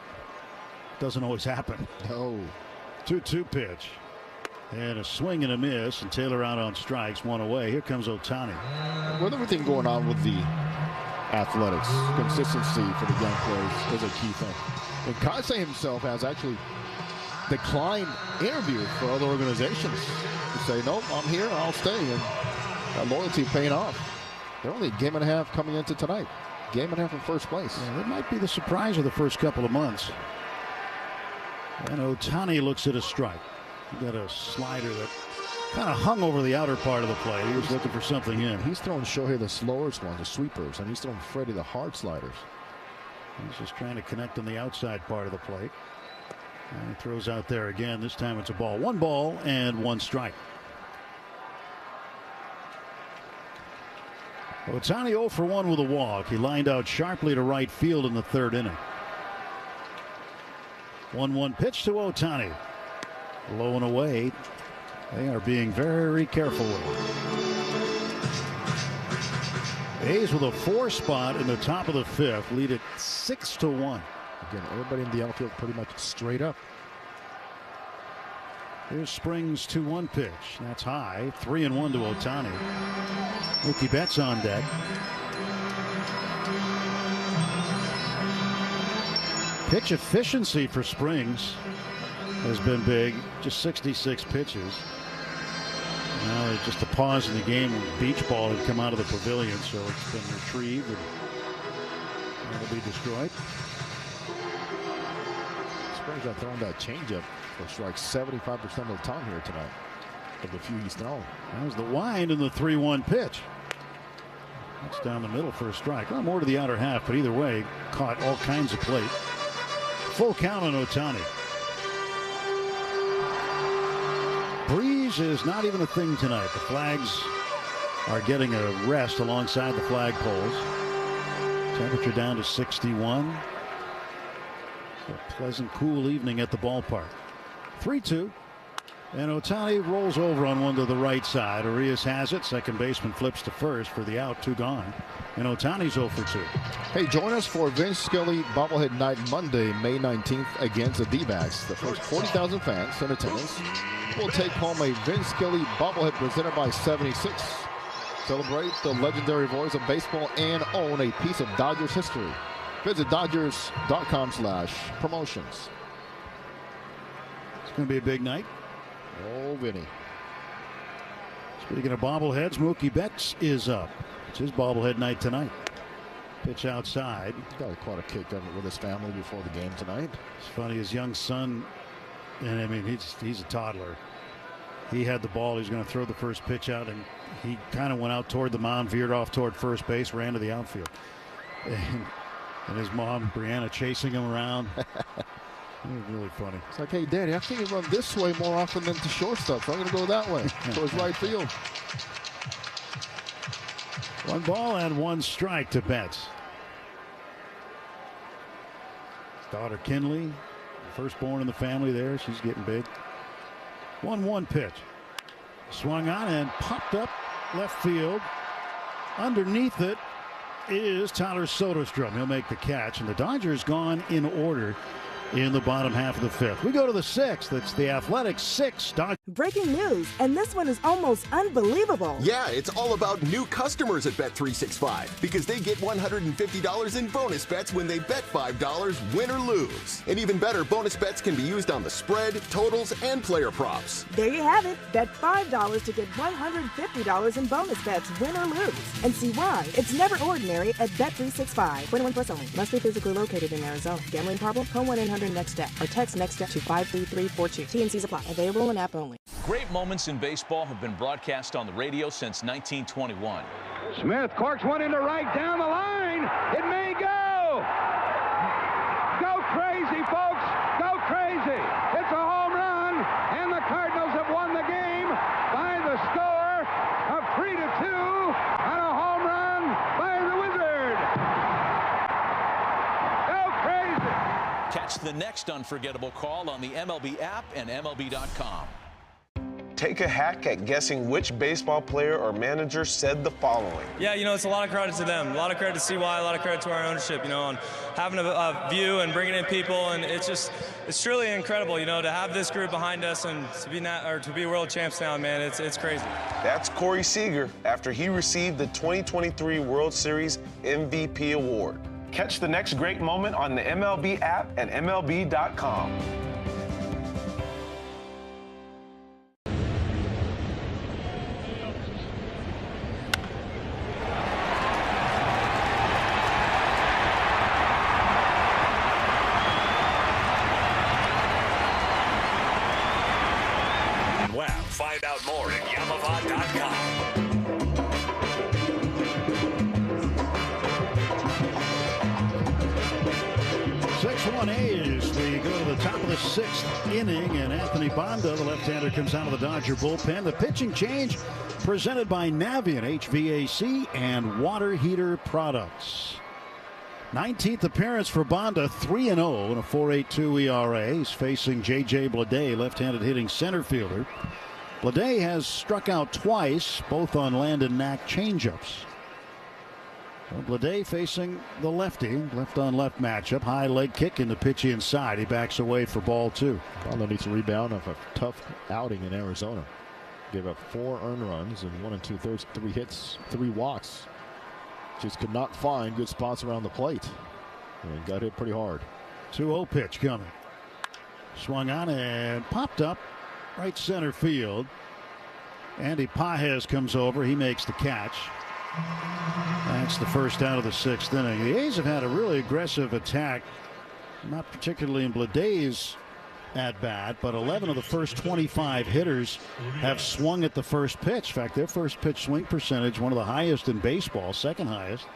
Doesn't always happen. No. 2-2 pitch. And a swing and a miss. And Taylor out on strikes. One away. Here comes Ohtani. With everything going on with the Athletics, consistency for the young players is a key thing. And Kotsay himself has actually declined interviews for other organizations to say, nope, I'm here, I'll stay. And that loyalty paying off. They're only a game and a half coming into tonight. Game and a half in first place. Yeah, that might be the surprise of the first couple of months. And Ohtani looks at a strike. He got a slider that kind of hung over the outer part of the plate. He was looking for something in. He's throwing Shohei the slowest ones, the sweepers, and he's throwing Freddie the hard sliders. He's just trying to connect on the outside part of the plate. And he throws out there again. This time it's a ball. 1 ball and 1 strike. Ohtani 0 for 1 with a walk. He lined out sharply to right field in the third inning. 1-1 pitch to Ohtani. Low and away. They are being very careful with it. A's with a 4 spot in the top of the 5th. Lead it 6-1. Again, everybody in the outfield pretty much straight up. Here's Springs' 2-1 pitch. That's high. 3-1 to Ohtani. Mookie Betts on deck. Pitch efficiency for Springs has been big. Just 66 pitches. Now there's just a pause in the game when the beach ball had come out of the pavilion, so it's been retrieved and it'll be destroyed. Springs got thrown that changeup for strike 75% of the time here tonight. Of the few he's thrown. That was the wind in the 3-1 pitch. That's down the middle for a strike. Well, more to the outer half, but either way, caught all kinds of plate. Full count on Ohtani. Breeze is not even a thing tonight. The flags are getting a rest alongside the flagpoles. Temperature down to 61. A pleasant, cool evening at the ballpark. 3-2. And Ohtani rolls over on one to the right side. Arias has it. Second baseman flips to first for the out. 2 gone. And Ohtani's 0 for 2. Hey, join us for Vince Scully bobblehead night Monday, May 19th against the D-backs. The first 40,000 fans in attendance will take home a Vince Scully bobblehead presented by 76. Celebrate the legendary voice of baseball and own a piece of Dodgers history. Visit Dodgers.com/promotions. It's going to be a big night. Oh, Vinny. Speaking of bobbleheads, Mookie Betts is up. It's his bobblehead night tonight. Pitch outside. He's got quite a kick with his family before the game tonight. It's funny, his young son, and I mean, he's a toddler. He had the ball. He was going to throw the first pitch out, and he kind of went out toward the mound, veered off toward first base, ran to the outfield. And his mom, Brianna, chasing him around. It was really funny. It's like, hey, Daddy, I've seen you run this way more often than to shortstop, so I'm going to go that way towards right field. 1 ball and 1 strike to Betts. His daughter Kinley, firstborn in the family there. She's getting big. 1-1 pitch. Swung on and popped up left field. Underneath it is Tyler Soderstrom. He'll make the catch, and the Dodgers gone in order in the bottom half of the 5th. We go to the 6th. It's the Athletics 6. Breaking news, and this one is almost unbelievable. Yeah, it's all about new customers at Bet365 because they get $150 in bonus bets when they bet $5, win or lose. And even better, bonus bets can be used on the spread, totals, and player props. There you have it. Bet $5 to get $150 in bonus bets, win or lose. And see why it's never ordinary at Bet365. 21 plus only. Must be physically located in Arizona. Gambling problem? Call 1-800-NEXT-STEP or text NEXT-STEP to 53342. T&Cs apply. Available in app only. Great moments in baseball have been broadcast on the radio since 1921. Smith corks one into right down the line. It may go. Go crazy, folks. Go crazy. It's a home run, and the Cardinals have won the game by the score of 3-2 on a home run by the Wizard. Go crazy. Catch the next unforgettable call on the MLB app and MLB.com. Take a hack at guessing which baseball player or manager said the following. Yeah, it's a lot of credit to them. A lot of credit to CY, a lot of credit to our ownership, on having a view and bringing in people. And it's truly incredible, to have this group behind us and to be world champs now, man. It's crazy. That's Corey Seager after he received the 2023 World Series MVP award. Catch the next great moment on the MLB app and MLB.com. Find out more at Yamaha.com. A's. We go to the top of the 6th inning, and Anthony Banda, the left-hander, comes out of the Dodger bullpen. The pitching change presented by Navien HVAC and water heater products. 19th appearance for Banda, 3-0 and a 4.82 ERA. He's facing J.J. Bleday, left-handed hitting center fielder. Bleday has struck out twice, both on Landon Knack changeups. So Bleday facing the lefty, left-on-left matchup. High leg kick in the pitch inside. He backs away for ball 2. Banda needs a rebound of a tough outing in Arizona. Gave up 4 earned runs and 1 2/3, 3 hits, 3 walks. Just could not find good spots around the plate. And got hit pretty hard. 2-0 pitch coming. Swung on and popped up right center field. Andy Pages comes over. He makes the catch. That's the first out of the 6th inning. The A's have had a really aggressive attack, not particularly in Bleday's at bat, but 11 of the first 25 hitters have swung at the first pitch. In fact, their first pitch swing percentage, one of the highest in baseball, second highest.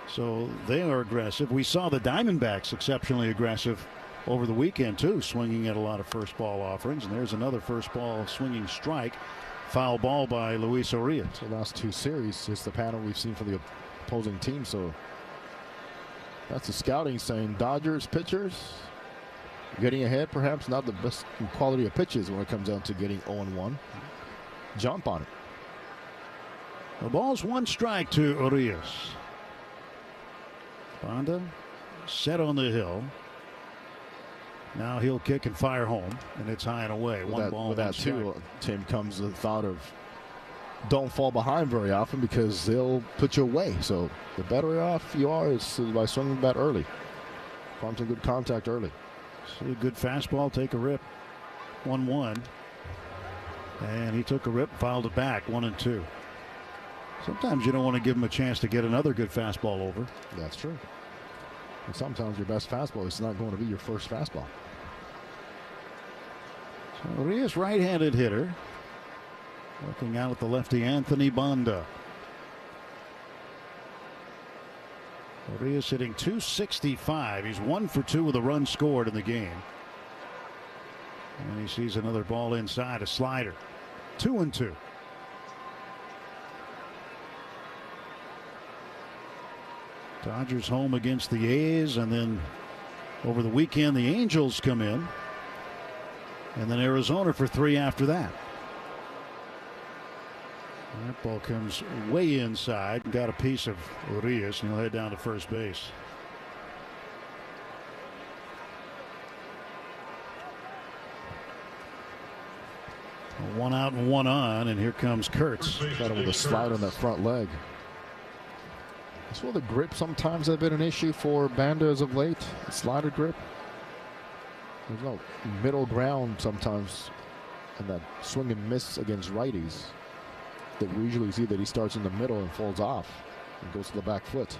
So they are aggressive. We saw the Diamondbacks exceptionally aggressive over the weekend, too, swinging at a lot of first ball offerings. And there's another first ball swinging strike. Foul ball by Luis Urias. The last two series is the pattern we've seen for the opposing team. So that's the scouting saying Dodgers pitchers getting ahead, perhaps not the best quality of pitches when it comes down to getting 0-1. Jump on it. The ball's one strike to Urias. Banda set on the hill. Now he'll kick and fire home, and it's high and away. One ball. With that too, Tim, comes the thought of don't fall behind very often because they'll put you away. So the better off you are is by swinging the bat early. Find some good contact early. See a good fastball, take a rip. 1-1. And he took a rip, fouled it back, 1-2. Sometimes you don't want to give him a chance to get another good fastball over. That's true. And sometimes your best fastball is not going to be your first fastball. So Urias, right-handed hitter. Looking out at the lefty Anthony Banda. Urias hitting .265. He's 1 for 2 with a run scored in the game. And he sees another ball inside, a slider. 2-2. Dodgers home against the A's, and then over the weekend the Angels come in, and then Arizona for 3 after that. And that ball comes way inside. Got a piece of Urias, and he'll head down to first base. One out and one on, and here comes Kurtz. Got him with a slide on that front leg. That's where the grip sometimes have been an issue for Banda as of late. The slider grip. There's no middle ground sometimes in that swing and miss against righties. That we usually see that he starts in the middle and falls off and goes to the back foot.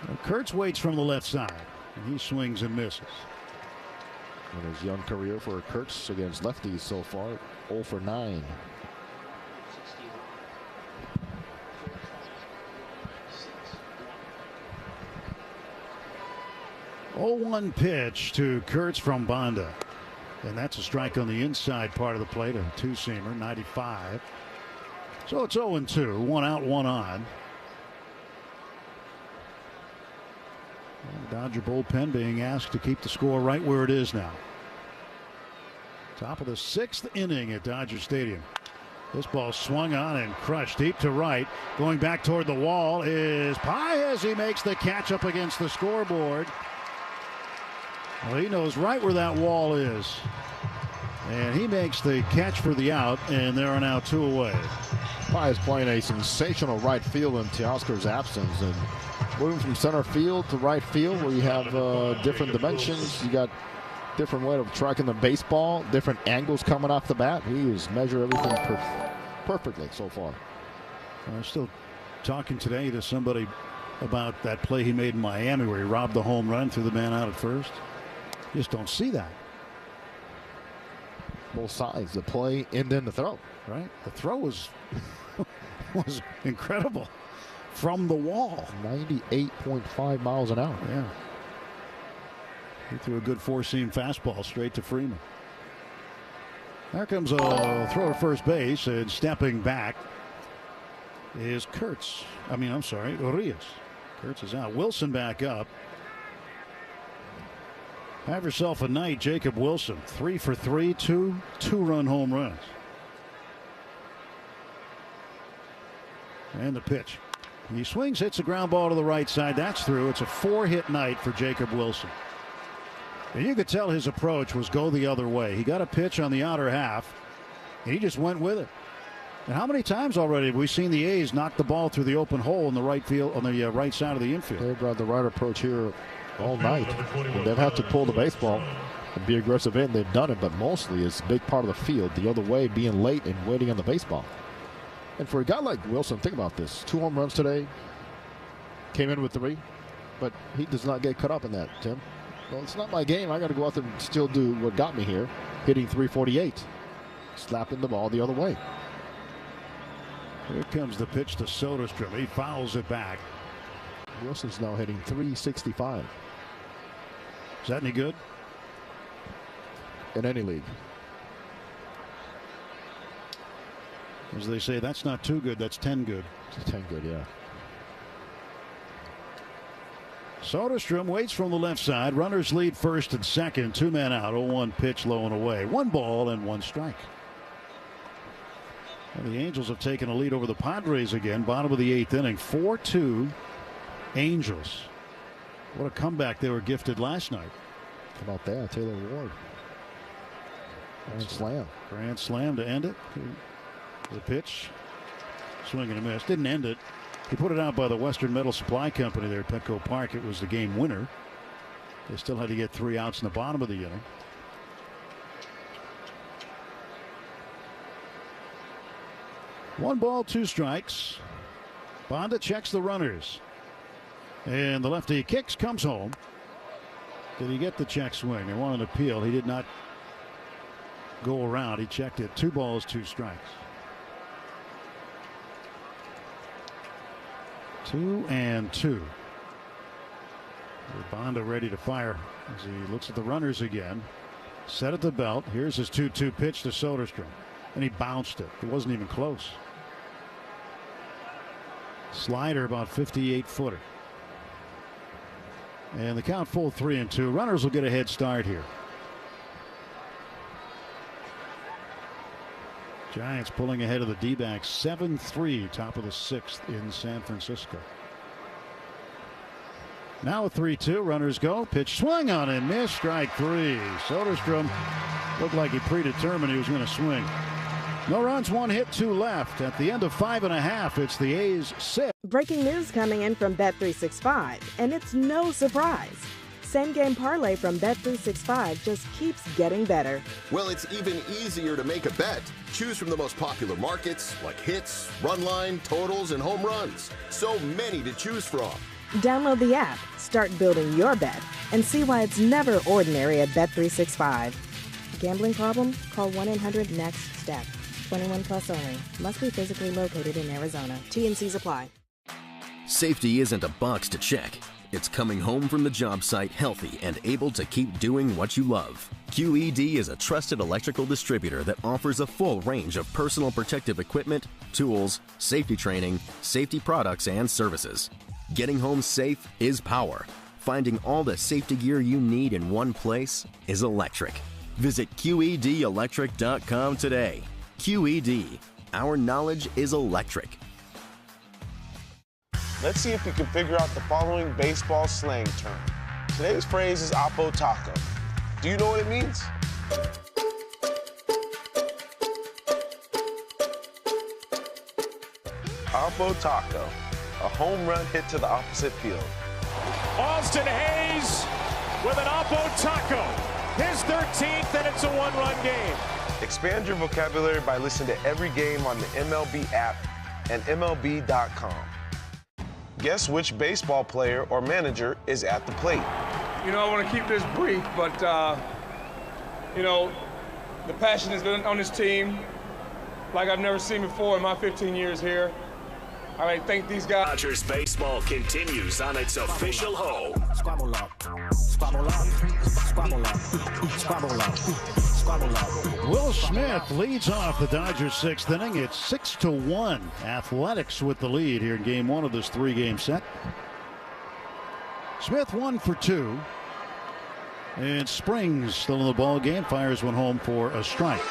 Well, Kurtz waits from the left side, and he swings and misses. In his young career for Kurtz against lefties so far, 0 for 9. One pitch to Kurtz from Banda. And that's a strike on the inside part of the plate, a two-seamer, 95. So it's 0-2, 1 out, 1 on. And the Dodger bullpen being asked to keep the score right where it is now. Top of the 6th inning at Dodger Stadium. This ball swung on and crushed deep to right. Going back toward the wall is Paez. He makes the catch up against the scoreboard. Well, he knows right where that wall is. And he makes the catch for the out, and there are now 2 away. Paez playing a sensational right field in Teoscar's absence. And moving from center field to right field where you have different dimensions. You got different way of tracking the baseball, different angles coming off the bat. He has measured everything perfectly so far. I'm still talking today to somebody about that play he made in Miami where he robbed the home run, threw the man out at first. You just don't see that. Both sides, the play and then the throw. Right? The throw was incredible from the wall. 98.5 miles an hour. Yeah. He threw a good four-seam fastball straight to Freeman. There comes a throw to first base, and stepping back is Urias. Kurtz is out. Wilson back up. Have yourself a night, Jacob Wilson. 3 for 3, 2 two-run home runs. And the pitch. He swings, hits a ground ball to the right side. That's through. It's a 4-hit night for Jacob Wilson. And you could tell his approach was go the other way. He got a pitch on the outer half, and he just went with it. And how many times already have we seen the A's knock the ball through the open hole in the right field, on the right side of the infield? They've got the right approach here all night. And they've had to pull the baseball and be aggressive in. They've done it, but mostly it's a big part of the field. The other way, being late and waiting on the baseball. And for a guy like Wilson, think about this. 2 home runs today. Came in with 3. But he does not get caught up in that, Tim. Well, it's not my game. I got to go out there and still do what got me here, hitting .348, slapping the ball the other way. Here comes the pitch to Soderstrom. He fouls it back. Wilson's now hitting .365. Is that any good? In any league. As they say, that's not too good, that's 10 good. It's 10 good, yeah. Soderstrom waits from the left side. Runners lead first and second. 2 men out. 0-1 pitch low and away. 1 ball and 1 strike. And the Angels have taken a lead over the Padres again. Bottom of the 8th inning. 4-2 Angels. What a comeback they were gifted last night. How about that? Taylor Ward. Grand slam. Grand slam to end it. The pitch. Swing and a miss. Didn't end it. He put it out by the Western Metal Supply Company there at Petco Park. It was the game winner. They still had to get 3 outs in the bottom of the inning. One ball, 2 strikes. Bonda checks the runners. And the lefty kicks, comes home. Did he get the check swing? They wanted an appeal. He did not go around. He checked it. 2 balls, 2 strikes. 2-2. Bonda ready to fire as he looks at the runners again. Set at the belt. Here's his 2-2 pitch to Soderstrom. And he bounced it. It wasn't even close. Slider about 58-footer. And the count full 3-2. Runners will get a head start here. Giants pulling ahead of the D-backs 7-3, top of the 6th in San Francisco. Now a 3-2, runners go. Pitch swung on and miss, strike 3. Soderstrom looked like he predetermined he was going to swing. No runs, 1 hit, 2 left. At the end of 5.5, it's the A's 6. Breaking news coming in from Bet365, and it's no surprise. Same game parlay from Bet365 just keeps getting better. Well, it's even easier to make a bet. Choose from the most popular markets like hits, run line, totals, and home runs. So many to choose from. Download the app, start building your bet, and see why it's never ordinary at Bet365. Gambling problem? Call 1-800-NEXT-STEP. 21 plus only. Must be physically located in Arizona. T&Cs apply. Safety isn't a box to check. It's coming home from the job site healthy and able to keep doing what you love. QED is a trusted electrical distributor that offers a full range of personal protective equipment, tools, safety training, safety products, and services. Getting home safe is power. Finding all the safety gear you need in one place is electric. Visit QEDelectric.com today. QED. Our knowledge is electric. Let's see if you can figure out the following baseball slang term. Today's phrase is Oppo Taco. Do you know what it means? Oppo Taco, a home run hit to the opposite field. Austin Hayes with an Oppo Taco. His 13th, and it's a 1-run game. Expand your vocabulary by listening to every game on the MLB app and MLB.com. Guess which baseball player or manager is at the plate? You know, I want to keep this brief, but, you know, the passion has been on this team like I've never seen before in my 15 years here. I thank these guys. Dodgers baseball continues on its official home. Squabble up. Squabble up. Squabble up. Squabble up. Squabble up. Will Smith leads off the Dodgers 6th inning. It's 6-1. Athletics with the lead here in game 1 of this 3-game set. Smith 1 for 2. And Springs still in the ball game. Fires one home for a strike.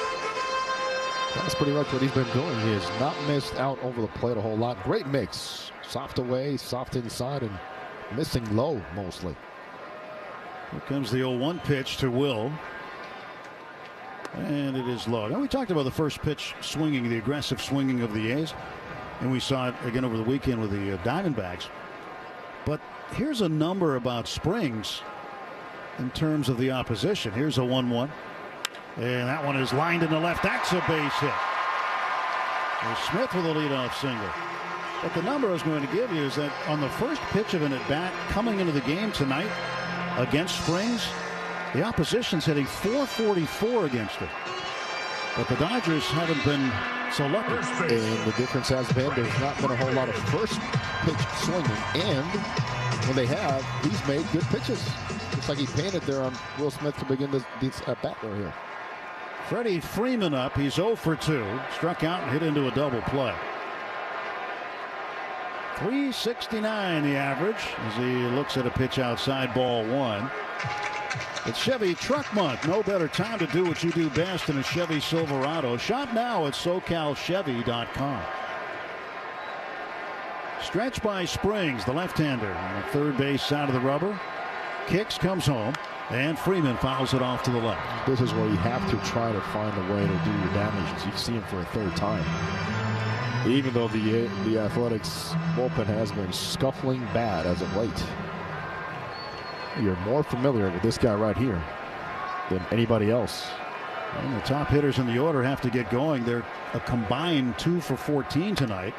That's pretty much what he's been doing. He has not missed out over the plate a whole lot. Great mix. Soft away, soft inside, and missing low mostly. Here comes the 0-1 pitch to Will. And it is low. Now, we talked about the first pitch swinging, the aggressive swinging of the A's. And we saw it again over the weekend with the Diamondbacks. But here's a number about Springs in terms of the opposition. Here's a 1-1. And that one is lined in the left. That's a base hit. There's Smith with a leadoff single. But the number I was going to give you is that on the first pitch of an at-bat coming into the game tonight, against Springs. The opposition's hitting .444 against it. But the Dodgers haven't been so lucky. And the difference has been there's not been a whole lot of first pitch swinging. And when they have, he's made good pitches. Looks like he painted there on Will Smith to begin this at bat right here. Freddie Freeman up. He's 0 for 2. Struck out and hit into a double play. 369 the average as he looks at a pitch outside, ball 1. It's Chevy Truck Month. No better time to do what you do best in a Chevy Silverado. Shop now at SoCalChevy.com. Stretch by Springs, the left-hander, on the third base side of the rubber. Kicks, comes home, and Freeman fouls it off to the left. This is where you have to try to find a way to do your damage as you see him for a third time. Even though the Athletics bullpen has been scuffling bad as of late. You're more familiar with this guy right here than anybody else. And the top hitters in the order have to get going. They're a combined 2 for 14 tonight.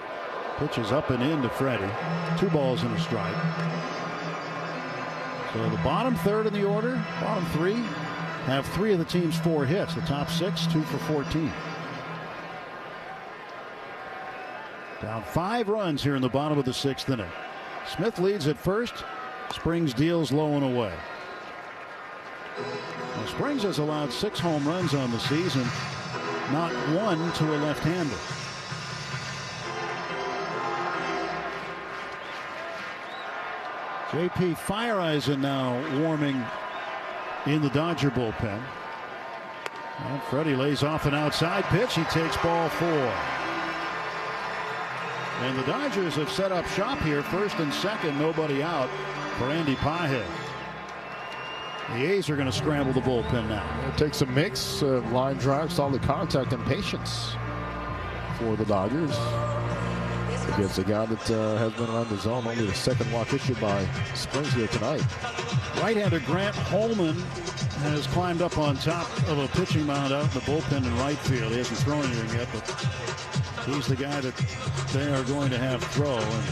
Pitches up and in to Freddie. 2 balls and a strike. So the bottom third in the order, bottom 3, have 3 of the team's 4 hits. The top 6, 2 for 14. Down 5 runs here in the bottom of the 6th inning. Smith leads at first. Springs deals low and away. Now, Springs has allowed 6 home runs on the season, not 1 to a left-hander. J.P. Fireeisen now warming in the Dodger bullpen. And Freddie lays off an outside pitch. He takes ball 4. And the Dodgers have set up shop here, first and second, nobody out for Andy Pajes. The A's are going to scramble the bullpen now. It takes a mix of line drive, solid contact, and patience for the Dodgers against a guy that has been around the zone. Only the second walk issued by Springs here tonight. Right-hander Grant Holman has climbed up on top of a pitching mound out in the bullpen in right field. He hasn't thrown anything yet, but he's the guy that they are going to have throw. And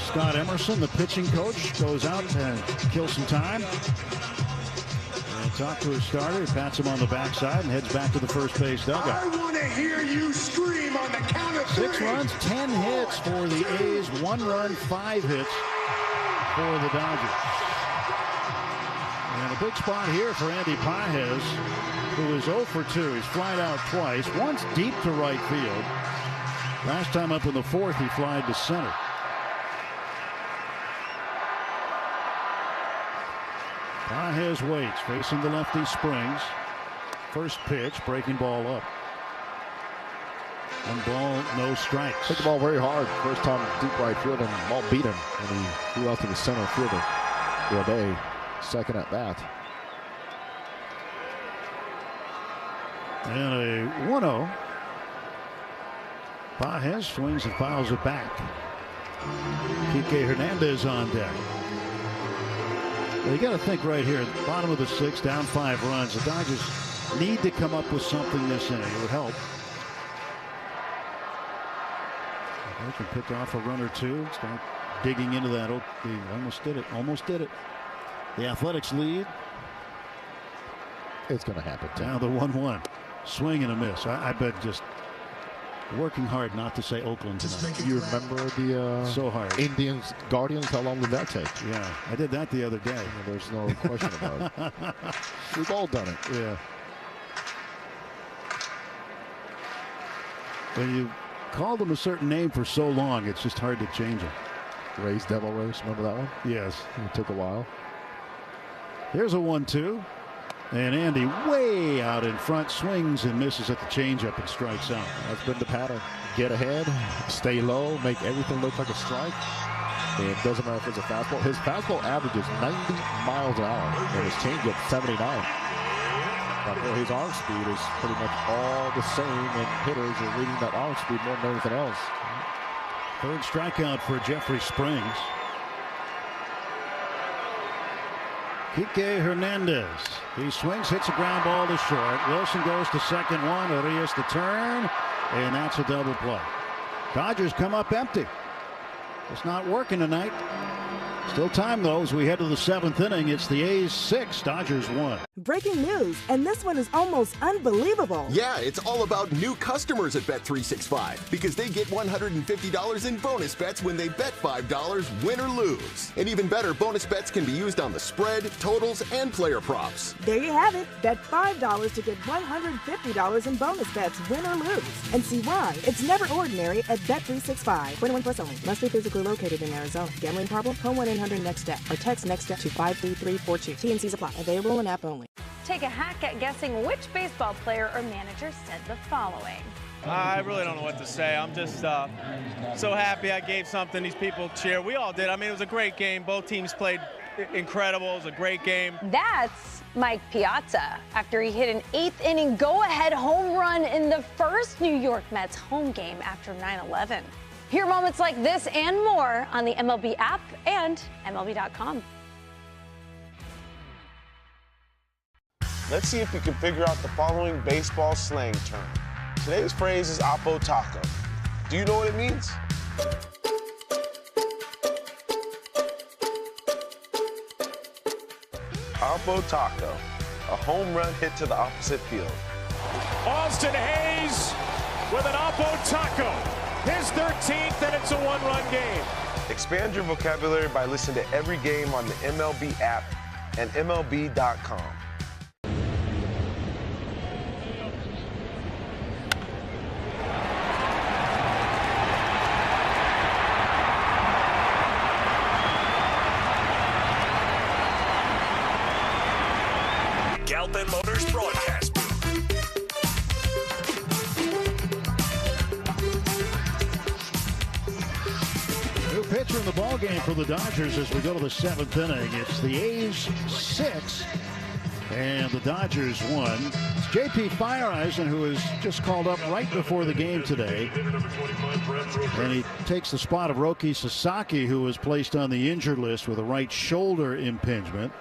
Scott Emerson, the pitching coach, goes out and kills some time. And talk to his starter. He pats him on the backside and heads back to the first base dugout. I want to hear you scream on the count of 3. 6 runs, 10 hits for the A's. 1 run, 5 hits for the Dodgers. And a big spot here for Andy Pajes, who is 0 for 2. He's flied out twice, once deep to right field. Last time up in the 4th, he flied to center. Pajes waits, facing the lefty Springs. First pitch, breaking ball up. 1 ball, no strikes. Hit the ball very hard. First time deep right field, and the ball beat him. And he flew out to the center fielder for a day. Second at bat. And a 1-0. Pajes swings and fouls it back. Kike Hernandez on deck. Well, you got to think right here, bottom of the 6th, down 5 runs. The Dodgers need to come up with something this inning. It would help. They can pick off a run or 2. Start digging into that. Oh, they almost did it. Almost did it. The Athletics lead. It's going to happen. Now the 1-1. Swing and a miss. I bet just working hard not to say Oakland tonight. You remember the so hard. Indians, Guardians? How long did that take? Yeah, I did that the other day. There's no question about it. We've all done it. Yeah. When you call them a certain name for so long, it's just hard to change it. Rays, Devil Rays, remember that one? Yes. It took a while. Here's a 1-2. And Andy way out in front, swings and misses at the changeup and strikes out. That's been the pattern. Get ahead, stay low, make everything look like a strike. And it doesn't matter if it's a fastball. His fastball averages 90 miles an hour, and his changeup 79. His arm speed is pretty much all the same, and hitters are reading that arm speed more than anything else. Third strikeout for Jeffrey Springs. Kike Hernandez. He swings, hits a ground ball to short. Wilson goes to second one. Arias the turn, and that's a double play. Dodgers come up empty. It's not working tonight. Still time, though, as we head to the 7th inning. It's the A's 6, Dodgers 1. Breaking news, and this one is almost unbelievable. Yeah, it's all about new customers at Bet365 because they get $150 in bonus bets when they bet $5, win or lose. And even better, bonus bets can be used on the spread, totals, and player props. There you have it. Bet $5 to get $150 in bonus bets, win or lose. And see why it's never ordinary at Bet365. 21 plus only. Must be physically located in Arizona. Gambling problem? Call 1-800-NEXT-STEP or text NEXT-STEP to 53342. T&Cs apply. Available in app only. Take a hack at guessing which baseball player or manager said the following. I really don't know what to say. I'm just so happy I gave something these people cheer. We all did. I mean, it was a great game. Both teams played incredible. It was a great game. That's Mike Piazza after he hit an 8th inning go-ahead home run in the first New York Mets home game after 9/11. Hear moments like this and more on the MLB app and MLB.com. Let's see if you can figure out the following baseball slang term. Today's phrase is oppo taco. Do you know what it means? Oppo taco, a home run hit to the opposite field. Austin Hayes with an oppo taco. His 13th, and it's a one-run game. Expand your vocabulary by listening to every game on the MLB app and MLB.com. Galpin Motors broadcast booth. New pitcher in the ballgame for the Dodgers as we go to the 7th inning. It's the A's 6 and the Dodgers 1. It's J.P. Fireeisen, who was just called up right before the game today. And he takes the spot of Roki Sasaki, who was placed on the injured list with a right shoulder impingement.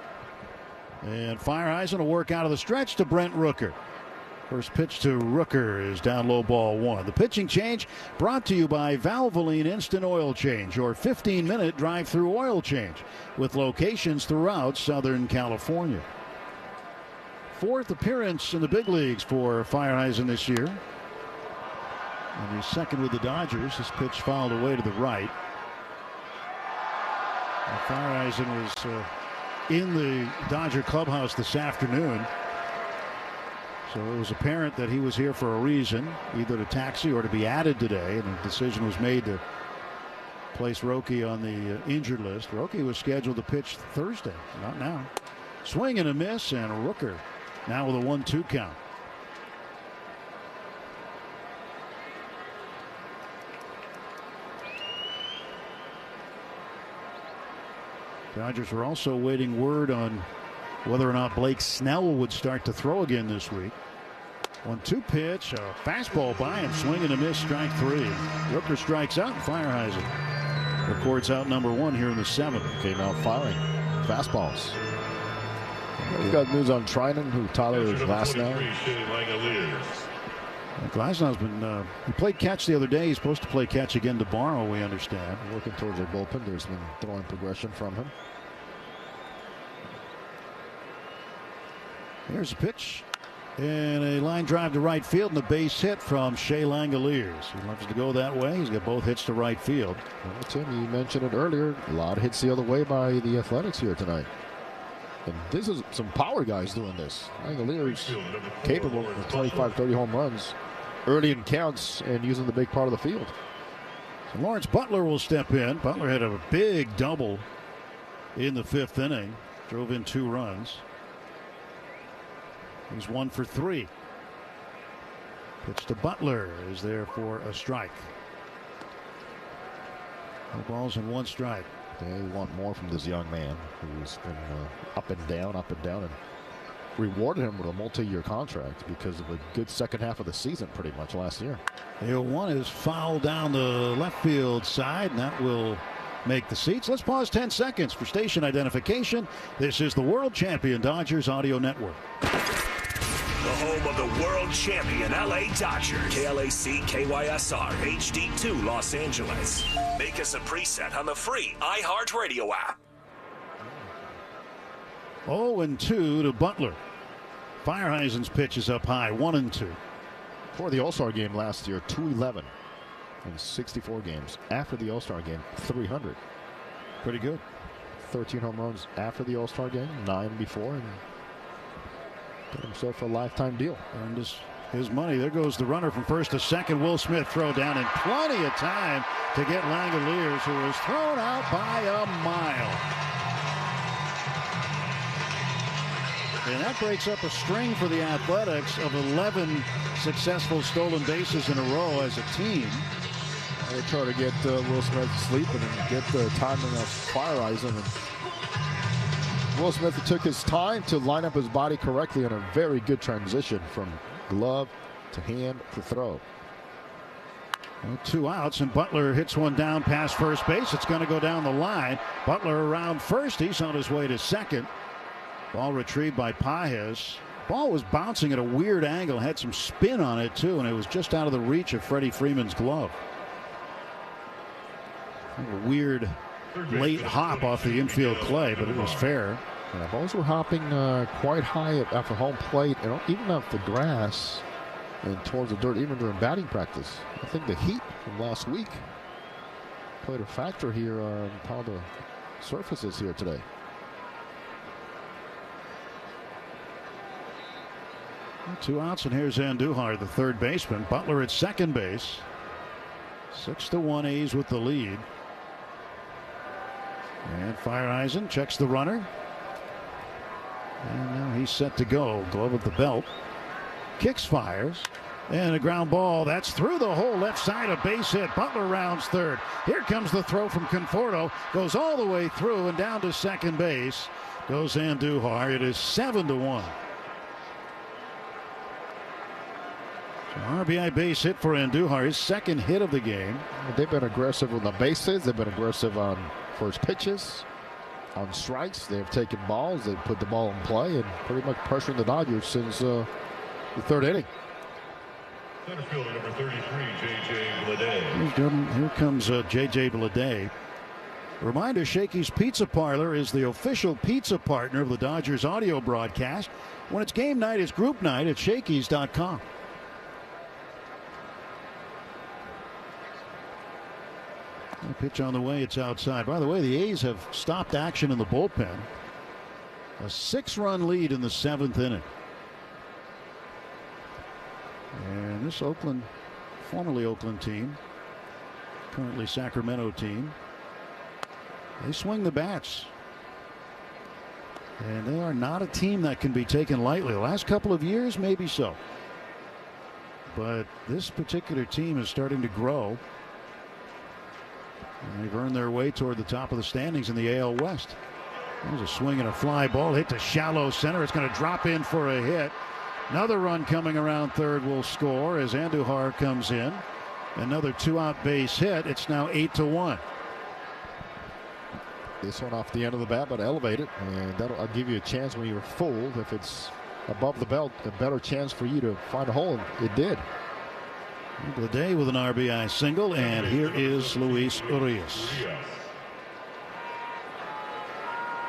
And Fireeisen will work out of the stretch to Brent Rooker. First pitch to Rooker is down low, ball 1. The pitching change brought to you by Valvoline Instant Oil Change, your 15-minute drive-through oil change with locations throughout Southern California. 4th appearance in the big leagues for Fireeisen this year. And he's second with the Dodgers. This pitch fouled away to the right. And Fireeisen was in the Dodger clubhouse this afternoon. So it was apparent that he was here for a reason, either to taxi or to be added today, and a decision was made to place Roki on the injured list. Roki was scheduled to pitch Thursday, not now. Swing and a miss, and Rooker now with a 1-2 count. Dodgers were also waiting word on whether or not Blake Snell would start to throw again this week. 1-2 pitch, a fastball by him, swing and a miss, strike 3. Rooker strikes out, and Fireeisen records out number 1 here in the 7th. Came out firing fastballs. We got news on Trinan, who Tyler Glasnow. Glasnow's been, he played catch the other day. He's supposed to play catch again tomorrow, we understand. Working towards their bullpen. There's been throwing progression from him. Here's a pitch. And a line drive to right field and a base hit from Shea Langoliers. He loves to go that way. He's got both hits to right field. Well, Tim, you mentioned it earlier. A lot of hits the other way by the Athletics here tonight. And this is some power guys doing this. Langoliers capable of 25, 30 home runs early in counts and using the big part of the field. So Lawrence Butler will step in. Butler had a big double in the 5th inning. Drove in 2 runs. He's 1 for 3. Pitch to Butler is there for a strike. 2 balls and 1 strike. They want more from this young man who's been up and down, and rewarded him with a multi-year contract because of a good second half of the season pretty much last year. The 0-1 is fouled down the left field side, and that will make the seats. Let's pause 10 seconds for station identification. This is the World Champion Dodgers Audio Network. The home of the world champion LA Dodgers. KLAC KYSR HD2 Los Angeles. Make us a preset on the free iHeartRadio app. 0-2 to Butler. Feierheisen's pitch is up high, 1-2. For the All-Star game last year, 211 in 64 games. After the All-Star game, 300. Pretty good. 13 home runs after the All-Star game, 9 before, and got himself a lifetime deal. Earned his money. There goes the runner from first to second. Will Smith throw down in plenty of time to get Langoliers, who was thrown out by a mile. And that breaks up a string for the Athletics of 11 successful stolen bases in a row as a team. They try to get Will Smith sleeping and get the timing of Feierheisen. And Will Smith took his time to line up his body correctly on a very good transition from glove to hand to throw. Well, 2 outs, and Butler hits one down past first base. It's going to go down the line. Butler around first. He's on his way to second. Ball retrieved by Pages. Ball was bouncing at a weird angle, had some spin on it too, and it was just out of the reach of Freddie Freeman's glove. A weird late hop off the infield clay, but it was fair. Yeah, balls were hopping quite high after home plate and even off the grass and towards the dirt, even during batting practice. I think the heat from last week played a factor here on how the surface is here today. Well, 2 outs, and here's Andujar, the third baseman. Butler at second base. 6-1 A's with the lead. And Feierheisen checks the runner. And now he's set to go. Glove at the belt. Kicks, fires. And a ground ball. That's through the whole left side. A base hit. Butler rounds third. Here comes the throw from Conforto. Goes all the way through and down to second base. Goes Andujar. It is 7-1. RBI base hit for Andujar, his second hit of the game. They've been aggressive on the bases. They've been aggressive on first pitches, on strikes. They've taken balls. They've put the ball in play and pretty much pressuring the Dodgers since the third inning. Center fielder number 33, J.J. Bleday. Here comes J.J. Bleday. Reminder, Shakey's Pizza Parlor is the official pizza partner of the Dodgers audio broadcast. When it's game night, it's group night at Shakey's.com. Pitch on the way, it's outside. By the way, the A's have stopped action in the bullpen. A 6-run lead in the 7th inning. And this Oakland, formerly Oakland team, currently Sacramento team, they swing the bats. And they are not a team that can be taken lightly. The last couple of years, maybe so. But this particular team is starting to grow. And they've earned their way toward the top of the standings in the AL West. There's a swing and a fly ball hit to shallow center. It's going to drop in for a hit. Another run coming around third will score as Andujar comes in. Another 2-out base hit. It's now 8-1. This one off the end of the bat, but elevated, and that'll give you a chance when you're full. If it's above the belt, a better chance for you to find a hole. It did. Bleday with an RBI single, and here is Luis Urias.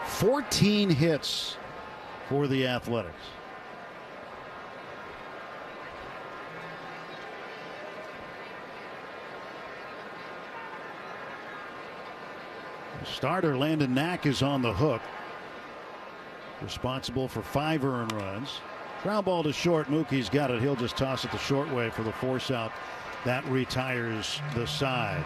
14 hits for the Athletics. Starter Landon Knack is on the hook, responsible for 5 earned runs. Ground ball to short. Mookie's got it. He'll just toss it the short way for the force out. That retires the side.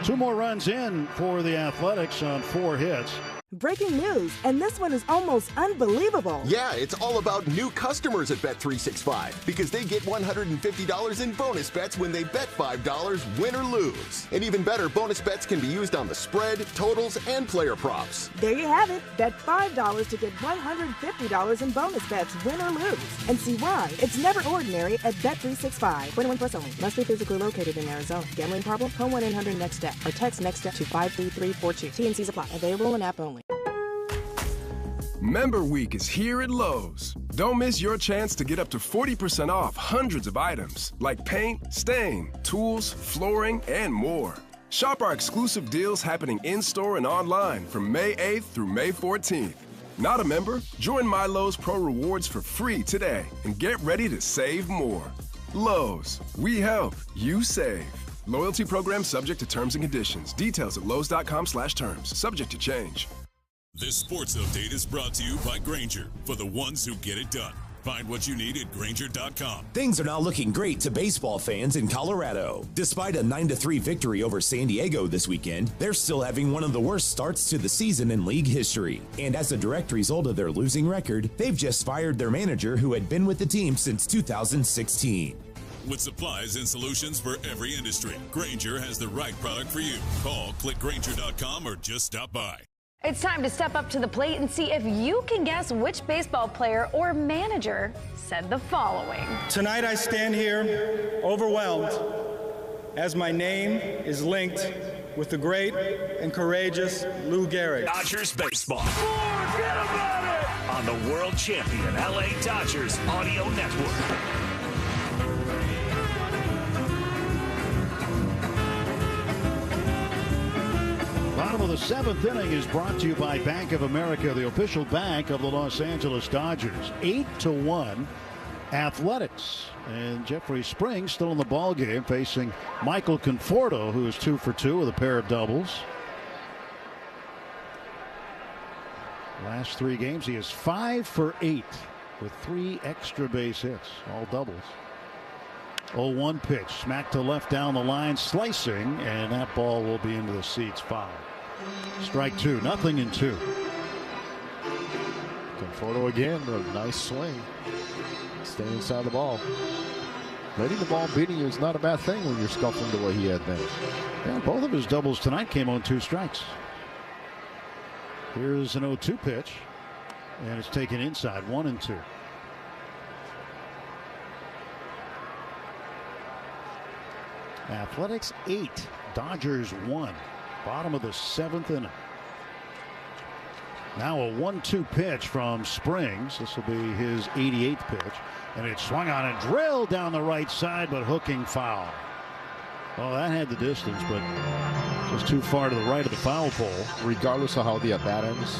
2 more runs in for the Athletics on 4 hits. Breaking news, and this one is almost unbelievable. Yeah, it's all about new customers at Bet365 because they get $150 in bonus bets when they bet $5, win or lose. And even better, bonus bets can be used on the spread, totals, and player props. There you have it. Bet $5 to get $150 in bonus bets, win or lose. And see why it's never ordinary at Bet365. 21 plus only. Must be physically located in Arizona. Gambling problem? Call 1-800-NEXT-STEP or text NEXT-STEP to 53342. T&Cs apply. Available in app only. Member Week is here at Lowe's. Don't miss your chance to get up to 40% off hundreds of items like paint, stain, tools, flooring, and more. Shop our exclusive deals happening in-store and online from May 8th through May 14th. Not a member? Join My Lowe's Pro Rewards for free today and get ready to save more. Lowe's, we help, you save. Loyalty program subject to terms and conditions. Details at lowes.com/terms. Subject to change. This sports update is brought to you by Grainger, for the ones who get it done. Find what you need at Grainger.com. Things are not looking great to baseball fans in Colorado. Despite a 9-3 victory over San Diego this weekend, they're still having one of the worst starts to the season in league history. And as a direct result of their losing record, they've just fired their manager who had been with the team since 2016. With supplies and solutions for every industry, Grainger has the right product for you. Call, click Grainger.com, or just stop by. It's time to step up to the plate and see if you can guess which baseball player or manager said the following. Tonight I stand here overwhelmed as my name is linked with the great and courageous Lou Gehrig. Dodgers baseball. Forget about it! On the world champion LA Dodgers audio network. Bottom of the 7th inning is brought to you by Bank of America, the official bank of the Los Angeles Dodgers. 8-1 Athletics. And Jeffrey Springs still in the ball game, facing Michael Conforto, who is 2 for 2 with a pair of doubles. Last 3 games, he is 5 for 8 with 3 extra base hits, all doubles. 0-1 pitch, smack to left down the line, slicing, and that ball will be into the seats, foul. Strike 2, 0-2. Conforto again, a nice swing. Stay inside the ball. Letting the ball beating you is not a bad thing when you're scuffling the way he had been. Yeah, both of his doubles tonight came on 2 strikes. Here's an 0-2 pitch, and it's taken inside, 1-2. Athletics 8, Dodgers 1. Bottom of the 7th inning. Now a 1-2 pitch from Springs. This will be his 88th pitch. And it swung on and drilled down the right side, but hooking foul. Well, that had the distance, but just too far to the right of the foul pole. Regardless of how the at-bat ends,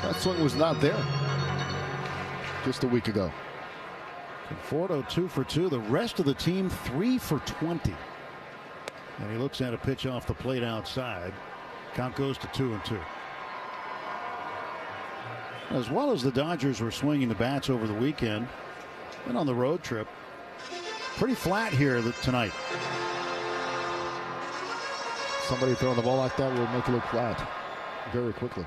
that swing was not there just a week ago. Conforto 2 for 2. The rest of the team 3 for 20. And he looks at a pitch off the plate outside. Count goes to 2-2. As well as the Dodgers were swinging the bats over the weekend and on the road trip, pretty flat here tonight. Somebody throwing the ball like that will make it look flat very quickly.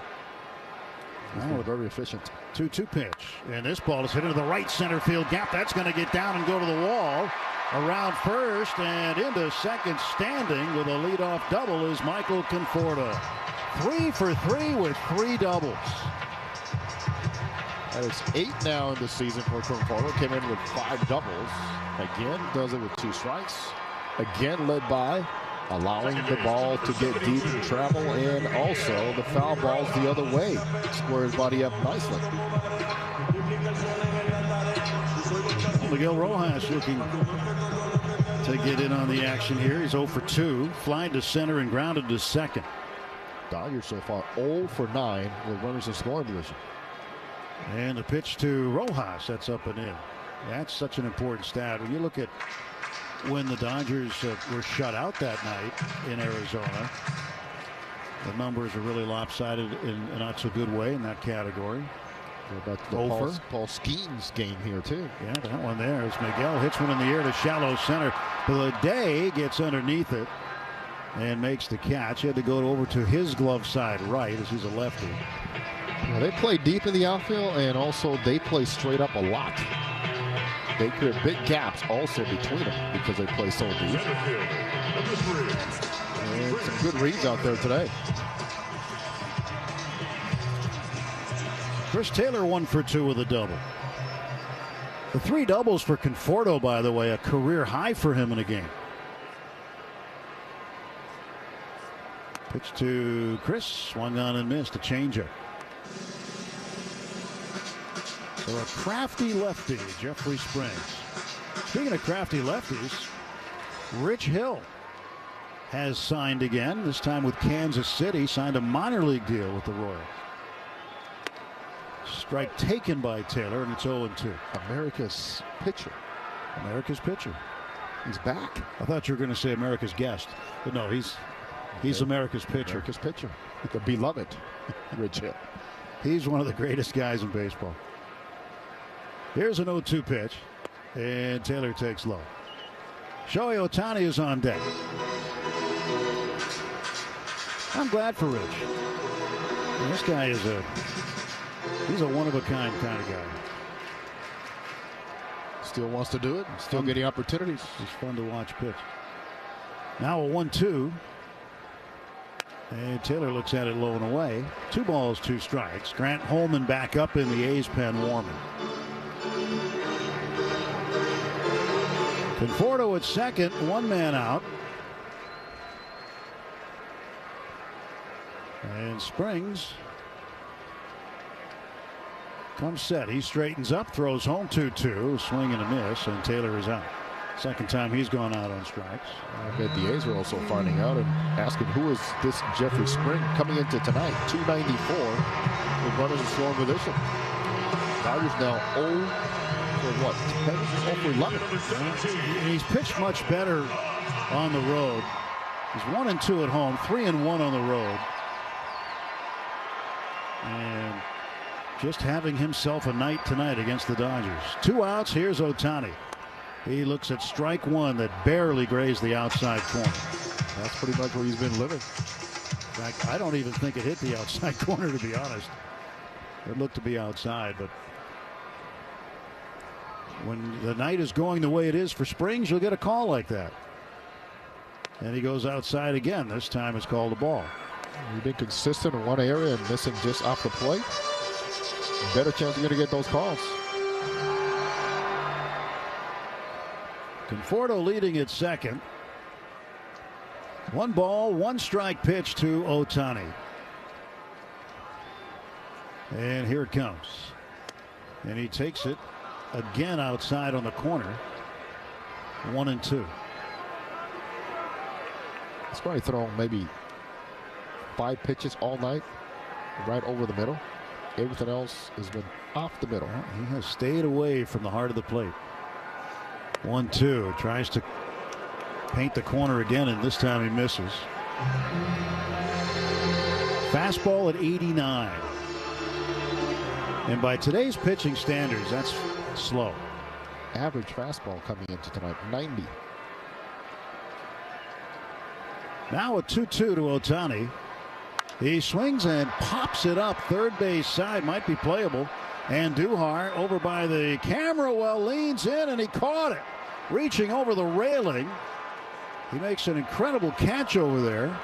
Now very efficient. 2-2 pitch, and this ball is hit into the right center field gap. That's going to get down and go to the wall. Around first and into second, standing with a leadoff double, is Michael Conforto. 3 for 3 with 3 doubles. That is 8 now in the season for Conforto. Came in with 5 doubles. Again, does it with 2 strikes. Again, led by allowing the ball to get deep and travel, and also the foul balls the other way. Square his body up nicely. Miguel Rojas looking to get in on the action here. He's 0 for 2. Flying to center and grounded to second. Dodgers so far 0 for 9 with runners in scoring position. And the pitch to Rojas. That's up and in. That's such an important stat. When you look at when the Dodgers were shut out that night in Arizona, the numbers are really lopsided in a not so good way in that category. What about the Paul Skeens game here too? Yeah, that one there is Miguel hits one in the air to shallow center. Day gets underneath it and makes the catch. He had to go over to his glove side right, as he's a lefty. Well, they play deep in the outfield, and also they play straight up a lot. They create big gaps also between them because they play so deep. And some good reads out there today. Chris Taylor 1 for 2 with a double. The 3 doubles for Conforto, by the way, a career high for him in a game. Pitch to Chris, swung on and missed, a changeup. So a crafty lefty, Jeffrey Springs. Speaking of crafty lefties, Rich Hill has signed again, this time with Kansas City, signed a minor league deal with the Royals. Strike taken by Taylor, and it's 0-2. America's pitcher. America's pitcher. He's back. I thought you were going to say America's guest, but no, he's America's pitcher. America's pitcher. The beloved Rich Hill. He's one of the greatest guys in baseball. Here's an 0-2 pitch, and Taylor takes low. Shohei Ohtani is on deck. I'm glad for Rich. And this guy is he's a one-of-a-kind kind of guy. Still wants to do it. Still getting opportunities. It's fun to watch pitch. Now a 1-2. And Taylor looks at it low and away. 2 balls, 2 strikes. Grant Holman back up in the A's pen warming. Conforto at second, 1 man out. And Springs comes set. He straightens up, throws home 2-2, swing and a miss, and Taylor is out. Second time he's gone out on strikes. I bet the A's were also finding out and asking who is this Jeffrey Spring coming into tonight. 294 with runners in scoring position. Dodgers now 0 for what? 10 for 11. He's pitched much better on the road. He's 1-2 at home, 3-1 on the road. And just having himself a night tonight against the Dodgers. 2 outs. Here's Ohtani. He looks at strike 1 that barely grazed the outside corner. That's pretty much where he's been living. In fact, I don't even think it hit the outside corner, to be honest. It looked to be outside, but when the night is going the way it is for Springs, you'll get a call like that. And he goes outside again. This time it's called a ball. You've been consistent in one area and missing just off the plate. Better chance you're going to get those calls. Conforto leading at second. 1 ball, 1 strike pitch to Ohtani. And here it comes. And he takes it again outside on the corner. 1-2. He's probably thrown maybe 5 pitches all night, right over the middle. Everything else has been off the middle. Well, he has stayed away from the heart of the plate. 1-2. Tries to paint the corner again, and this time he misses. Fastball at 89. And by today's pitching standards, that's slow. Average fastball coming into tonight, 90. Now a 2-2 to Ohtani. He swings and pops it up. Third base side might be playable. And Duhar over by the camera well leans in, and he caught it. Reaching over the railing. He makes an incredible catch over there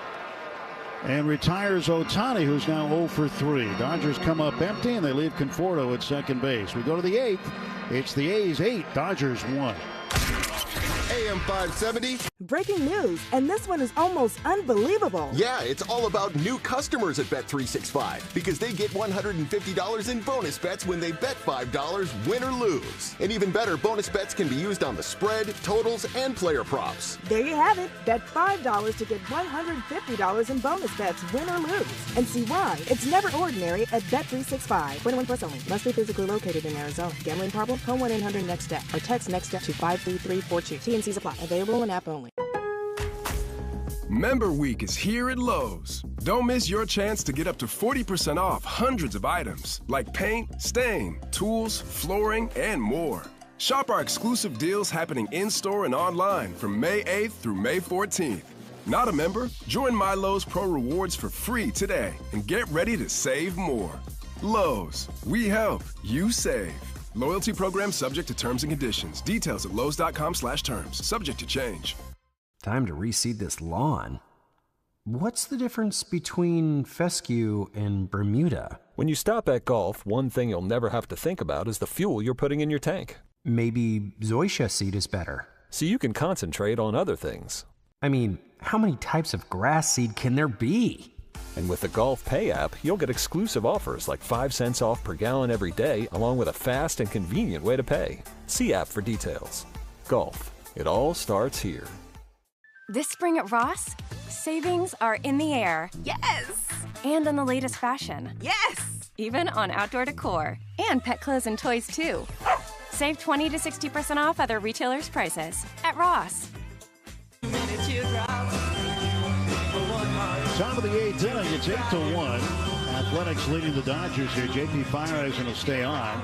and retires Ohtani, who's now 0 for 3. Dodgers come up empty, and they leave Conforto at second base. We go to the 8th. It's the A's 8, Dodgers 1. AM 570. Breaking news, and this one is almost unbelievable. Yeah, it's all about new customers at Bet365 because they get $150 in bonus bets when they bet $5, win or lose. And even better, bonus bets can be used on the spread, totals, and player props. There you have it. Bet $5 to get $150 in bonus bets, win or lose. And see why it's never ordinary at Bet365. 21 plus only. Must be physically located in Arizona. Gambling problem? Call 1-800-NEXT-STEP or text NEXT-STEP to 53342. T&Cs apply. Available in app only. Member Week is here at Lowe's. Don't miss your chance to get up to 40% off hundreds of items like paint, stain, tools, flooring, and more. Shop our exclusive deals happening in-store and online from May 8th through May 14th. Not a member? Join My Lowe's Pro Rewards for free today and get ready to save more. Lowe's, we help, you save. Loyalty program subject to terms and conditions. Details at lowes.com/terms. Subject to change. Time to reseed this lawn. What's the difference between fescue and Bermuda? When you stop at golf, one thing you'll never have to think about is the fuel you're putting in your tank. Maybe zoysia seed is better. So you can concentrate on other things. I mean, how many types of grass seed can there be? And with the Golf Pay app, you'll get exclusive offers like 5 cents off per gallon every day, along with a fast and convenient way to pay. See app for details. Golf. It all starts here. This spring at Ross, savings are in the air. Yes! And in the latest fashion. Yes! even on outdoor decor. And pet clothes and toys, too. Save 20 to 60% off other retailers' prices at Ross. Top of the 8th inning, it's 8-1. Athletics leading the Dodgers here. J.P. Feyereisen will stay on.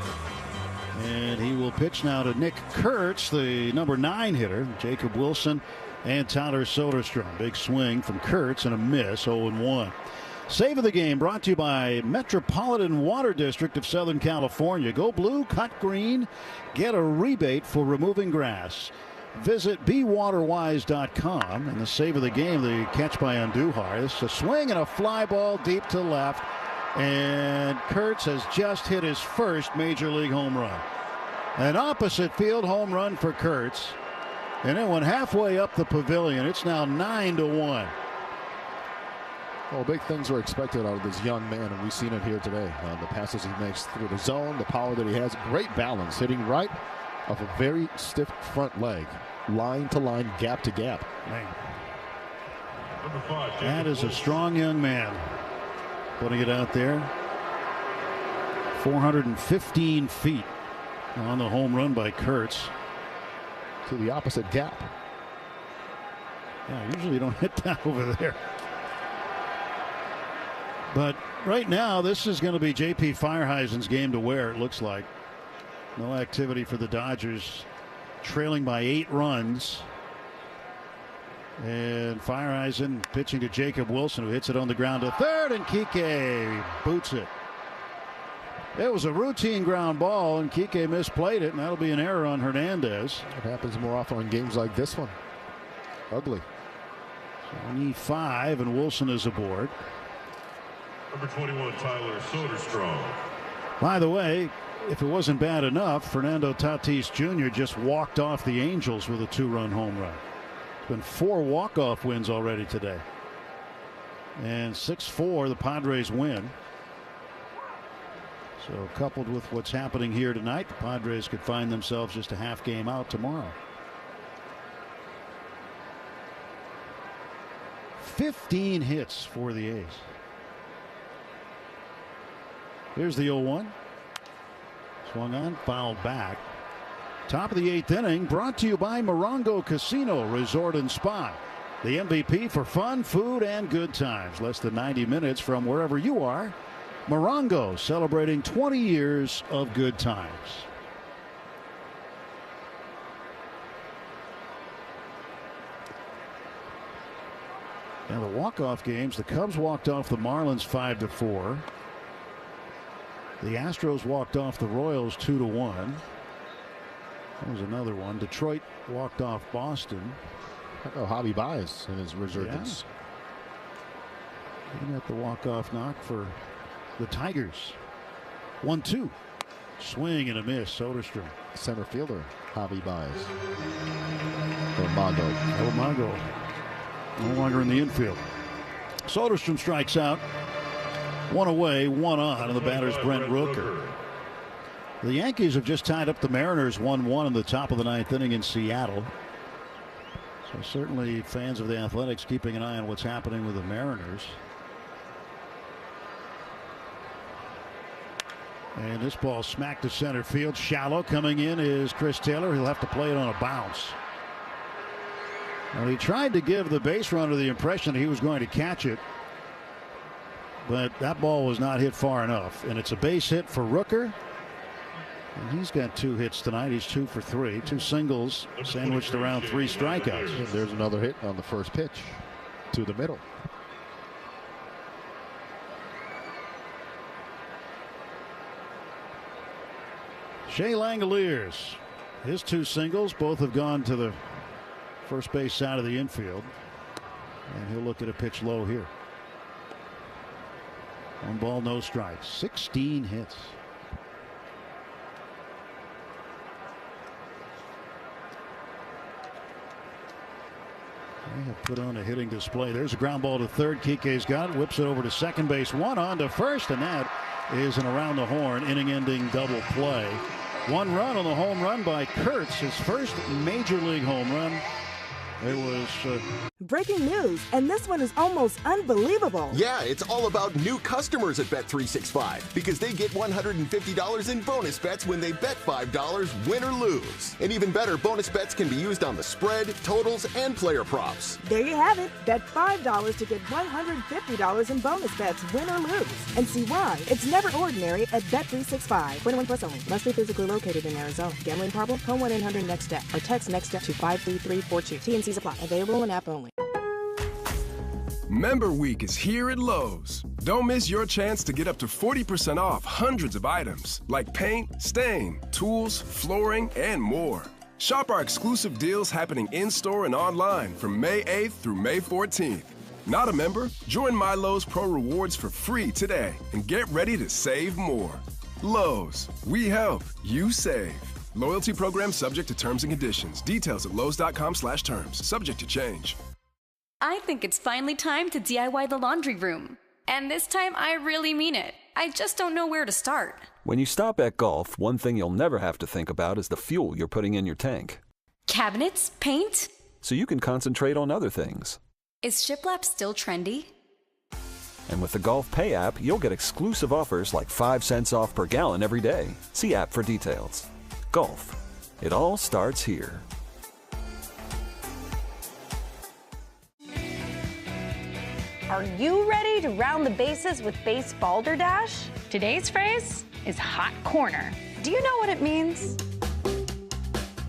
And he will pitch now to Nick Kurtz, the number 9 hitter. Jacob Wilson and Tyler Soderstrom. Big swing from Kurtz and a miss, 0-1. Save of the game brought to you by Metropolitan Water District of Southern California. Go blue, cut green, get a rebate for removing grass. Visit BeWaterWise.com. And the save of the game, the catch by Andujar. This is a swing and a fly ball deep to left. And Kurtz has just hit his first major league home run. An opposite field home run for Kurtz. And it went halfway up the pavilion. It's now 9-1. Well, big things were expected out of this young man, and we've seen it here today. The passes he makes through the zone, the power that he has, great balance, hitting right off a very stiff front leg, line to line, gap to gap. Man. That is a strong young man. Putting it out there. 415 feet on the home run by Kurtz. To the opposite gap. Yeah, usually you don't hit that over there. But right now, this is going to be J.P. Feyereisen's game to wear, it looks like. No activity for the Dodgers, trailing by 8 runs. And Feyereisen pitching to Jacob Wilson, who hits it on the ground to third, and Kike boots it. It was a routine ground ball, and Kike misplayed it, and that'll be an error on Hernandez. It happens more often in games like this one. Ugly. So 5, and Wilson is aboard. Number 21, Tyler Soderstrom. By the way, if it wasn't bad enough, Fernando Tatis Jr. just walked off the Angels with a 2-run home run. It's been 4 walk-off wins already today. And 6-4, the Padres win. So coupled with what's happening here tonight, the Padres could find themselves just a half game out tomorrow. 15 hits for the A's. Here's the 0-1. Swung on, fouled back. Top of the 8th inning, brought to you by Morongo Casino Resort and Spa. The MVP for fun, food, and good times. Less than 90 minutes from wherever you are. Morongo, celebrating 20 years of good times. Now the walk-off games, the Cubs walked off the Marlins 5-4. The Astros walked off the Royals 2-1. That was another one. Detroit walked off Boston. Oh, Javi Baez in his resurgence. Yeah. He got the walk-off knock for the Tigers. 1-2. Swing and a miss. Soderstrom. Center fielder, Javi Baez. Mago. No longer in the infield. Soderstrom strikes out. 1 away, 1 on, and the batter's Brent Rooker. The Yankees have just tied up the Mariners 1-1 in the top of the 9th inning in Seattle. So certainly fans of the Athletics keeping an eye on what's happening with the Mariners. And this ball smacked to center field. Shallow. Coming in is Chris Taylor. He'll have to play it on a bounce. Well, he tried to give the base runner the impression that he was going to catch it. But that ball was not hit far enough. And it's a base hit for Rooker. And he's got 2 hits tonight. He's 2 for 3. 2 singles sandwiched around 3 strikeouts. And there's another hit on the first pitch to the middle. Shea Langoliers. His 2 singles both have gone to the first base side of the infield. And he'll look at a pitch low here. 1 ball, no strikes. 16 hits. They have put on a hitting display. There's a ground ball to third. Kike's got it. Whips it over to second base. 1 on to first. And that is an around the horn inning-ending double play. 1 run on the home run by Kurtz. His first major league home run. It was Breaking news, and this one is almost unbelievable. Yeah, it's all about new customers at Bet365 because they get $150 in bonus bets when they bet $5, win or lose. And even better, bonus bets can be used on the spread, totals, and player props. There you have it. Bet $5 to get $150 in bonus bets, win or lose. And see why. It's never ordinary at Bet365. 21 plus only. Must be physically located in Arizona. Gambling problem? Call 1-800-NEXT-STEP or text NEXT-STEP to 53342. T&Cs apply. Available in app only. Member Week is here at Lowe's. Don't miss your chance to get up to 40% off hundreds of items like paint, stain, tools, flooring, and more. Shop our exclusive deals happening in-store and online from May 8th through May 14th. Not a member? Join My Lowe's Pro Rewards for free today and get ready to save more. Lowe's, we help, you save. Loyalty program subject to terms and conditions. Details at lowes.com/terms. Subject to change. I think it's finally time to DIY the laundry room. And this time, I really mean it. I just don't know where to start. When you stop at Gulf, one thing you'll never have to think about is the fuel you're putting in your tank. Cabinets? Paint? So you can concentrate on other things. Is shiplap still trendy? And with the Gulf Pay app, you'll get exclusive offers like 5 cents off per gallon every day. See app for details. Gulf. It all starts here. Are you ready to round the bases with Base Balderdash? Today's phrase is hot corner. Do you know what it means?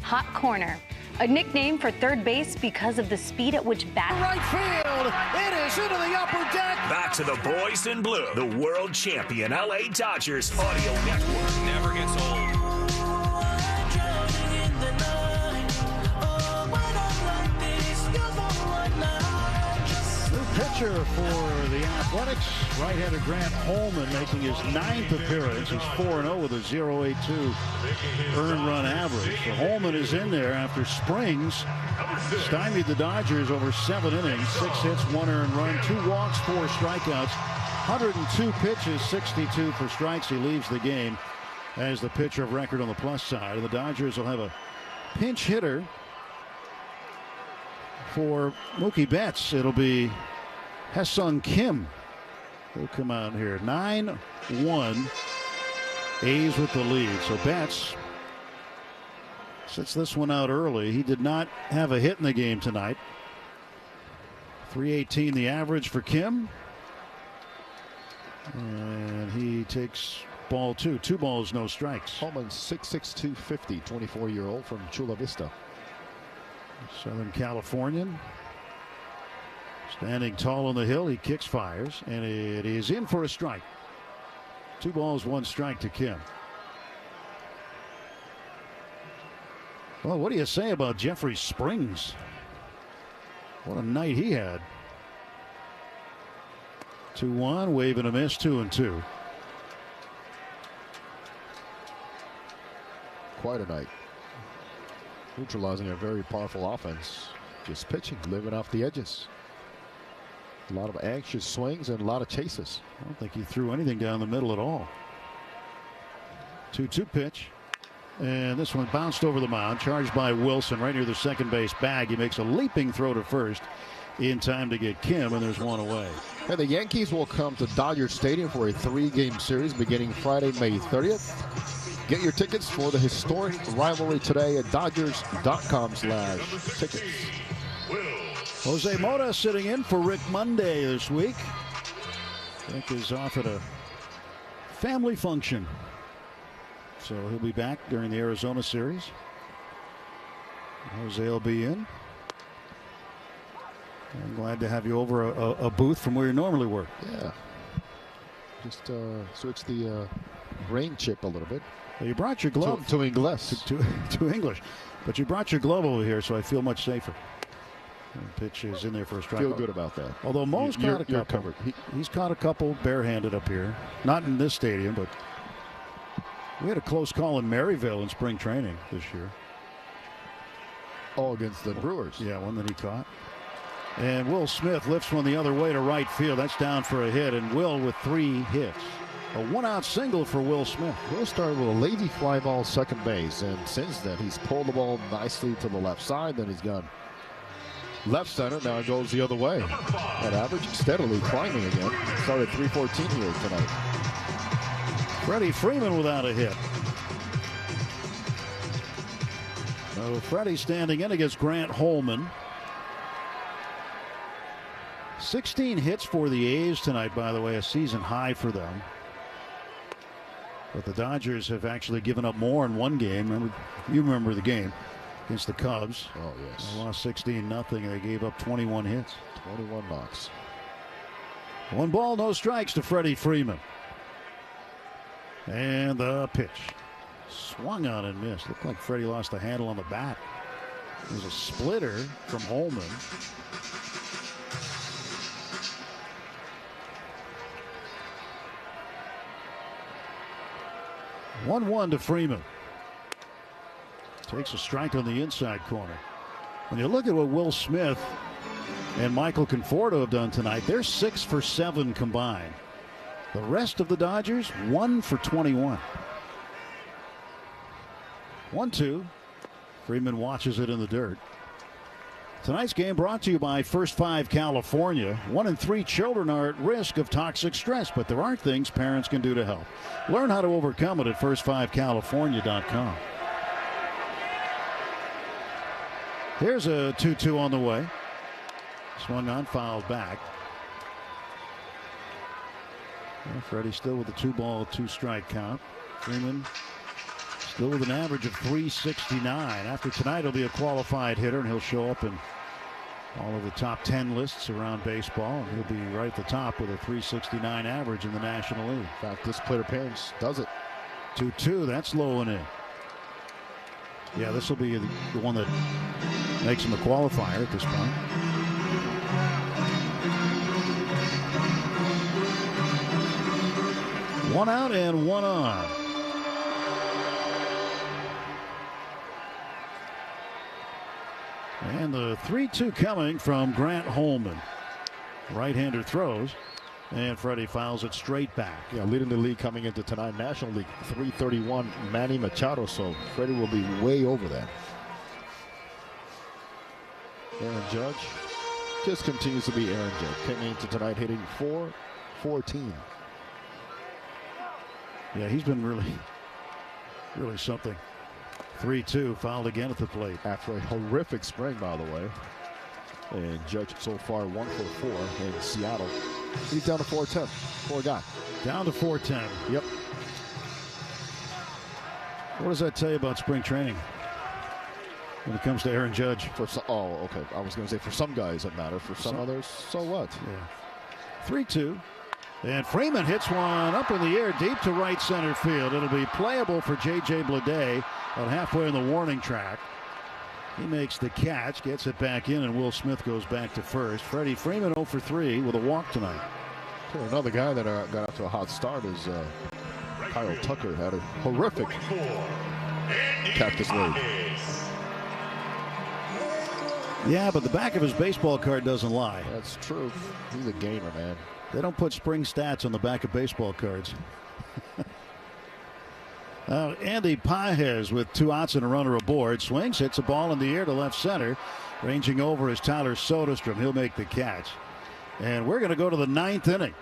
Hot corner, a nickname for third base because of the speed at which bat. Right field, it is into the upper deck. Back to the boys in blue, the world champion LA Dodgers audio network. Never gets old. Pitcher for the Athletics, right-hander Grant Holman making his 9th appearance. He's 4-0 with a 0.82 earned run average. So Holman is in there after Springs stymied the Dodgers over 7 innings, 6 hits, 1 earned run, 2 walks, 4 strikeouts, 102 pitches, 62 for strikes. He leaves the game as the pitcher of record on the plus side. And the Dodgers will have a pinch hitter for Mookie Betts. It'll be Haesung Kim. He'll come out here. 9-1. A's with the lead. So Betts sits this one out early. He did not have a hit in the game tonight. 318 the average for Kim. And he takes ball 2. 2 balls, no strikes. Holman 6'6", 250, 24-year-old from Chula Vista. Southern Californian. Standing tall on the hill, he kicks, fires, and it is in for a strike. 2 balls, 1 strike to Kim. Well, what do you say about Jeffrey Springs? What a night he had. 2-1, wave and a miss, 2-2. Quite a night. Neutralizing a very powerful offense. Just pitching, living off the edges. A lot of anxious swings and a lot of chases. I don't think he threw anything down the middle at all. 2-2 pitch. And this one bounced over the mound. Charged by Wilson right near the second base bag. He makes a leaping throw to first in time to get Kim, and there's 1 away. And the Yankees will come to Dodger Stadium for a 3-game series beginning Friday, May 30th. Get your tickets for the historic rivalry today at Dodgers.com/tickets. Jose Mota sitting in for Rick Monday this week. Rick is off at a family function, so he'll be back during the Arizona series. Jose will be in. I'm glad to have you over a booth from where you normally work. Yeah. Just switch the rain chip a little bit. Well, you brought your glove to English. To English. But you brought your glove over here, so I feel much safer. And pitch is in there for a strike. Feel good about that. Although Mo's caught a couple. You're covered. He's caught a couple barehanded up here. Not in this stadium, but we had a close call in Maryville in spring training this year. Oh, against the Brewers. Yeah, one that he caught. And Will Smith lifts one the other way to right field. That's down for a hit, and Will with 3 hits. A 1-out single for Will Smith. Will started with a lazy fly ball second base, and since then he's pulled the ball nicely to the left side. Then he's gone left center. Now it goes the other way. That average steadily climbing again. Started 314 here tonight. Freddie Freeman without a hit. So Freddie standing in against Grant Holman. 16 hits for the A's tonight, by the way, a season high for them. But the Dodgers have actually given up more in one game. You remember the game against the Cubs. Oh, yes. They lost 16-0, and they gave up 21 hits. 21 knocks. 1 ball, no strikes to Freddie Freeman. And the pitch. Swung on and missed. Looked like Freddie lost the handle on the bat. It was a splitter from Holman. One to Freeman. Takes a strike on the inside corner. When you look at what Will Smith and Michael Conforto have done tonight, they're 6 for 7 combined. The rest of the Dodgers, 1 for 21. 1-2. Freeman watches it in the dirt. Tonight's game brought to you by First 5 California. 1 in 3 children are at risk of toxic stress, but there are things parents can do to help. Learn how to overcome it at first5california.com. Here's a 2-2 on the way. Swung on, fouled back. Well, Freddie still with a 2-ball, 2-strike count. Freeman still with an average of 369. After tonight, he'll be a qualified hitter, and he'll show up in all of the top 10 lists around baseball. And he'll be right at the top with a 369 average in the National League. In fact, this plate appearance does it. 2-2, that's low and in. Yeah, this will be the one that makes him a qualifier at this point. One out and one on. And the 3-2 coming from Grant Holman. Right-hander throws, and Freddie fouls it straight back. Yeah, leading the league coming into tonight, National League, 331, Manny Machado. So Freddie will be way over that. Aaron Judge just continues to be Aaron Judge. Coming into tonight, hitting .414. Yeah, he's been really something. 3-2, fouled again at the plate. After a horrific spring, by the way. And Judge so far 1 for 4 in Seattle. He's down to 410. Poor guy. Down to 410. Yep. What does that tell you about spring training when it comes to Aaron Judge? Okay. I was going to say for some guys it matters. For some others, so what? Yeah. 3-2. And Freeman hits one up in the air deep to right center field. It'll be playable for J.J. Bleday about halfway in the warning track. He makes the catch, gets it back in, and Will Smith goes back to first. Freddie Freeman 0 for 3 with a walk tonight. Another guy that got off to a hot start is Kyle Tucker. Had a horrific Cactus League. Yeah, but the back of his baseball card doesn't lie. That's true. He's a gamer, man. They don't put spring stats on the back of baseball cards. Andy Pages with 2 outs and a runner aboard. Swings, hits a ball in the air to left center. Ranging over is Tyler Soderstrom. He'll make the catch. And we're going to go to the 9th inning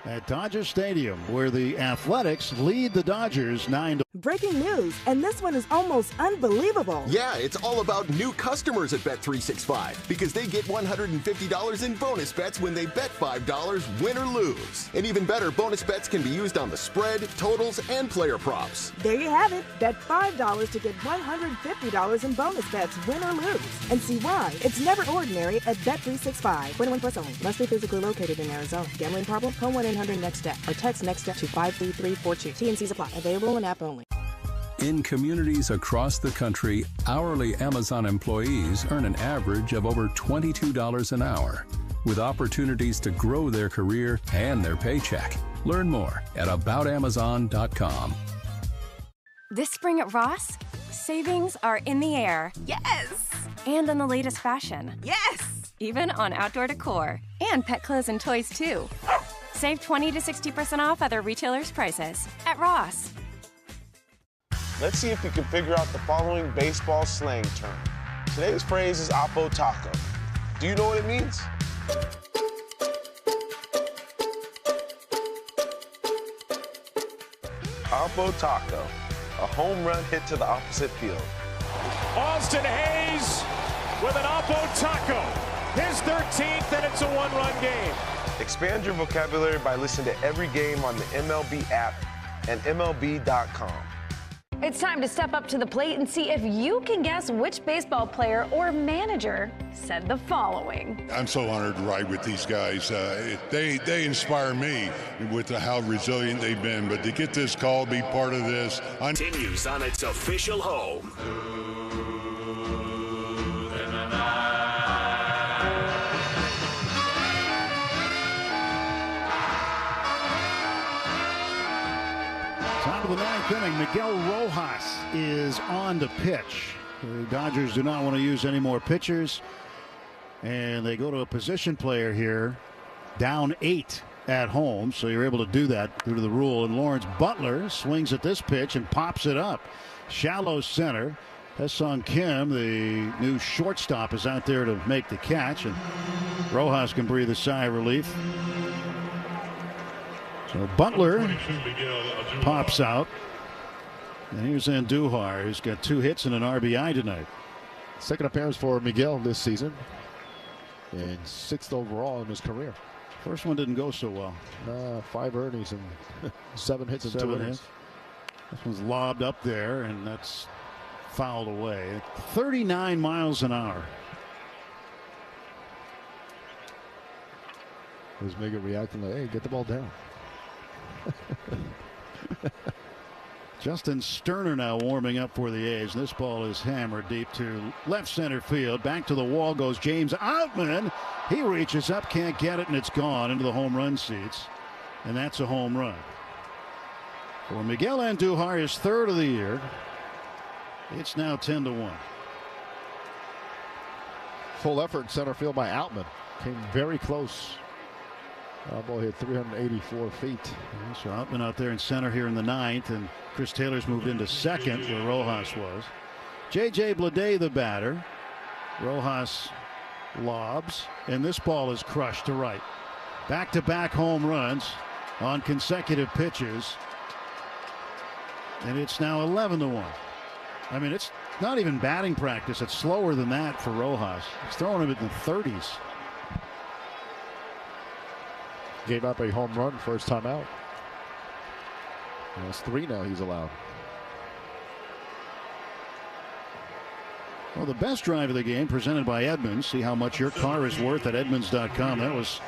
at Dodger Stadium, where the Athletics lead the Dodgers 9-1. Breaking news, and this one is almost unbelievable. Yeah, it's all about new customers at Bet365 because they get $150 in bonus bets when they bet $5, win or lose. And even better, bonus bets can be used on the spread, totals, and player props. There you have it. Bet $5 to get $150 in bonus bets, win or lose. And see why. It's never ordinary at Bet365. 21 plus only. Must be physically located in Arizona. Gambling problem? Call 1-800-NEXT-STEP or text NEXT-STEP to 53342. T&Cs apply. Available in app only. In communities across the country, hourly Amazon employees earn an average of over $22 an hour, with opportunities to grow their career and their paycheck. Learn more at aboutamazon.com. This spring at Ross, savings are in the air. Yes! And on the latest fashion. Yes! Even on outdoor decor and pet clothes and toys, too. Save 20 to 60% off other retailers' prices at Ross. Let's see if you can figure out the following baseball slang term. Today's phrase is oppo taco. Do you know what it means? Oppo Taco, a home run hit to the opposite field. Austin Hayes with an Oppo Taco. His 13th, and it's a one-run game. Expand your vocabulary by listening to every game on the MLB app and MLB.com. It's time to step up to the plate and see if you can guess which baseball player or manager said the following. I'm so honored to ride with these guys. They inspire me with how resilient they've been. But to get this call, be part of this. Continues on its official home. Top of the ninth inning, Miguel Rojas is on to pitch. The Dodgers do not want to use any more pitchers, and they go to a position player here, down 8 at home, so you're able to do that due to the rule. And Lawrence Butler swings at this pitch and pops it up. Shallow center. Ha-Sung Kim, the new shortstop, is out there to make the catch, and Rojas can breathe a sigh of relief. So Butler pops out. And here's Andujar, who's got 2 hits and an RBI tonight. Second appearance for Miguel this season, and 6th overall in his career. First one didn't go so well. 5 earnings and 7 hits and 2 innings. This one's lobbed up there, and that's fouled away. 39 miles an hour. Who's Miguel reacting like, hey, get the ball down. Justin Sterner now warming up for the A's. This ball is hammered deep to left center field. Back to the wall goes James Outman. He reaches up, can't get it, and it's gone into the home run seats. And that's a home run. For Miguel Andujar, his 3rd of the year. It's now 10-1. Full effort in center field by Outman. Came very close. Ball hit 384 feet. So Outman out there in center here in the 9th, and Chris Taylor's moved into second where Rojas was. J.J. Bleday the batter. Rojas lobs, and this ball is crushed to right. Back-to-back home runs on consecutive pitches, and it's now 11-1. I mean, it's not even batting practice. It's slower than that for Rojas. He's throwing him in the 30s. Gave up a home run first time out. And that's 3 now he's allowed. Well, the best drive of the game presented by Edmunds. See how much your car is worth at Edmunds.com. That was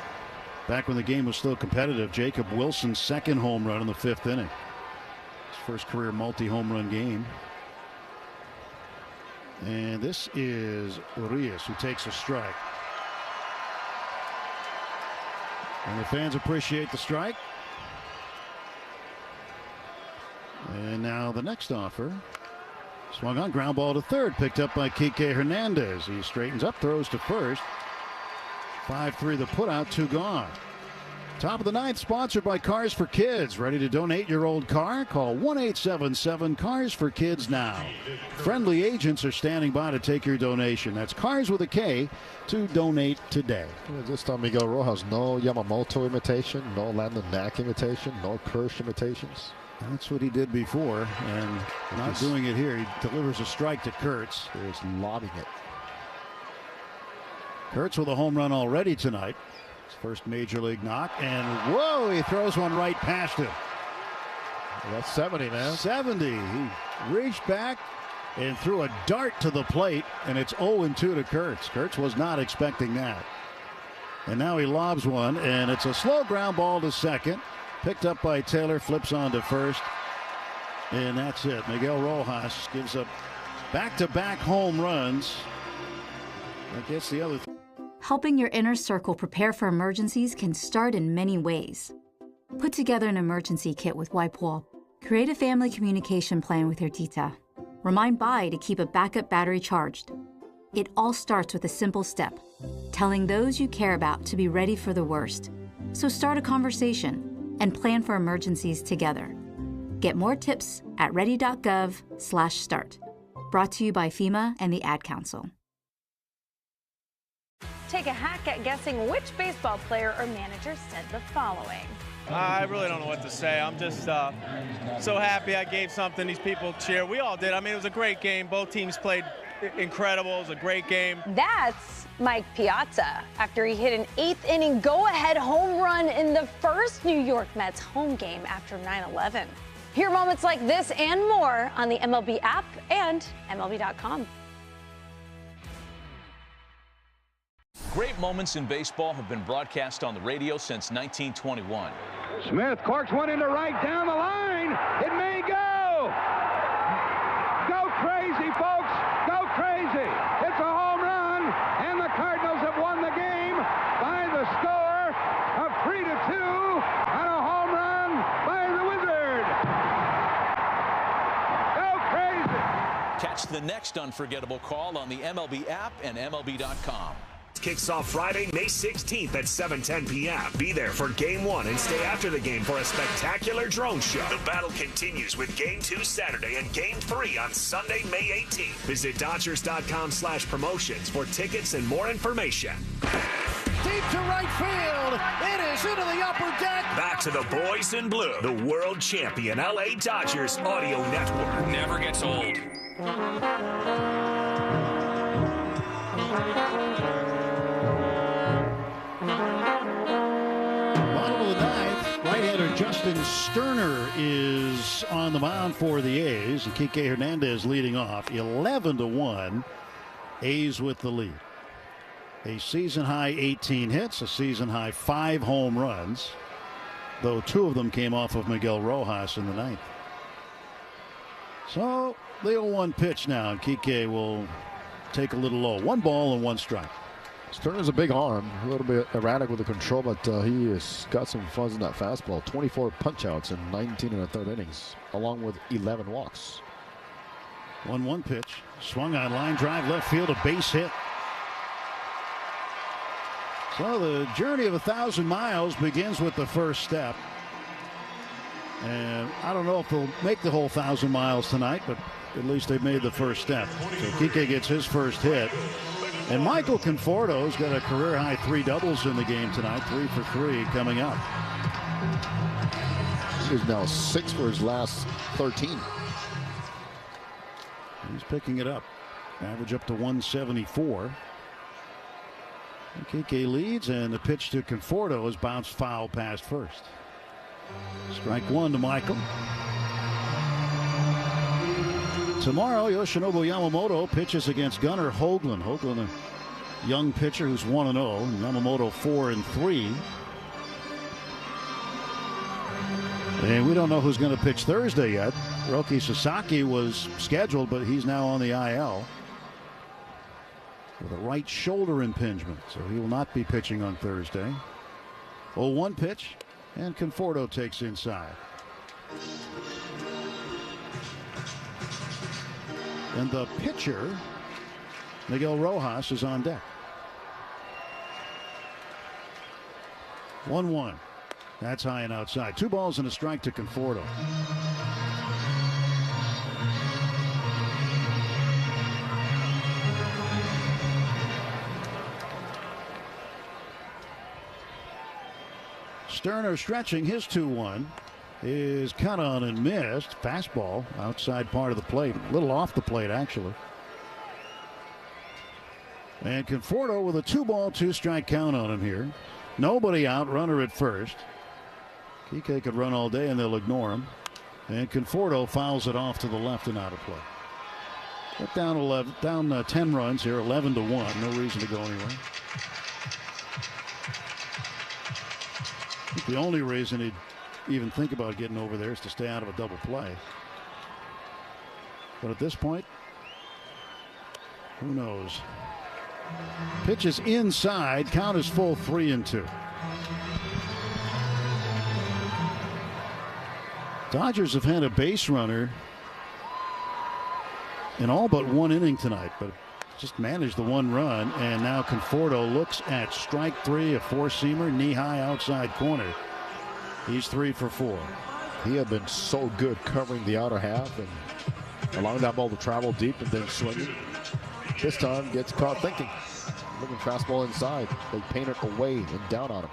back when the game was still competitive. Jacob Wilson's 2nd home run in the 5th inning. His first career multi-home run game. And this is Urias who takes a strike. And the fans appreciate the strike. And now the next offer. Swung on, ground ball to third, picked up by Kike Hernandez. He straightens up, throws to first. 5-3 the putout, 2 gone. Top of the 9th, sponsored by Cars for Kids. Ready to donate your old car? Call 1-877-CARS-FOR-KIDS now. Friendly agents are standing by to take your donation. That's Cars with a K to donate today. This time Miguel Rojas, no Yamamoto imitation, no Landon Knack imitation, no Kirsch imitations. That's what he did before, and not doing it here. He delivers a strike to Kurtz. He's lobbing it. Kurtz with a home run already tonight. His first major league knock, and whoa, he throws one right past him. Well, that's 70, man. 70. He reached back and threw a dart to the plate, and it's 0-2 to Kurtz. Kurtz was not expecting that. And now he lobs one, and it's a slow ground ball to second. Picked up by Taylor, flips on to first, and that's it. Miguel Rojas gives up back-to-back home runs. I guess the other. Helping your inner circle prepare for emergencies can start in many ways. Put together an emergency kit with WipeWall. Create a family communication plan with your tita. Remind Bai to keep a backup battery charged. It all starts with a simple step, telling those you care about to be ready for the worst. So start a conversation and plan for emergencies together. Get more tips at ready.gov/start. Brought to you by FEMA and the Ad Council. take a hack at guessing which baseball player or manager said the following. I really don't know what to say. I'm just so happy I gave something these people cheer. We all did. I mean, it was a great game. Both teams played incredible. It was a great game. That's Mike Piazza after he hit an 8th inning go-ahead home run in the first New York Mets home game after 9/11. Hear moments like this and more on the MLB app and MLB.com. Great moments in baseball have been broadcast on the radio since 1921. Smith corks one into right down the line. It may go. Go crazy, folks. Go crazy. It's a home run, and the Cardinals have won the game by the score of 3-2 on a home run by the Wizard. Go crazy. Catch the next unforgettable call on the MLB app and MLB.com. Kicks off Friday, May 16th at 7:10 p.m. Be there for Game 1 and stay after the game for a spectacular drone show. The battle continues with Game 2 Saturday and Game 3 on Sunday, May 18th. Visit Dodgers.com/promotions for tickets and more information. Deep to right field. It is into the upper deck. Back to the boys in blue. The world champion LA Dodgers audio network. Never gets old. Right-hander Justin Sterner is on the mound for the A's, and Kike Hernandez leading off. 11-1. A's with the lead. A season-high 18 hits, a season-high 5 home runs, though 2 of them came off of Miguel Rojas in the 9th. So the 0-1 pitch now, and Kike will take a little low. 1 ball and 1 strike. Sterner's a big arm, a little bit erratic with the control, but he has got some fuzz in that fastball. 24 punch-outs in 19 1/3 innings, along with 11 walks. 1-1 pitch. Swung on, line drive, left field, a base hit. So the journey of 1,000 miles begins with the first step. And I don't know if they'll make the whole 1,000 miles tonight, but at least they've made the first step. So Kike gets his first hit. And Michael Conforto's got a career-high 3 doubles in the game tonight. 3 for 3 coming up. He's now 6 for his last 13. He's picking it up. Average up to 174. Kike leads, and the pitch to Conforto is bounced foul past first. Strike 1 to Michael. Tomorrow, Yoshinobu Yamamoto pitches against Gunnar Hoagland. Hoagland, a young pitcher who's 1-0. Yamamoto 4-3. And we don't know who's going to pitch Thursday yet. Roki Sasaki was scheduled, but he's now on the IL with a right shoulder impingement, so he will not be pitching on Thursday. 0-1 pitch, and Conforto takes inside. And the pitcher, Miguel Rojas, is on deck. 1-1. That's high and outside. 2 balls and a strike to Conforto. Sterner stretching his 2-1. Is cut on and missed. Fastball outside part of the plate. A little off the plate, actually. And Conforto with a 2-ball, 2-strike count on him here. Nobody out. Runner at first. Kike could run all day and they'll ignore him. And Conforto fouls it off to the left and out of play. But down 10 runs here, 11-1. No reason to go anywhere. I think the only reason he'd even think about getting over there is to stay out of a double play. But at this point, who knows? Pitch is inside. Count is full, 3-2. Dodgers have had a base runner in all but 1 inning tonight, but just managed the 1 run. And now Conforto looks at strike 3, a 4-seamer, knee-high outside corner. He's 3 for 4. He had been so good covering the outer half and allowing that ball to travel deep and then swinging. This time gets caught thinking. Looking fastball inside. They paint it away and down on him.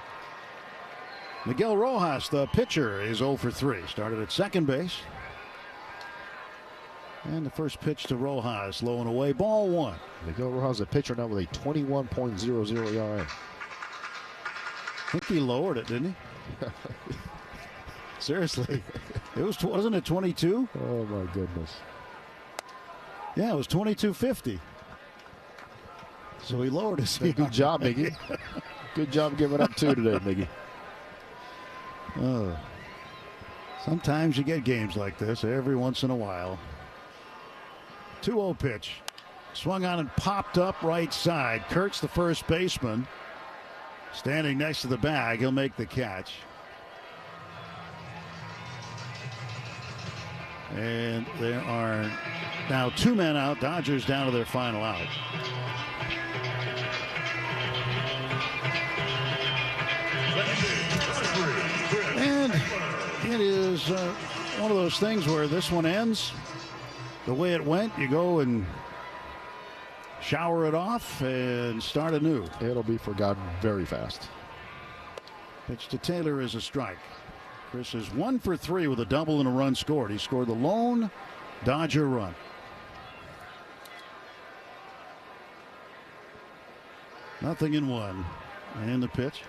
Miguel Rojas, the pitcher, is 0 for 3. Started at second base. And the first pitch to Rojas, low and away, ball 1. Miguel Rojas, a pitcher now with a 21.00 ERA. I think he lowered it, didn't he? Seriously. Wasn't it 22? Oh, my goodness. Yeah, it was 22.50. So he lowered his. Good job, Miggy. Good job giving up 2 today, Miggy. Sometimes you get games like this every once in a while. 2-0 pitch. Swung on and popped up right side. Kurtz, the first baseman, standing next to the bag. He'll make the catch. And there are now 2 men out. Dodgers down to their final out. And it is one of those things where this one ends the way it went. You go and shower it off and start anew. It'll be forgotten very fast. Pitch to Taylor is a strike. Chris is 1 for 3 with a double and a run scored. He scored the lone Dodger run. Nothing in 1. And the pitch.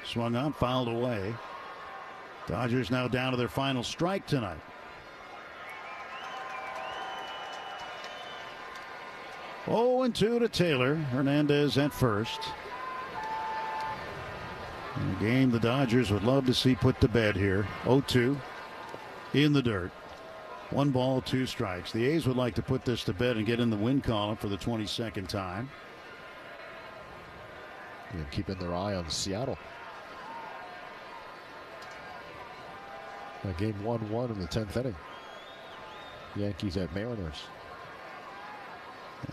Swung on, fouled away. Dodgers now down to their final strike tonight. Oh, and 2 to Taylor. Hernandez at first. In a game the Dodgers would love to see put to bed here. 0-2 in the dirt. 1 ball, 2 strikes. The A's would like to put this to bed and get in the win column for the 22nd time. Yeah, keeping their eye on Seattle. Game 1-1 in the 10th inning. Yankees at Mariners.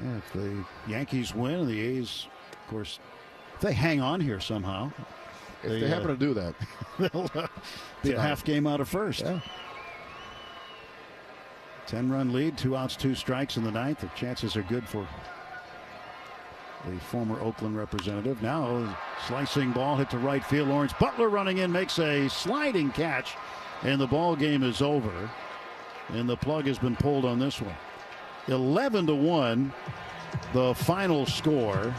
Yeah, if the Yankees win, the A's, of course, if they hang on here somehow. If they happen to do that, they'll be a half game out of first. Yeah. 10-run lead, 2 outs, 2 strikes in the 9th. The chances are good for the former Oakland representative. Now, slicing ball hit to right field. Lawrence Butler running in, makes a sliding catch, and the ball game is over. And the plug has been pulled on this one. 11-1, the final score,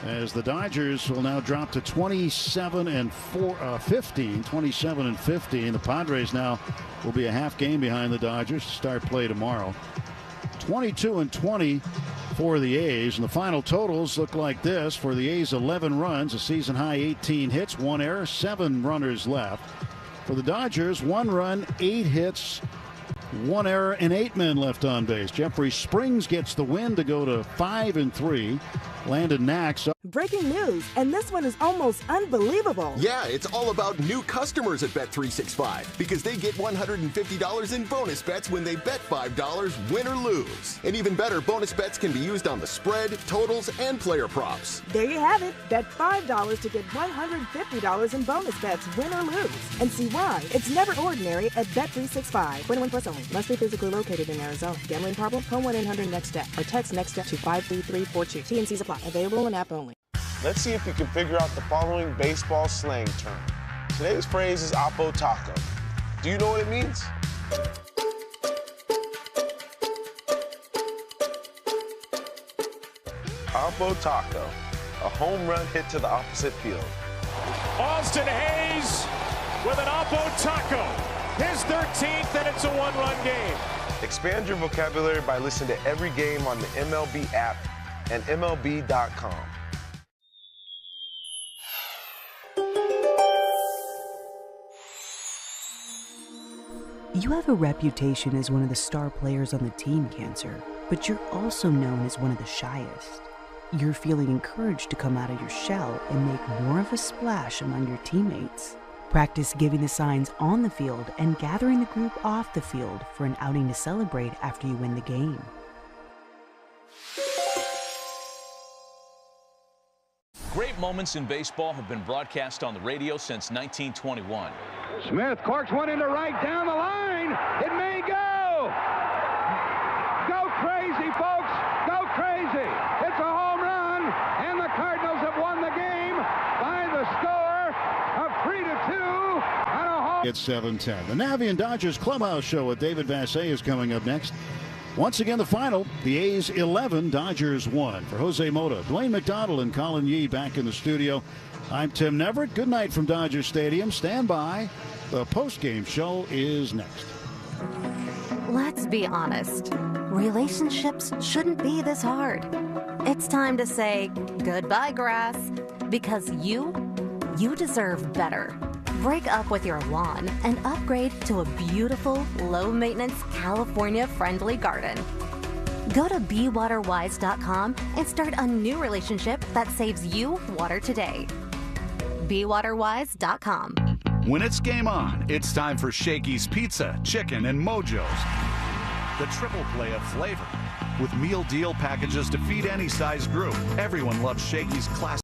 as the Dodgers will now drop to 27-15. 27-15. The Padres now will be a half game behind the Dodgers to start play tomorrow. 22-20 for the A's, and the final totals look like this. For the A's, 11 runs, a season high 18 hits, 1 error, 7 runners left. For the Dodgers, 1 run, 8 hits, 1 error, and 8 men left on base. Jeffrey Springs gets the win to go to 5-3. Landon Knox. Breaking news, and this one is almost unbelievable. Yeah, it's all about new customers at Bet365 because they get $150 in bonus bets when they bet $5, win or lose. And even better, bonus bets can be used on the spread, totals, and player props. There you have it. Bet $5 to get $150 in bonus bets, win or lose. And see why it's never ordinary at Bet365. 21 plus only. Must be physically located in Arizona. Gambling problem? Call 1-800-NEXT-STEP or text NEXT STEP to 53342. T&Cs apply. Available in app only. Let's see if you can figure out the following baseball slang term. Today's phrase is Oppo Taco. Do you know what it means? Oppo Taco, a home run hit to the opposite field. Austin Hayes with an Oppo Taco. His 13th, and it's a 1-run game. Expand your vocabulary by listening to every game on the MLB app and MLB.com. You have a reputation as one of the star players on the team, Cancer, but you're also known as one of the shyest. You're feeling encouraged to come out of your shell and make more of a splash among your teammates. Practice giving the signs on the field and gathering the group off the field for an outing to celebrate after you win the game. Great moments in baseball have been broadcast on the radio since 1921. Smith corks one into right down the line. It may go. Go crazy, folks. Go crazy. It's a home run. run, and the Cardinals have won the game by the score of 3-2 on a home. It's 7:10. The Navy and Dodgers Clubhouse Show with David Vassay is coming up next. Once again, the final, the A's 11, Dodgers 1. For Jose Mota, Dwayne McDonald, and Colin Yee back in the studio, I'm Tim Neverett. Good night from Dodger Stadium. Stand by. The postgame show is next. Let's be honest. Relationships shouldn't be this hard. It's time to say goodbye, grass, because you deserve better. Break up with your lawn and upgrade to a beautiful, low-maintenance, California-friendly garden. Go to BeWaterWise.com and start a new relationship that saves you water today. BeWaterWise.com. When it's game on, it's time for Shakey's Pizza, Chicken, and Mojo's. The triple play of flavor. With meal deal packages to feed any size group, everyone loves Shakey's classic